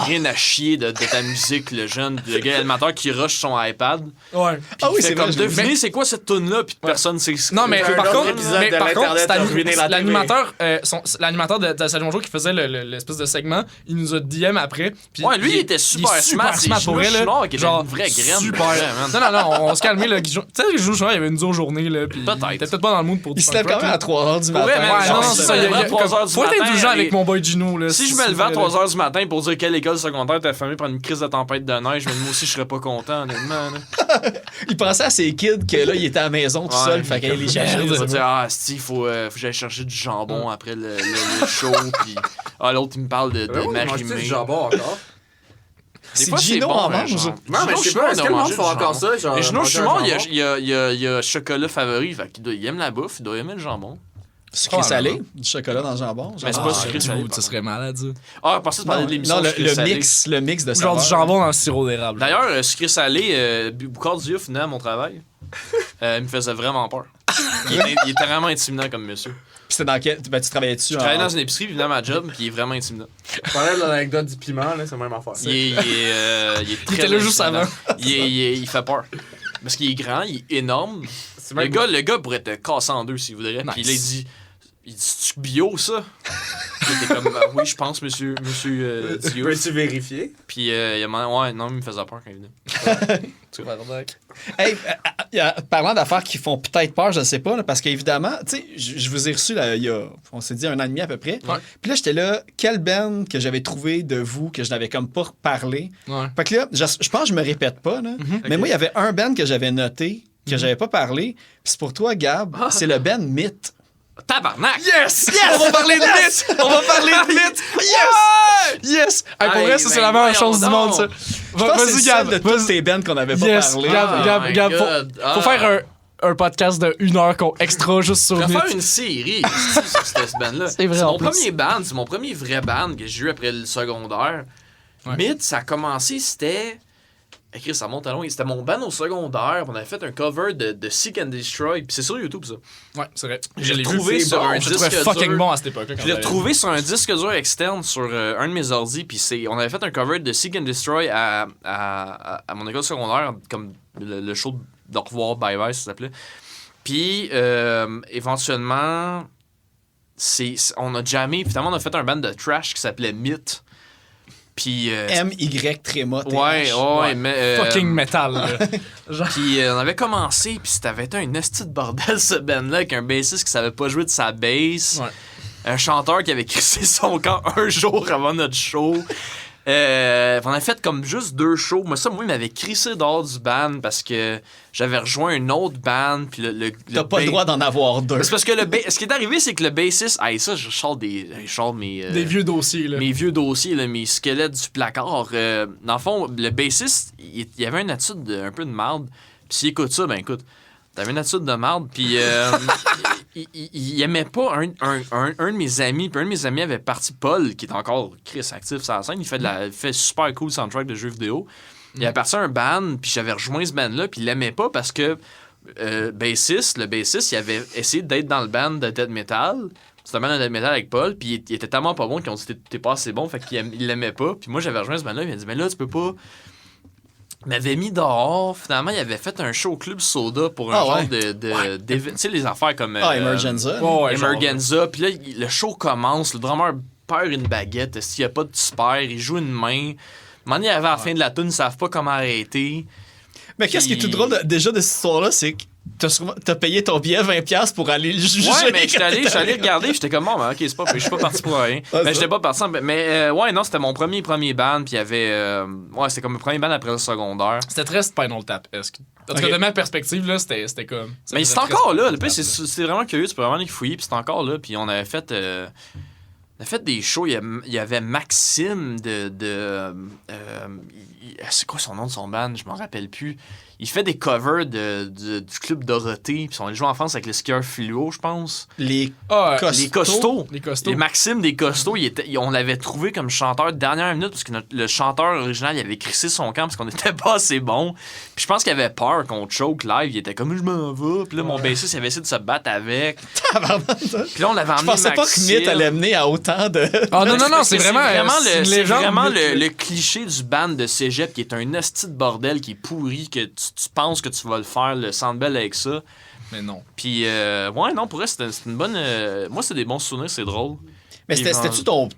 rien à chier de ta musique, le jeune. Le gars animateur qui rush son iPad. Ouais. Ah oui, Fait c'est comme vrai. devinez c'est quoi cette tune-là, puis personne sait ce Non, mais Un par autre contre, épisode mais de par contre, l'Internet a ruiné la c'était l'animateur de Salut Bonjour qui faisait l'espèce de segment. Il nous a DM après. Puis Ouais, lui, il était super smart. C'est pour elle. Gino Chouinard qui était une vraie graine. Super. pour vrai, man. Non, on se calmait. Là. Tu sais, Gino Chouinard, il y avait une dure journée. Là, puis Peut-être. Il était peut-être pas dans le mood pour Il se lève quand même à 3h du matin. vrai, mais Ouais, genre, non, si c'est je ça. me Il y levais a à 3h du faut être matin, indulgent allez. avec mon boy Gino. Là, Si je me levais à 3h du matin pour dire quelle école secondaire t'as fermé par une crise de tempête de neige, mais moi aussi je serais pas content, honnêtement. Là. Il pensait à ses kids que là, il était à la maison tout Ouais, seul. Fait qu'il les cherchait. Il va dire ah Steve, faut que j'aille chercher du jambon après le show, puis l'autre il me parle de Marie-Mé. du jambon encore? Si fois, Gino bon, en un mange. genre. Non, mais je sais pas, est-ce que le monde fait encore ça? Genre, Mais Gino manger un Chouinard, jambon? il a chocolat favori, fait qu'il il aime la bouffe, il doit aimer le jambon. Sucré salé, du chocolat dans le jambon. Mais c'est pas sucré salé. Ça serait malade, ça. Ah, parce que tu parlais de l'émission Non, sucré salé. le mix de Genre du saveurs. jambon dans le sirop d'érable. D'ailleurs, sucré salé, Boucard Diouf venait à mon travail. Il me faisait vraiment peur. Il était vraiment intimidant comme monsieur. Puis c'était dans quel. Ben, tu travaillais dessus. Je travaillais dans une épicerie, puis il venait à ma job, puis il est vraiment intimidant. Je parlais de l'anecdote du piment, là, c'est la même affaire. Il est très était là juste intimidant. avant. Il fait peur. Parce qu'il est grand, il est énorme. Le gars pourrait te casser en deux s'il voudrait. Puis là, il dit c'est-tu bio, ça? Il était comme, oui, je pense, monsieur Diouf. Peux-tu vérifier? Puis il m'a ouais, non, il me faisait peur quand il venait. Hey, parlant d'affaires qui font peut-être peur, je ne sais pas, là, parce qu'évidemment, tu sais, je vous ai reçu là, il y a, on s'est dit, 1 an et demi à peu près. Ouais. Puis là, j'étais là, quelle band que j'avais trouvé de vous, que je n'avais comme pas parlé. Ouais. Fait que là, je pense que je me répète pas, là, mais moi, il y avait un band que j'avais noté, que j'avais pas parlé. Puis c'est pour toi, Gab, c'est le band Myth. Tabarnak! Yes! On va parler de mythes! On va parler de mythes! Yes! Yes! Hey, pour Hey, vrai, ça, c'est ben la meilleure voyons chose du monde, ça. donc. Je pense que c'est le seul de toutes ces bands qu'on n'avait pas Yes, parlé. Gab, Oh my Gab, God. faut faire un podcast de 1 heure extra juste sur Je vais faire mythes. une série sur cette band-là. C'est vrai, C'est en mon plus. premier band, c'est mon premier vrai band que j'ai eu après le secondaire. Ouais. Myth, ça a commencé, c'était. Écrit, ça monte à loin. C'était mon band au secondaire. On avait fait un cover de Seek and Destroy. Puis c'est sur YouTube, ça. Ouais, c'est vrai. Je l'ai vu. retrouvé C'est sur bon. un Je le trouvais disque fucking dur. bon à cette époque-là. Je l'ai retrouvé sur un disque dur externe sur un de mes ordi. Puis on avait fait un cover de Seek and Destroy à mon école secondaire, comme le show d'au revoir, bye bye, ça s'appelait. Puis, éventuellement, on a jammé. Finalement, on a fait un band de trash qui s'appelait Myth. Puis. M-Y tréma Ouais, mais. Fucking metal, là. Puis on avait commencé, puis ça avait été un esti de bordel, ce band-là, avec un bassiste qui savait pas jouer de sa bass. Ouais. Un chanteur qui avait crissé son camp un jour avant notre show. On a fait comme juste 2 shows. Moi, il m'avait crissé dehors du band parce que j'avais rejoint une autre band. Puis T'as pas le droit d'en avoir 2. C'est parce que ce qui est arrivé, c'est que le bassiste. Hey, ça, je sors mes. Des vieux dossiers, là. Mes vieux dossiers, là, mes squelettes du placard. Dans le fond, le bassiste, il avait une attitude un peu de marde. Puis s'il écoute ça, ben écoute, t'avais une attitude de marde. Puis il aimait pas un de mes amis. Puis un de mes amis avait parti, Paul, qui est encore Chris actif sur la scène. Il fait super cool soundtrack de jeux vidéo. Il a parti un band, puis j'avais rejoint ce band-là, puis il l'aimait pas parce que le bassiste, il avait essayé d'être dans le band de death metal. C'était un band de death metal avec Paul, puis il était tellement pas bon qu'ils ont dit t'es pas assez bon, fait qu'il l'aimait pas. Puis moi, j'avais rejoint ce band-là, il m'a dit mais là, tu peux pas. Il m'avait mis dehors. Finalement, il avait fait un show au Club Soda pour un genre de tu sais, les affaires comme. Emergenza. Emergenza. Puis là, le show commence, le drummer perd une baguette, s'il n'y a pas de super, il joue une main. À un moment donné, il arrive à la fin de la tune, ils savent pas comment arrêter. Mais qu'est-ce qui est tout drôle déjà de cette histoire-là, c'est que t'as payé ton billet 20$ pour aller le juger. Ouais, mais j'étais allé regarder, puis j'étais comme, bon, ben, ok, c'est pas, je suis pas parti pour rien. Mais j'étais pas parti. Mais ouais, non, c'était mon premier band, puis il y avait. Ouais, c'était comme le premier band après le secondaire. C'était très Spinal Tap-esque. En tout cas, de ma perspective, là, c'était comme. Mais c'est encore là. Le plus, c'est vraiment curieux, tu peux vraiment aller fouiller, puis c'est encore là. Puis on avait fait. On a fait des shows. Il y avait Maxime c'est quoi son nom de son band? Je m'en rappelle plus. Il fait des covers du Club Dorothée. Puis on a joué en France avec le skieur fluo, je pense. Les Costauds. Les Costauds. Et Maxime des Costauds, on l'avait trouvé comme chanteur de dernière minute parce que le chanteur original, il avait crissé son camp parce qu'on était pas assez bon. Puis je pense qu'il avait peur qu'on choke live. Il était comme, je m'en vais. Puis là, mon bassiste, il avait essayé de se battre avec. Puis là, on l'avait emmené. Je pensais pas que Myth allait mener à autant de. Ah non, c'est vraiment le cliché du band de cégep qui est un esti de bordel qui est pourri, que tu penses que tu vas le faire, le Sandbell avec ça. Mais non. Puis, ouais, non, pour vrai, c'était une bonne. Moi, c'est des bons souvenirs, c'est drôle. Mais c'était-tu ton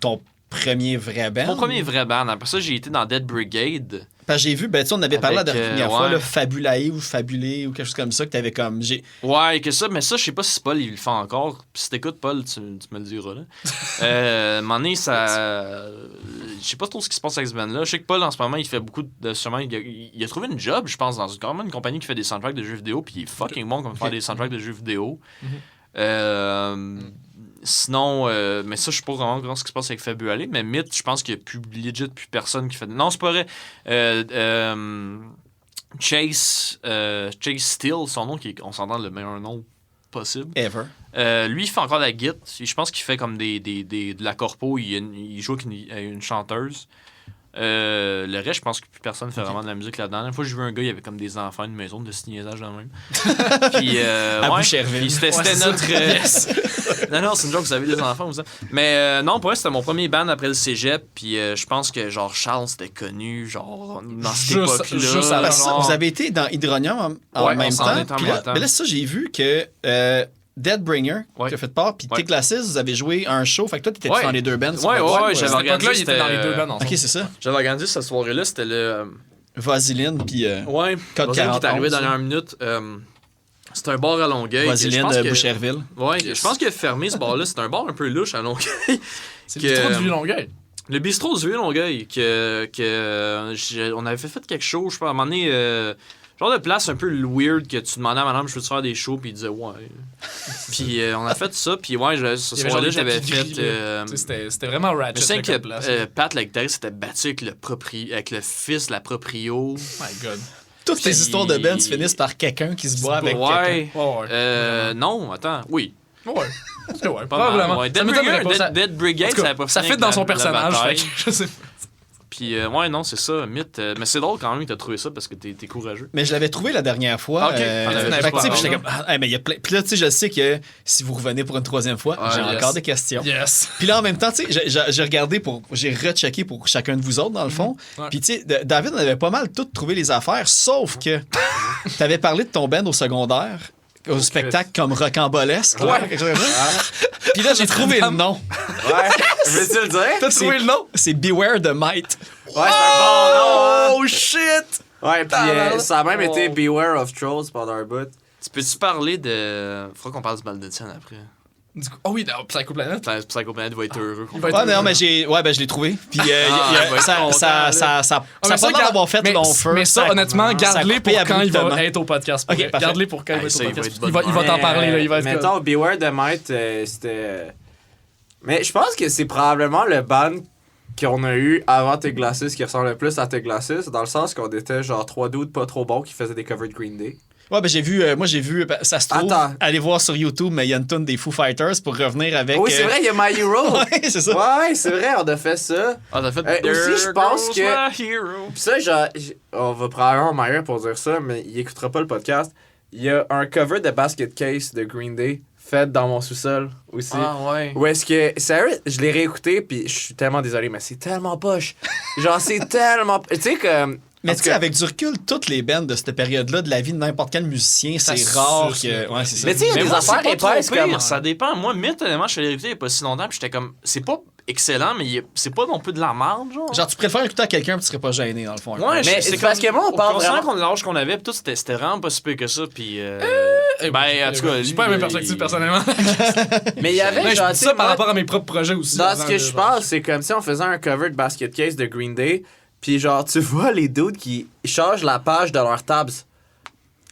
premier vrai band? Mon premier vrai band. Après ça, j'ai été dans Dead Brigade. Parce que j'ai vu, on avait parlé la dernière fois, ouais. là, Fabulae ou Fabulé ou quelque chose comme ça, que t'avais comme. Ouais, que ça, mais ça, je sais pas si Paul, il le fait encore. Puis si t'écoutes, Paul, tu me le diras, là. À un moment donné, ça. Je sais pas trop ce qui se passe avec ce band-là. Je sais que Paul, en ce moment, il fait beaucoup de. Sûrement, il a trouvé une job, je pense, dans carrément une compagnie qui fait des soundtracks de jeux vidéo, puis il est fucking bon comme faire des soundtracks de jeux vidéo. Sinon, mais ça, je sais pas vraiment ce qui se passe avec Fabulé, mais Myth, je pense qu'il y a plus legit plus personne qui fait. Non, c'est pas vrai. Chase Steele, son nom, on s'entend le meilleur nom possible. Ever. Lui, il fait encore de la guitare. Je pense qu'il fait comme de la corpo. Il joue avec une chanteuse. Le reste, je pense que plus personne fait vraiment de la musique là-dedans. La fois, j'ai vu un gars, il avait comme des enfants, une maison de signaisage dans le même. Puis, à Boucherville. Puis c'était notre. Non, c'est une joke, vous avez des enfants ou ça. Mais non, pour vrai, c'était mon premier band après le cégep. Puis je pense que genre Charles, c'était connu, genre dans cette époque-là. Parce que vous avez été dans Hydronium en même temps. Puis là, mais là, ça, j'ai vu que. Deadbringer, qui a fait part, puis Tick Glasses, vous avez joué un show, fait que toi, t'étais dans les 2 bands. Ouais, j'avais organisé. Là, il était dans les 2 bands ensemble. Ok, c'est ça. J'avais organisé cette soirée-là, c'était le. Vaseline, puis. Code 40 qui est arrivé dernière minute. C'était un bar à Longueuil. Vaseline de Boucherville. Ouais, je pense qu'il a fermé ce bar-là. C'était un bar un peu louche à Longueuil. C'est le bistrot du Vieux-Longueuil. Le bistrot du Vieux-Longueuil. On avait fait quelque chose, je sais pas, à un moment donné. Genre de place un peu weird que tu demandais à madame, je veux te faire des shows, puis il disait ouais. Puis on a fait ça, puis ouais, ce soir-là, j'avais fait. C'était vraiment ratchet. Je sais que Pat, la guitariste, s'était battu avec le fils de la proprio. Oh my god. Toutes tes histoires de bands finissent par quelqu'un qui se boit avec quelqu'un. Non, attends, oui. Ouais. Probablement. Ouais. Dead Brigade, ça fit dans son personnage. Je sais pas. Puis, ouais, non, c'est ça, Myth. Mais c'est drôle quand même que t'as trouvé ça parce que t'es courageux. Mais je l'avais trouvé la dernière fois. Ok. J'étais comme, mais il y a plein. Puis là, tu sais, je sais que si vous revenez pour une 3e fois, j'ai encore des questions. Yes. Puis là, en même temps, tu sais, j'ai rechecké pour chacun de vous autres, dans le fond. Puis, tu sais, David, on avait pas mal tout trouvé les affaires, sauf que t'avais parlé de ton band au secondaire, au spectacle comme rocambolesque. là, quelque chose comme ça. Puis là, j'ai trouvé le nom. Ouais. Veux-tu le dire? T'as trouvé le nom? C'est Beware the Might. Ouais, c'est un bon nom. Oh shit! Ouais, puis ça a même été Beware of Trolls pendant un bout. Tu peux-tu parler de. Faudra qu'on parle du mal d'Étienne après. Du coup, oh oui, dans Psycho Planet. Psycho Planet va être heureux. Il va être Ouais, mais non, heureux. mais je l'ai trouvé. Puis va être ça content, a mais pas l'air d'avoir fait mais- long feu. Mais ça, honnêtement, garde-les pour coupé quand il abruptement. va être au podcast. Ok, parfait. Garde-les pour quand il va être ça, au il va podcast. être bonne Il va t'en parler, là. Il va être Mettons, Beware the Might, c'était... Mais je pense que c'est probablement le band qu'on a eu avant Tes Glasses qui ressemble le plus à Tes Glasses, dans le sens qu'on était genre 3 dudes pas trop bons qui faisaient des covers de Green Day. Ouais, ben j'ai vu, ça se trouve, Attends. allez voir sur YouTube, mais il y a une tonne des Foo Fighters pour revenir avec... Oui, c'est vrai, il y a My Hero! Ouais, c'est ça. Ouais, c'est vrai, on a fait ça. Ah, t'as fait Aussi, je pense There que- goes my hero. Pis ça, genre, on va probablement Meyer pour dire ça, mais il écoutera pas le podcast. Il y a un cover de Basket Case de Green Day fait dans mon sous-sol aussi. Ah, ouais. Où est-ce que, sérieux, je l'ai réécouté, puis je suis tellement désolé, mais c'est tellement poche. Genre, c'est tellement... Tu sais, comme... Mais en tu tout sais, cas- avec du recul, toutes les bands de cette période-là, de la vie de n'importe quel musicien, c'est Ça rare suce, que... là. Ouais, c'est ça. Mais tu sais, il y a Mais des moi, affaires c'est pas épaisses trop pire, comme... ça dépend. Moi, Myth, honnêtement, je suis allé l'écouter il y a pas si longtemps, puis j'étais comme... C'est pas excellent, mais c'est pas non plus de la merde, genre. Genre, tu préfères écouter à quelqu'un, puis tu serais pas gêné, dans le fond. Ouais, Mais c'est parce que moi, on parle considérant vraiment- qu'on l'âge qu'on avait, pis tout, c'était vraiment pas si pire que ça, puis... Eh, ben, en tout cas... j'ai pas la même perspective, personnellement. Mais il y avait, Mais je genre, dis tu sais, ça par moi, rapport à mes propres projets aussi. dans avant ce que de- je parle, c'est comme si on faisait un cover de Basket Case de Green Day, puis genre, tu vois les dudes qui changent la page de leurs tabs.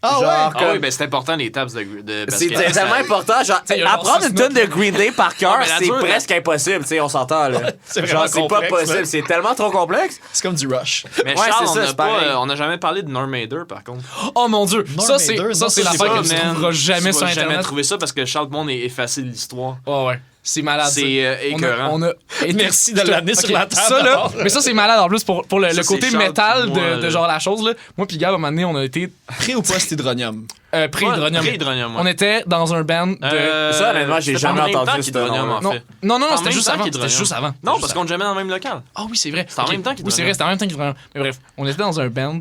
Ah Genre, ouais? Ah comme- oui, ben c'est important les tabs de C'est basket. tellement important. Genre, sais, il y a genre apprendre 6 une tonne de notes. Green Day par Non, cœur, mais la c'est dure, presque impossible, tu sais, on s'entend, là. C'est vraiment Genre, c'est pas complexe, possible, là. c'est tellement trop complexe. C'est comme du Rush. Mais Ouais, Charles, c'est ça, c'est pareil. on n'a jamais parlé de Normader, par contre. Oh mon dieu, Norm ça c'est Mailer, ça non, c'est ça, j'ai l'affaire pas, que tu man. trouveras jamais Tu sur vas jamais internet. trouver ça parce que Charles Monde est effacé de l'histoire. Oh ouais, c'est malade. ça. C'est écœurant. On a Merci de l'amener sur la table, Ça là, d'abord. mais ça c'est malade en plus pour le Ça, côté c'est Charles métal puis moi, de là. genre la chose là. Moi puis Gab à un moment donné, on a été Pré ou post-hydronium? pré-hydronium. Pré-hydronium, ouais. On était dans un band de Ça, honnêtement, j'ai c'était jamais en même entendu temps ce qu'Hydronium, nom-là. en non, fait. non, En c'était même juste temps avant. C'était qu'Hydronium. juste avant. Non, parce qu'on est jamais dans le même local. Ah oui, c'est vrai. C'était en même temps Oui, c'est qu'Hydronium. vrai, c'était en même temps qu'Hydronium. Mais bref, on était dans un band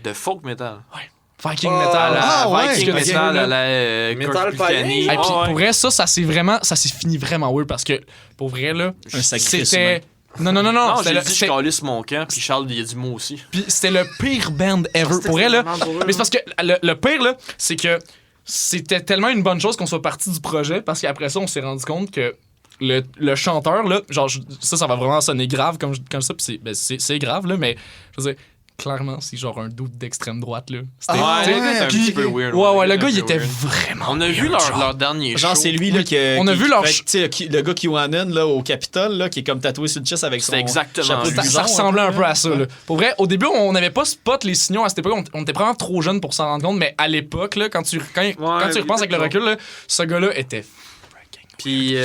De folk metal. Viking Oh, metal. ah, ouais. Viking Ok. metal à la Metal Corpus païen, Cani. genre. Et puis Ouais. pour vrai, ça s'est fini vraiment weird parce que pour vrai là, Un sacrifice c'était non, Non, c'était j'ai le- dit je c'était- calisse mon camp, puis Charles, il a dit moi aussi. puis c'était le pire band ever. Pour vrai là, mais c'est parce que le pire là, c'est que c'était tellement une bonne chose qu'on soit parti du projet parce qu'après ça, on s'est rendu compte que le chanteur là, genre ça va vraiment sonner grave comme ça, puis c'est grave là, mais je veux dire clairement, c'est genre un doute d'extrême droite là. C'était- Ah, t'sais, ouais, c'est un puis- petit peu weird. Ouais, le un gars, peu il était weird. vraiment. On a vu weird, genre. leur dernier show. Genre, c'est lui là, qui On a vu leur tu sais, le gars QAnon là, au Capitole là, qui est comme tatoué sur le chest avec son C'était exactement chapeau de lui. Ça bison, ressemblait un peu à là. ça. Là. Pour vrai, au début, on n'avait pas spot les signaux à cette époque. On était vraiment trop jeunes pour s'en rendre compte. Mais à l'époque, là, quand tu repenses avec le recul, là, ce gars-là était. Puis,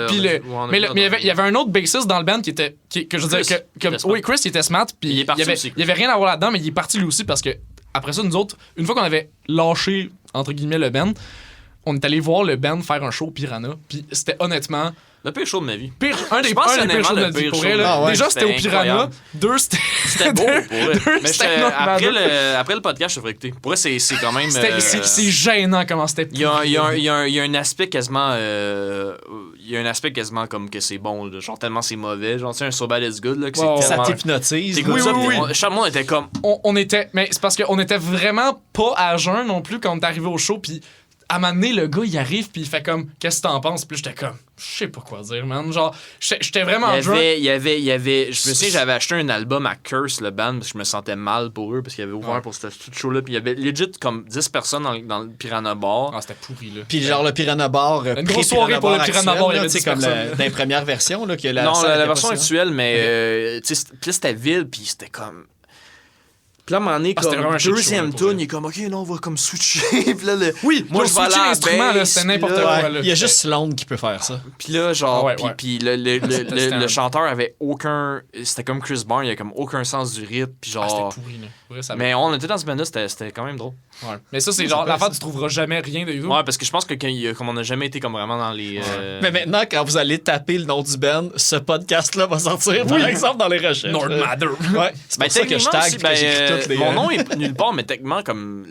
Puis ouais, on a mais vu il y avait un autre bassiste dans le band qui était. Que je veux dire. Chris, il était smart. Oui, Chris, il était smart. Puis Il est parti aussi. il y avait rien à voir là-dedans, mais il est parti lui aussi parce que après ça, nous autres, une fois qu'on avait lâché, entre guillemets, le band, on est allé voir le band faire un show Piranha. Puis c'était honnêtement. le pire show de ma vie. Un des Je pense pires honnêtement shows de le notre vie. pire Pour show vrai, de là. ma vie. Déjà, c'était au C'était Piranha. incroyable. Deux, c'était. C'était beau, pour vrai. Deux, Mais c'était normal. après le podcast, je devrais écouter. Pour vrai, c'est quand même... C'est gênant comment c'était. Il y a un aspect quasiment... il y a un aspect quasiment comme que c'est bon, là. Genre tellement c'est mauvais. Genre, tu sais, un So Bad It's Good, là, que Ouais, c'est Ça tellement... t'hypnotise. T'écoutes Oui, ça, oui, puis oui. Charles Monde était comme... On était. Mais c'est parce qu'on était vraiment pas à jeun non plus quand on est arrivé au show. Puis à un moment donné, le gars, il arrive, puis il fait comme, qu'est-ce que t'en penses? Puis j'étais comme, je sais pas quoi dire, man. Genre, j'étais vraiment Il drunk. y avait, je me souviens, j'avais acheté un album à Curse, le band, parce que je me sentais mal pour eux, parce qu'il y avait ouvert Ouais. pour ce show-là, puis il y avait legit comme 10 personnes dans le Piranha Bar. Ah, c'était pourri, là. Puis genre le Piranha Bar, Une grosse soirée pour le Piranha Bar, il y avait tu sais 10 comme personnes. dans les premières versions là, que la Non, salle la était version pas si actuelle, mais tu sais, puis là, c'était vide, puis c'était comme... Puis là, à un moment donné, Ah, c'était vraiment un comme shit show, deuxième là, pour tune, vrai. il est comme, OK, là, on va comme switcher. Puis là, Oui, moi, je vais aller à la l'instrument, là, bass, c'était puis n'importe là- quoi, Ouais, là. il y a juste Sloan qui peut faire ça. Puis là, genre, Ouais, puis, ouais. puis C'était un- le chanteur avait aucun... C'était comme Chris Barnes, il avait comme aucun sens du rythme, puis Ah, genre... c'était pourri, là. Pour vrai, ça mais on était dans ce band-là, c'était quand même drôle. Ouais. Mais ça, c'est genre, l'affaire, tu trouveras jamais rien de YouTube. Ouais, parce que je pense que comme on n'a jamais été comme vraiment dans les... Mais maintenant, quand vous allez taper le nom du band, ce podcast-là va sortir, par exemple, dans les recherches. Normader. Ouais, c'est Ben, pour ça que je techniquement tag aussi, puis que j'écris tout toutes les... Mon nom est nulle part, mais techniquement, comme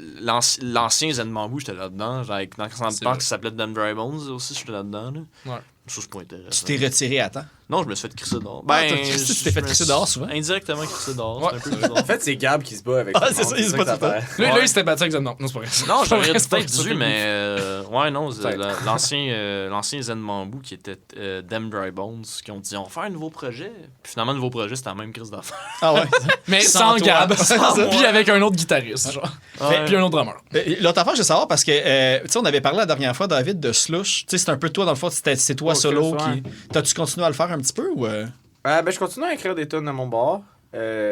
l'ancien Zen Bamboo, j'étais là-dedans. Genre, dans le temps qui s'appelait Them Dry Bones aussi, j'étais là-dedans. Là. Ouais. Ça, c'est pas intéressant. Tu t'es retiré à temps. Non, je me suis fait crisser dehors. Ah, tu t'es fait crisser dehors souvent? Indirectement crisser dehors. Ouais. C'est un peu bizarre. En fait, c'est Gab qui se bat avec Ah, tout le c'est monde, ça, il se bat que tout le fait. Là, il s'était battu avec Zen. Non, c'est pas vrai. Non, j'aurais C'est pas peut-être ça, dû, c'est mais ouais, non, Peut-être. l'ancien Zen Bamboo qui était Them Dry Bones, qui ont dit on va faire un nouveau projet. Puis finalement, le nouveau projet, c'était la même crise d'affaires. Ah ouais. Mais Sans sans toi. Gab. Sans moi. Puis avec un autre guitariste, genre. Puis un autre drummer. L'autre affaire, je veux savoir, parce que, tu sais, on avait parlé la dernière fois, David, de Slush. Tu sais, c'est un peu toi, dans le fond, c'est toi solo Slush, qui... T'as-tu continué à le faire un petit peu ou... Ben, je continue à écrire des tunes à mon bar.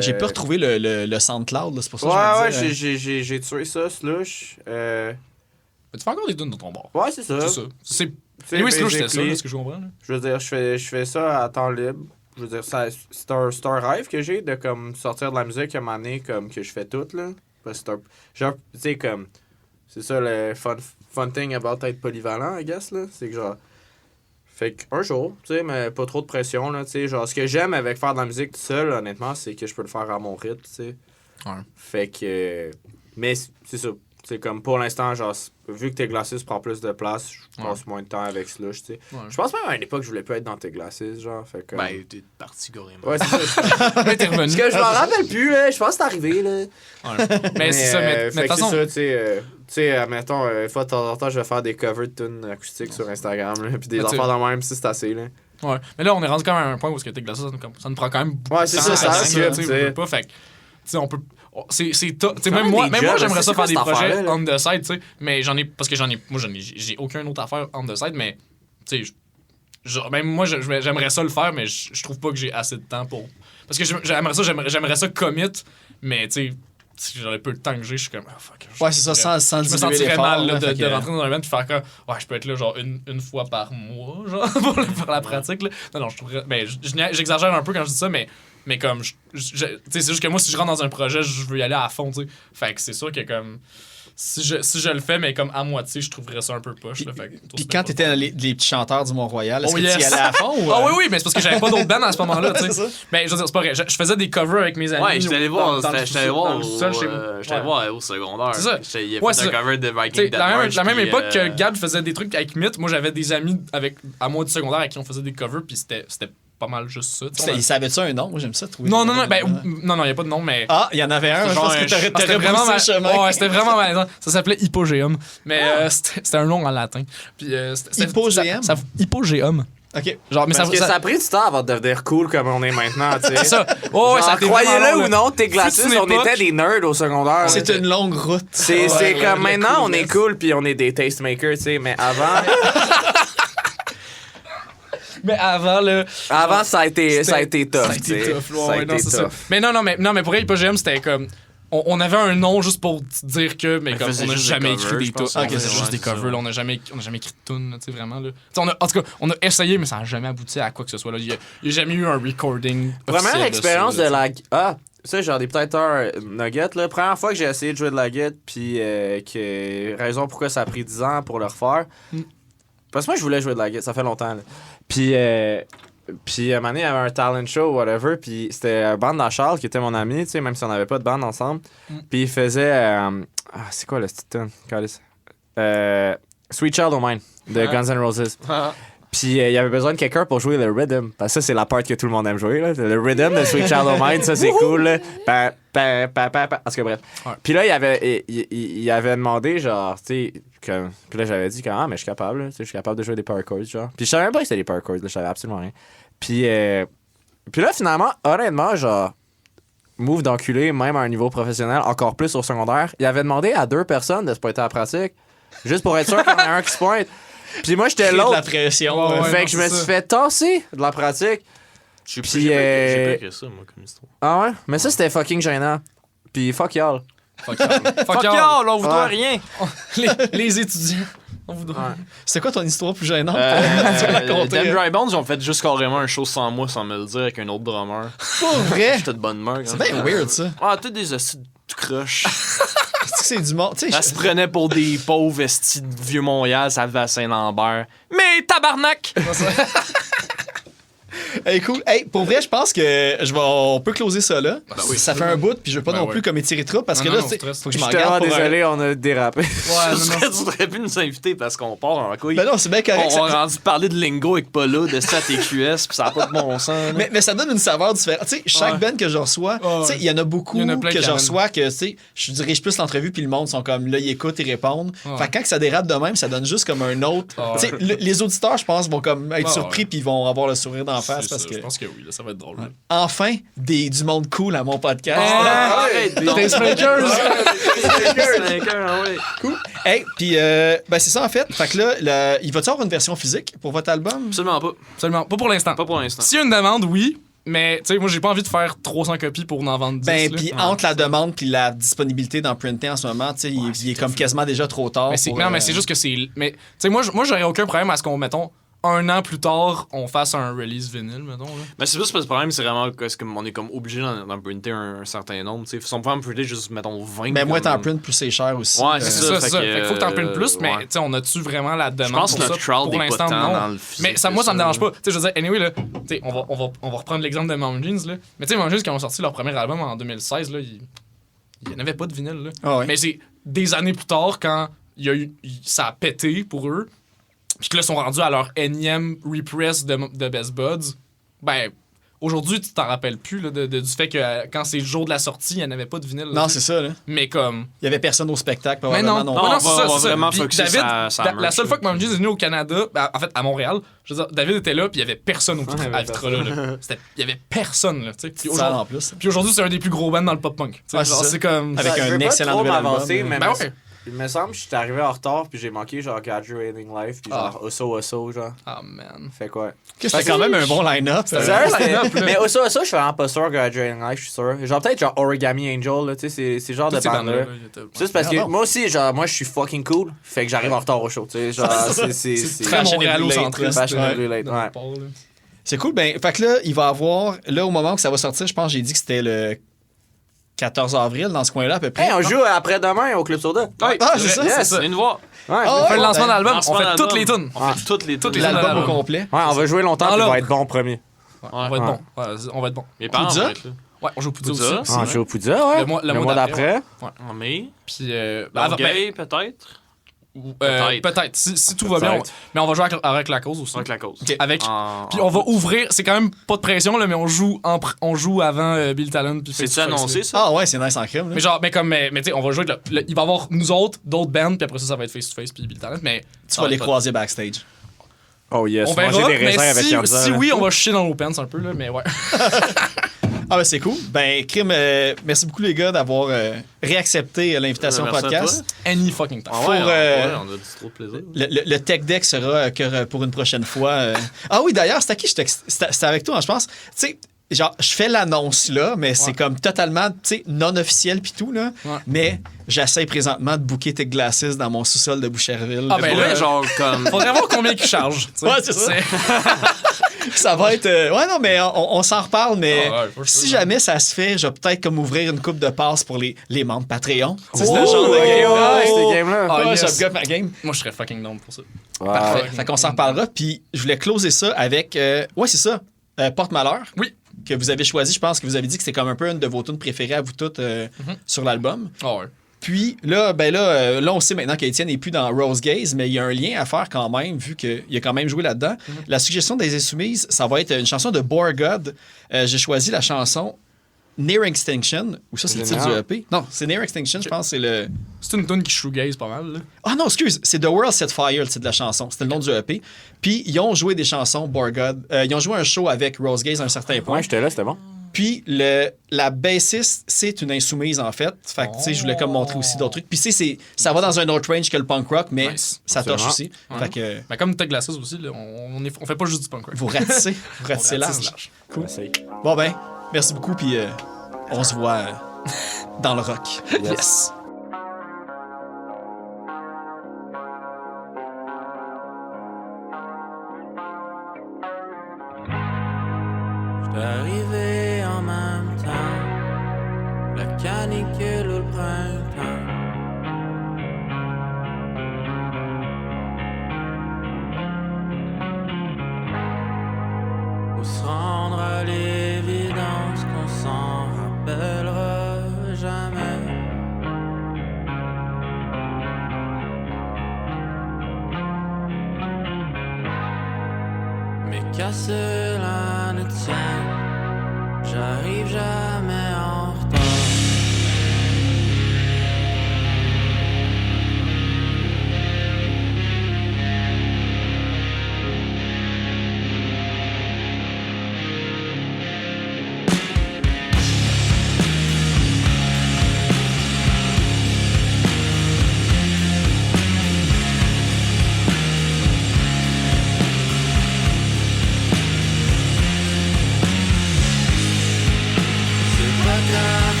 J'ai pas retrouvé le SoundCloud, là, c'est pour ça que je me disais, j'ai tué ça, Slush. Mais tu fais encore des tunes dans ton bar. Ouais, c'est ça. C'est ça. C'est. Tu sais, Et oui, Slush, c'était ça, basically, là, ce que je comprends. Là. Je veux dire, je fais ça à temps libre. Je veux dire, c'est un rêve que j'ai de comme sortir de la musique à un moment donné, comme que je fais tout, là. Parce que c'est un... Genre, tu sais, comme... C'est ça le fun thing about être polyvalent, I guess, là. C'est que genre... Fait qu'un jour, tu sais, mais pas trop de pression, là, tu sais. Genre, ce que j'aime avec faire de la musique tout seul, honnêtement, c'est que je peux le faire à mon rythme, tu sais. Ouais. Fait que... Mais c'est ça. C'est comme pour l'instant, genre, vu que tes Glasses prend plus de place, je passe moins de temps avec Slush, tu sais. Ouais. Je pense même à une époque, je voulais pas être dans tes Glasses, genre, fait que... Ben, t'es parti carrément. Ouais, c'est ça. Mais t'es revenu. Parce que je m'en rappelle plus, là. Je pense que c'est arrivé, là. Ouais. Mais c'est ça, mais de fait toute que façon. c'est ça, tu sais, admettons, une fois de temps en temps, je vais faire des covers de tunes acoustiques sur Instagram, là, puis des Mais tu- affaires dans même, si c'est assez, là. Ouais. Mais là, on est rendu quand même à un point où tes glaces, ça nous prend quand même beaucoup Ouais, de c'est temps ça, ça à occupe, faire, tu tu sais. sais, pas. Fait que, tu sais, on peut. C'est top. Tu sais, quand même moi, des jobs, j'aimerais ça c'est quoi faire des cette projets affaire-là, là? on the side, tu sais. Mais j'ai aucun autre affaire on the side, mais, tu sais, même moi, j'aimerais ça le faire, mais je trouve pas que j'ai assez de temps pour. Parce que j'aimerais ça commit, mais, tu sais, si j'aurais peu de temps que j'ai, je suis comme, ah, fuck. Ouais, c'est ça, sans Je me diluer sentirais l'effort, mal là, là, fait de que- rentrer dans un event et faire comme ouais, je peux être là genre une fois par mois genre pour faire la pratique là. Non, je trouverais ben j'exagère un peu quand je dis ça mais comme tu sais c'est juste que moi si je rentre dans un projet, je veux y aller à fond, tu sais. Fait que c'est sûr que comme si je le fais mais comme à moitié, je trouverais ça un peu poche là. Fait que Puis quand t'étais dans les petits chanteurs du Mont-Royal, est-ce Oh, que yes. tu y allais à fond ou... Ah oui, mais c'est parce que j'avais pas d'autres bands à ce moment-là, tu C'est sais. ça. Ben, je veux dire, c'est pas vrai. Je faisais des covers avec mes amis. Ouais, j'étais allé voir, dans le j'étais allé voir au sous-sol chez j'étais voir au secondaire. C'est ça. Il a Ouais, fait c'est un ça. cover de T'sais, Viking Dead la March, même puis, époque que Gab faisait des trucs avec Myth, moi j'avais des amis à moi du secondaire à qui on faisait des covers, puis c'était pas mal juste ça. tu sais. Il savait-tu un nom? Moi, j'aime ça trouver. Non, il y a pas de nom, mais. Ah, il y en avait un. Je genre pense que un t'aurais C'était vraiment broussé le chemin. Ouais, c'était vraiment malaisant. Ça s'appelait Hypogéum. Mais c'était un nom en latin. Puis, Hypogéum? Hypogéum. OK. Genre, mais Parce que ça a pris du temps avant de devenir cool comme on est maintenant, tu sais. C'est ça. Oh, ouais, ça a été croyez-le vraiment long, ou non, tes Glasses, Fut une on époque- était des nerds au secondaire. C'est là. une longue route. C'est Ouais, comme le maintenant, on est coolness. cool puis on est des tastemakers, tu sais, mais avant... Mais avant, là. Avant, ça a été tough, Ça a tu été sais. tough, Ça a ouais, non, été c'est ça. tough. Mais non, mais pour Hypogéum, c'était comme. On avait un nom juste pour dire que, mais comme faisait on n'a juste jamais des écrit covers, des je tunes. pense. On Ok, faisait c'est juste ouais, des c'est covers, ça. là, on n'a jamais écrit de tunes, tu sais, vraiment. Là. En tout cas, on a essayé, mais ça n'a jamais abouti à quoi que ce soit. Là. Il n'y a jamais eu un recording. Première officiel expérience ça, de là, la... Ah, ça, j'en ai peut-être un nugget, là. Première fois que j'ai essayé de jouer de la guitare, puis que... raison pourquoi ça a pris 10 ans pour le refaire. Parce que moi, je voulais jouer de la guitare, ça fait longtemps, là. Puis à un moment donné, il y avait un talent show, whatever, puis c'était un band dans Charles qui était mon ami, tu sais, même si on n'avait pas de band ensemble. Puis il faisait... c'est quoi le petit tune? Sweet Child O' Mine, de Guns N' Roses. Puis il y avait besoin de quelqu'un pour jouer le rhythm. Parce que ça, c'est la part que tout le monde aime jouer. Là. Le rhythm de Sweet Child O' Mine, ça, c'est cool. Là. Pa, pa, pa, pa, pa. En tout cas, bref. Ouais. Puis là, il avait demandé, genre, tu sais, comme... Puis là, j'avais dit, mais je suis capable. Là, tu sais, je suis capable de jouer des power chords, genre. Puis je savais même pas que c'était des power chords. Là, je savais absolument rien. Puis là, finalement, honnêtement, genre, move d'enculé, même à un niveau professionnel, encore plus au secondaire, il avait demandé à 2 personnes de se pointer à la pratique, juste pour être sûr qu'il y en a un qui se pointe. Puis moi, j'étais Créer de la l'autre. pression. Ouais, Fait non, que je me c'est suis ça. fait tasser de la pratique. J'ai Puis, pas écrit ça, moi, comme histoire. Ah ouais? Mais ça, c'était fucking gênant. Puis fuck y'all. Fuck y'all. Fuck y'all, on vous doit Ouais. rien! Les étudiants. On vous doit. Ouais. C'est quoi ton histoire plus gênante? Tu veux la compter, Them hein? Dry Bones, ils ont fait juste carrément un show sans moi, sans me le dire, avec un autre drummer. Pour vrai? J'étais de bonne humeur. C'est bien weird, ça. Ah, t'as des hosties de tout croche. Est-ce que c'est du monde? Tu sais, Elle se prenait pour des pauvres estis de Vieux-Montréal, ça va à Saint-Lambert. Mais tabarnak! Hey, cool. Hey, pour vrai, je pense que on peut closer ça là. Ça fait un bout, puis je veux pas non plus comme étirer trop parce que Non, là, non, c'est- stress. faut que je m'en Je suis regarde tellement pour désolé, on a dérapé. Ouais, Tu devrais plus nous inviter parce qu'on part en couille. Ben non, c'est bien correct. On ça- a rendu parler de lingo avec Paula, de stats TQS, pis ça n'a pas de bon sens. là. Mais ça donne une saveur différente. Tu sais, chaque Ouais. band que je reçois, Ouais, tu sais, il y en a beaucoup Il y en a plein que qui je amènent. reçois que, tu sais, je dirige plus l'entrevue puis le monde sont comme là, ils écoutent, ils répondent. Ouais. Fait que quand que ça dérape de même, ça donne juste comme un autre. Ouais. Tu sais, les auditeurs, je pense, vont comme être Ouais, surpris ouais. puis ils vont avoir le sourire d'en face C'est parce ça, que Je pense que oui, là, ça va être drôle. là. enfin du monde cool à mon podcast. Arrête donc. Des Smokers. Cool. Hey, puis ben c'est ça en fait. Fait que là, il va-tu avoir une version physique pour votre album? Absolument pas. Absolument. Pas pour l'instant. Pas pour l'instant. S'il y a une demande, oui. Mais, tu sais, moi, j'ai pas envie de faire 300 copies pour en vendre 10. Ben, là. puis entre la demande puis la disponibilité d'en printer en ce moment, tu sais, il est comme quasiment déjà trop tard. Mais c'est, pour, non, mais c'est juste que c'est. Mais, tu sais, moi, j'aurais aucun problème à ce qu'on, mettons, un an plus tard, on fasse un release vinyle, mettons. Là. Mais c'est juste parce que le problème, c'est vraiment qu'on est comme obligé d'en printer un certain nombre. T'sais. Si on pouvait en printer juste, mettons, 20. Ben, moi, comme- t'en print plus c'est cher aussi. Ouais, C'est ça, ça, fait c'est ça. que, Fait qu'il faut que t'en printes plus, mais, ouais. tu sais, on a-tu vraiment la demande Je pense pour que ça? notre crowd Pour est pas l'instant, tant non. dans le physique. Mais ça, moi, ça me dérange pas. Tu sais, je veux dire, anyway, là, tu sais, on va reprendre l'exemple de Mom Jeans, là. Mais tu sais, Mom Jeans, quand ils ont sorti leur premier album en 2016, là, il n'y en avait pas de vinyle, là. Ah ouais. Mais c'est des années plus tard, quand ça a pété pour eux, puis que là, ils sont rendus à leur énième repress de Best Buds, ben, aujourd'hui, tu t'en rappelles plus là, du fait que quand c'est le jour de la sortie, il n'y en avait pas de vinyle. là, Non, tu sais. c'est ça, là. Mais comme. Il y avait personne au spectacle, Mais probablement. non, non. ouais, non, on c'est va- ça, on va c'est ça. vraiment Puis focuser David, sa la merch, seule fois là. que Mom Jeans est venu au Canada, ben, en fait, à Montréal, je veux dire, David était là, puis il y avait personne au Ouais, à Vitra, là. Il y avait personne, là, tu sais. Puis Ça, aujourd'hui- en plus. Puis aujourd'hui, c'est un des plus gros bands dans le pop-punk. tu sais. Ouais, c'est Genre, ça. c'est comme. Avec Je un veux pas excellent trop nouvel album, m'avancer, là. mais Ben me- ouais. il me semble que j'étais arrivé en retard puis j'ai manqué genre Graduating Life puis genre Osso, genre. Ah, man. Fait quoi? C'était quand même un bon line-up. Sérieux, line-up, là. mais Osso, je suis vraiment pas sûr Graduating Life, je suis sûr. Genre peut-être genre Origami Angel, là, tu sais, c'est genre Toutes de ces bande-là. bandes-là, il était- C'est juste parce que Ah, bon. moi aussi, genre, moi je suis fucking cool, fait que j'arrive en retard au show, tu sais, genre, C'est très très montréalocentriste. fashionably là, late, dans ouais. le port, là. C'est cool. Ben, fait que là, il va avoir. Là, au moment où ça va sortir, je pense que j'ai dit que c'était le 14 avril, dans ce coin-là, à peu près. Hey, on joue après-demain au Club Soda. Ouais, Ah, c'est vrai, ça, c'est Venez nous voir. Ouais, Ah, On fait le ouais, lancement ben, d'album, Lancement on fait d'album. toutes les tunes. On fait toutes les Toutes tunes. les L'album au album. complet. ouais, on va jouer longtemps Dans puis on va l'ordre. être bon premier. On va être bon. Ouais, on va être bon. Mes parents Poudza? vont être là. Ouais, on joue Poudza Poudza. aussi. Ah, on joue au Poudza, ouais. Le mois d'après, En mai. Puis, ben, Longueuil, peut-être. peut-être, si tout va bien. Peut-être. Mais on va jouer avec la cause aussi. Avec la cause. Avec. En- Puis on va ouvrir, c'est quand même pas de pression, là, mais on joue avant Bill Talon. Puis C'est-tu Face to Face, annoncé, là. ça? Ah ouais, c'est nice en crime. Là. Mais genre, mais tu sais, on va jouer avec il va y avoir nous autres, d'autres bands, puis après ça va être Face to Face, puis Bill Talon. Mais Tu vas les croiser backstage. Oh yes, on verra, manger des mais raisins avec si, Yarza, si là. oui, on va chier dans nos pants un peu, là, mais ouais. Ah ben c'est cool. Ben, Crime, merci beaucoup les gars d'avoir réaccepté l'invitation au Merci à podcast. Any fucking time. Ah Pour, ouais, euh, on a dit trop de plaisir. Le tech deck sera que pour une prochaine fois. Ah oui, d'ailleurs, c'était à qui? C'était avec toi, hein, je pense. Tu sais, genre, je fais l'annonce là, mais c'est comme totalement, tu sais, non officiel pis tout, là. Ouais. Mais j'essaie présentement de booker Tech Glasses dans mon sous-sol de Boucherville. Ah, ben Ouais, là, genre comme. Faudrait voir combien qu'ils chargent. tu sais. Ouais, c'est ça. Ça va être... ouais, non, mais on s'en reparle, mais Ah ouais, faut que je si fasse. jamais ça se fait, je vais peut-être comme ouvrir une coupe de passes pour les membres Patreon. C'est Oh, ce genre de ok, game. ouais, Oh, ce game-là. Ah, ouais, yes. j'upgrade ma game. Moi, je serais fucking down pour ça. Parfait. Ouais. Fait qu'on s'en reparlera. Puis je voulais closer ça avec... ouais, c'est ça. Porte-Malheur. Oui. Que vous avez choisi. Je pense que vous avez dit que c'est comme un peu une de vos tunes préférées à vous toutes sur l'album. Ah ouais. Puis là, là, on sait maintenant qu'Étienne n'est plus dans Rose Gaze, mais il y a un lien à faire quand même, vu qu'il a quand même joué là-dedans. La suggestion des Insoumises, ça va être une chanson de Borgod. J'ai choisi la chanson Near Extinction, ou ça, c'est le titre du Génial. EP. Non, c'est Near Extinction, je pense, c'est le... C'est une tune qui shoegaze pas mal, là. Ah non, excuse, c'est The World Set Fire, le titre de la chanson. C'était le nom du EP. Puis ils ont joué des chansons, Borgod. Ils ont joué un show avec Rose Gaze à un certain point. Ouais, j'étais là, c'était bon. Puis la bassiste, c'est une insoumise en fait. Fait que tu sais, je voulais comme montrer aussi d'autres trucs. Puis tu sais, ça va dans un autre range que le punk rock, mais Nice. ça torche Absolument. aussi. Fait que Mais comme Tech Glasses aussi, là, on fait pas juste du punk rock. vous ratissez On large. ratisse large. Cool. Essaye. Bon ben, merci beaucoup puis on se voit dans le rock. Yes. J'étais arrivé en même temps, la canicule ou le printemps. Faut se rendre qu'à cela ne tienne. J'arrive jamais en